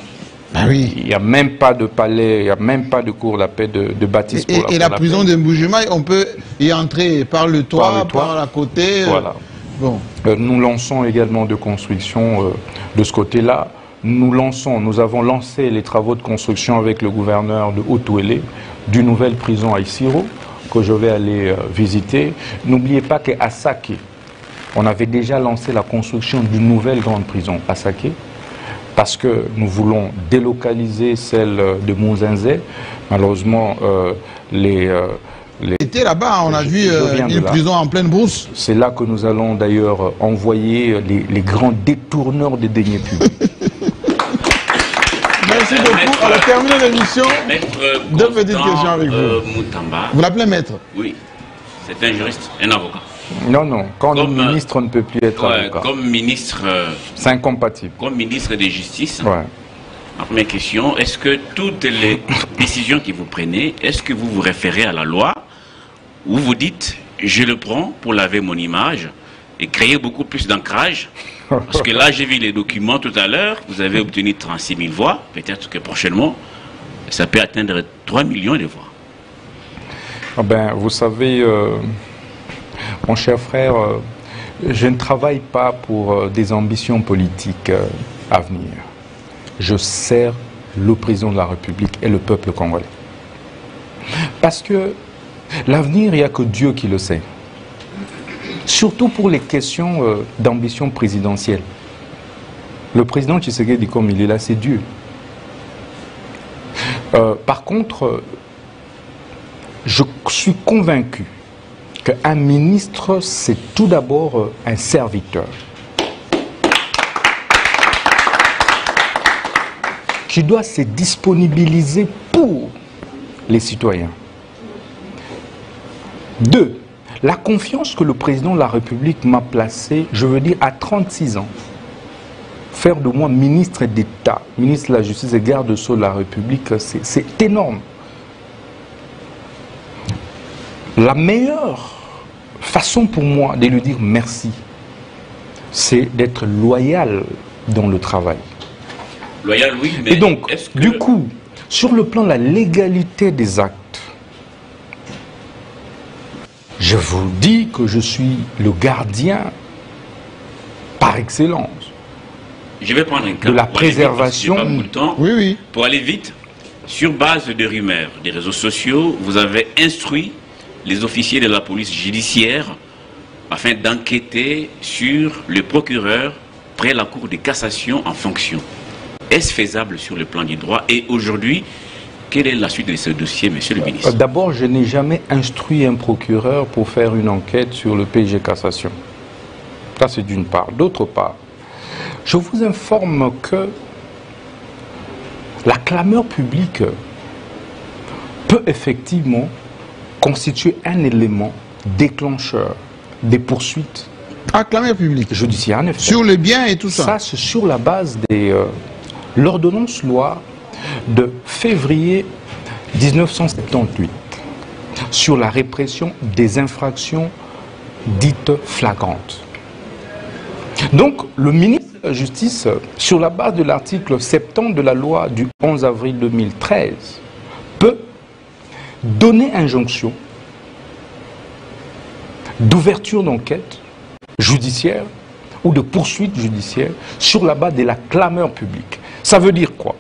[SPEAKER 1] Ah oui.
[SPEAKER 2] Il n'y a même pas de palais, il n'y a même pas de cour d'appel de bâtisse.
[SPEAKER 1] Et la prison de Mboujima, on peut y entrer par le toit, par la côté.
[SPEAKER 2] Voilà.
[SPEAKER 1] Bon.
[SPEAKER 2] Nous lançons également de construction de ce côté-là. Nous avons lancé les travaux de construction avec le gouverneur de Haut-Ouélé d'une nouvelle prison à Isiro que je vais aller visiter. N'oubliez pas qu'à Saké, on avait déjà lancé la construction d'une nouvelle grande prison à Saké, parce que nous voulons délocaliser celle de Mounzenzé. Malheureusement,
[SPEAKER 1] C'était là-bas, on a vu une prison en pleine brousse.
[SPEAKER 2] C'est là que nous allons d'ailleurs envoyer les grands détourneurs des deniers publics.
[SPEAKER 1] Merci beaucoup. On a terminé l'émission. Deux petites questions avec vous.
[SPEAKER 16] Moutamba.
[SPEAKER 1] Vous l'appelez maître?
[SPEAKER 16] Oui. C'est un juriste, un avocat.
[SPEAKER 2] Non, non. Quand le ministre ne peut plus être avocat.
[SPEAKER 16] Comme ministre...
[SPEAKER 2] c'est incompatible.
[SPEAKER 16] Comme ministre de Justice.
[SPEAKER 2] Ouais.
[SPEAKER 16] Ma première question, est-ce que toutes les décisions que vous prenez, est-ce que vous vous référez à la loi ou vous dites, je le prends pour laver mon image et créer beaucoup plus d'ancrage? Parce que là, j'ai vu les documents tout à l'heure, vous avez obtenu 36 000 voix, peut-être que prochainement, ça peut atteindre 3 millions de voix.
[SPEAKER 2] Ah ben, vous savez, mon cher frère, je ne travaille pas pour des ambitions politiques à venir. Je sers le président de la République et le peuple congolais. Parce que l'avenir, il n'y a que Dieu qui le sait. Surtout pour les questions d'ambition présidentielle. Le président Tshisekedi, comme il est là, c'est Dieu. Par contre, je suis convaincu qu'un ministre, c'est tout d'abord un serviteur. Qui doit se disponibiliser pour les citoyens. 2. La confiance que le président de la République m'a placée, je veux dire à 36 ans, faire de moi ministre d'État, ministre de la Justice et garde-sceau de la République, c'est énorme. La meilleure façon pour moi de lui dire merci, c'est d'être loyal dans le travail.
[SPEAKER 16] Loyal, oui, mais
[SPEAKER 2] et donc, du coup, sur le plan de la légalité des actes, je vous dis que je suis le gardien par excellence.
[SPEAKER 16] Je vais prendre un cas
[SPEAKER 2] de la préservation.
[SPEAKER 16] Oui, oui. Pour aller vite, sur base de rumeurs des réseaux sociaux, vous avez instruit les officiers de la police judiciaire afin d'enquêter sur le procureur près la Cour de cassation en fonction. Est-ce faisable sur le plan du droit? Et aujourd'hui, quelle est la suite de ce dossier, monsieur le ministre?
[SPEAKER 2] D'abord, je n'ai jamais instruit un procureur pour faire une enquête sur le PG Cassation. Ça, c'est d'une part. D'autre part, je vous informe que la clameur publique peut effectivement constituer un élément déclencheur des poursuites.
[SPEAKER 1] Ah, clameur publique
[SPEAKER 2] judiciaire, en effet.
[SPEAKER 1] Sur les biens et tout ça.
[SPEAKER 2] Ça, c'est sur la base de l'ordonnance loi de février 1978 sur la répression des infractions dites flagrantes. Donc, le ministre de la Justice, sur la base de l'article 70 de la loi du 11 avril 2013, peut donner injonction d'ouverture d'enquête judiciaire ou de poursuite judiciaire sur la base de la clameur publique. Ça veut dire quoi?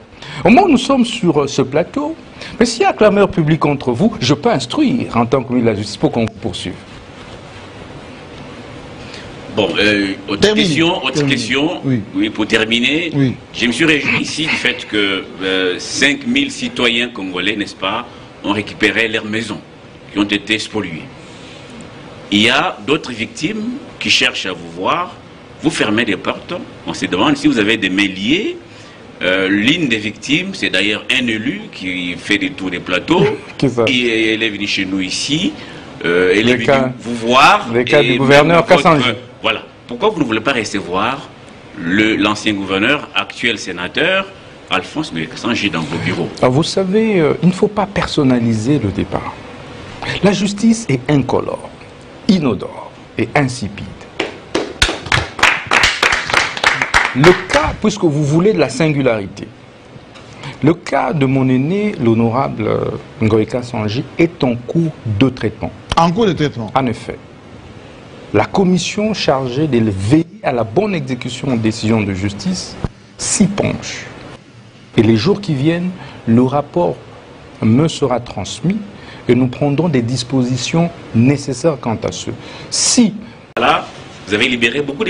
[SPEAKER 2] Au moment où nous sommes sur ce plateau, mais s'il y a clameur publique contre vous, je peux instruire en tant que ministre de la Justice pour qu'on vous poursuive.
[SPEAKER 16] Bon, autre question, oui, pour terminer. Oui. Je me suis réjoui ici du fait que 5000 citoyens congolais, n'est-ce pas, ont récupéré leurs maisons, qui ont été spoliées. Il y a d'autres victimes qui cherchent à vous voir, vous fermez des portes, on se demande si vous avez des mains liées. L'une des victimes, c'est d'ailleurs un élu qui fait des tours des plateaux, et elle est venue chez nous ici, elle est venue vous voir.
[SPEAKER 2] Le cas du gouverneur Kassanji.
[SPEAKER 16] Voilà. Pourquoi vous ne voulez pas recevoir l'ancien gouverneur, actuel sénateur, Alphonse Kassanji dans vos bureaux?
[SPEAKER 2] Alors vous savez, il ne faut pas personnaliser le débat. La justice est incolore, inodore et insipide. Le cas, puisque vous voulez de la singularité, le cas de mon aîné, l'honorable Ngoï Kassanji, est en cours de traitement.
[SPEAKER 1] En cours de traitement?
[SPEAKER 2] En effet. La commission chargée de veiller à la bonne exécution des décisions de justice s'y penche. Et les jours qui viennent, le rapport me sera transmis et nous prendrons des dispositions nécessaires quant à ce. Si...
[SPEAKER 16] Là, vous avez libéré beaucoup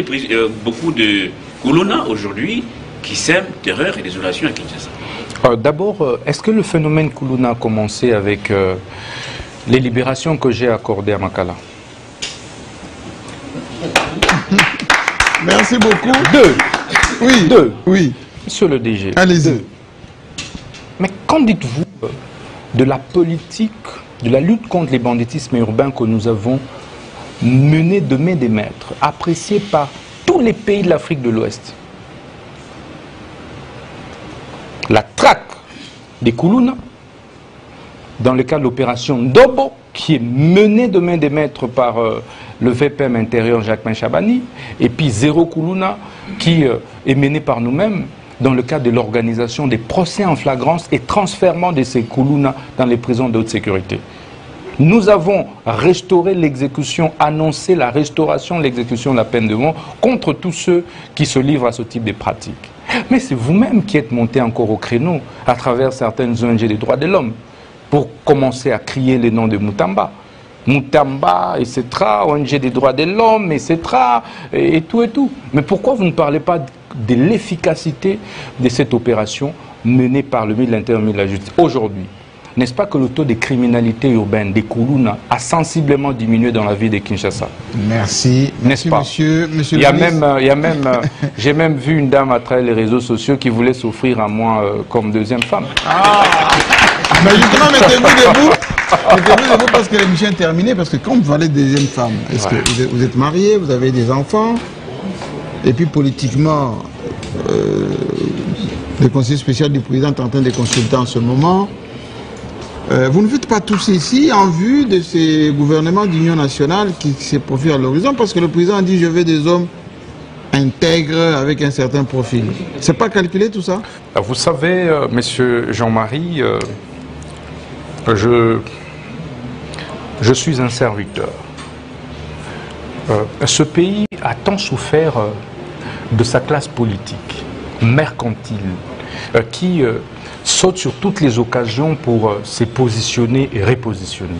[SPEAKER 16] de Koulouna aujourd'hui qui sèment terreur et désolation à Kinshasa.
[SPEAKER 2] D'abord, est-ce que le phénomène Koulouna a commencé avec les libérations que j'ai accordées à Makala?
[SPEAKER 1] Merci beaucoup.
[SPEAKER 2] Oui. Monsieur le DG.
[SPEAKER 1] Allez-y.
[SPEAKER 2] Mais qu'en dites-vous de la politique, de la lutte contre les banditismes urbains que nous avons menée de main des maîtres, appréciée par tous les pays de l'Afrique de l'Ouest? La traque des Koulouna, dans le cadre de l'opération Ndobo, qui est menée de main des maîtres par le VPM intérieur Jacquemin Chabani, et puis Zéro Koulouna, qui est menée par nous-mêmes dans le cadre de l'organisation des procès en flagrance et transfèrement de ces Koulouna dans les prisons de haute sécurité. Nous avons restauré l'exécution, annoncé la restauration de l'exécution de la peine de mort contre tous ceux qui se livrent à ce type de pratiques. Mais c'est vous-même qui êtes monté encore au créneau à travers certaines ONG des droits de l'homme pour commencer à crier les noms de Moutamba. Moutamba, etc., ONG des droits de l'homme, etc., et tout et tout. Mais pourquoi vous ne parlez pas de l'efficacité de cette opération menée par le ministre de l'Intérieur et le ministre de la Justice aujourd'hui? N'est-ce pas que le taux de criminalité urbaine des Koulouna a sensiblement diminué dans la ville de Kinshasa?
[SPEAKER 1] Merci.
[SPEAKER 2] N'est-ce pas?
[SPEAKER 1] Monsieur
[SPEAKER 2] il y a même, j'ai même vu une dame à travers les réseaux sociaux qui voulait s'offrir à moi comme deuxième femme.
[SPEAKER 1] Ah. Mais justement, mettez-vous debout. Mettez-vous debout parce que l'émission est terminée. Parce que quand vous parlez de deuxième femme, est-ce que vous êtes marié, vous avez des enfants? Et puis politiquement, le conseiller spécial du président est en train de consulter en ce moment. Vous ne faites pas tous ici en vue de ces gouvernements d'union nationale qui se profilent à l'horizon, parce que le président a dit je veux des hommes intègres avec un certain profil. C'est pas calculé tout ça?
[SPEAKER 2] Vous savez, monsieur Jean-Marie, je suis un serviteur. Ce pays a tant souffert de sa classe politique, mercantile, qui saute sur toutes les occasions pour se positionner et repositionner.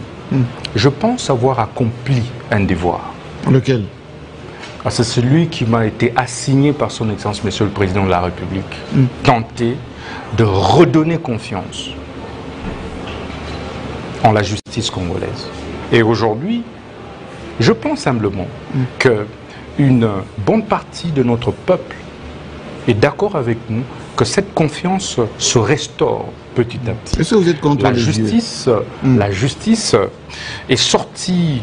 [SPEAKER 2] Je pense avoir accompli un devoir.
[SPEAKER 1] Lequel?
[SPEAKER 2] C'est celui qui m'a été assigné par son Excellence, Monsieur le Président de la République. Tenter de redonner confiance en la justice congolaise. Et aujourd'hui, je pense simplement qu'une bonne partie de notre peuple est d'accord avec nous que cette confiance se restaure petit à petit.
[SPEAKER 1] Est-ce que vous êtes contre
[SPEAKER 2] la justice, la justice est sortie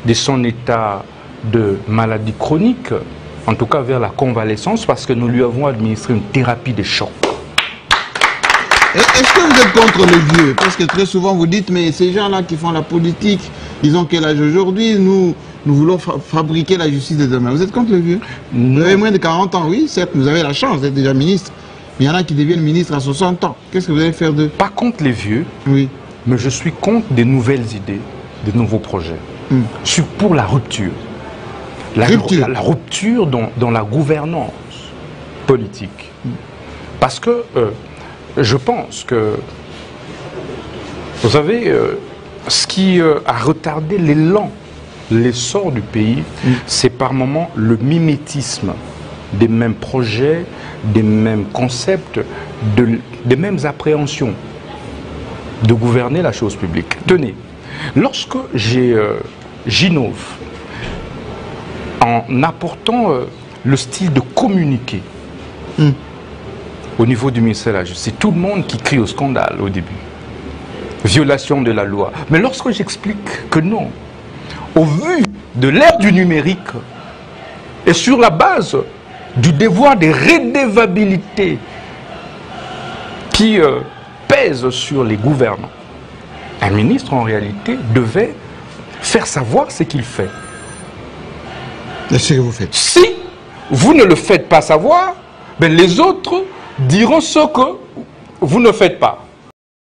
[SPEAKER 2] de son état de maladie chronique, en tout cas vers la convalescence, parce que nous lui avons administré une thérapie de choc.
[SPEAKER 1] Est-ce que vous êtes contre les vieux? Parce que très souvent vous dites, mais ces gens-là qui font la politique, ils ont quel âge aujourd'hui? Nous voulons fabriquer la justice de demain. Vous êtes contre les vieux? Vous avez moins de 40 ans, oui, certes, vous avez la chance d'être déjà ministre. Mais il y en a qui deviennent ministres à 60 ans. Qu'est-ce que vous allez faire d'eux?
[SPEAKER 2] Pas contre les vieux,
[SPEAKER 1] oui,
[SPEAKER 2] mais je suis contre des nouvelles idées, des nouveaux projets. Je suis pour la rupture. La rupture dans la gouvernance politique. Parce que je pense que, vous savez, ce qui a retardé l'élan, l'essor du pays, c'est par moments le mimétisme des mêmes projets, des mêmes concepts, des mêmes appréhensions de gouverner la chose publique. Tenez, lorsque j'innove en apportant le style de communiquer au niveau du ministère de la Justice, c'est tout le monde qui crie au scandale au début. Violation de la loi. Mais lorsque j'explique que non, au vu de l'ère du numérique et sur la base du devoir de redevabilité qui pèse sur les gouvernants, un ministre en réalité devait faire savoir ce qu'il fait.
[SPEAKER 1] Qu'est-ce que vous faites?
[SPEAKER 2] Si vous ne le faites pas savoir, ben les autres diront ce que vous ne faites pas.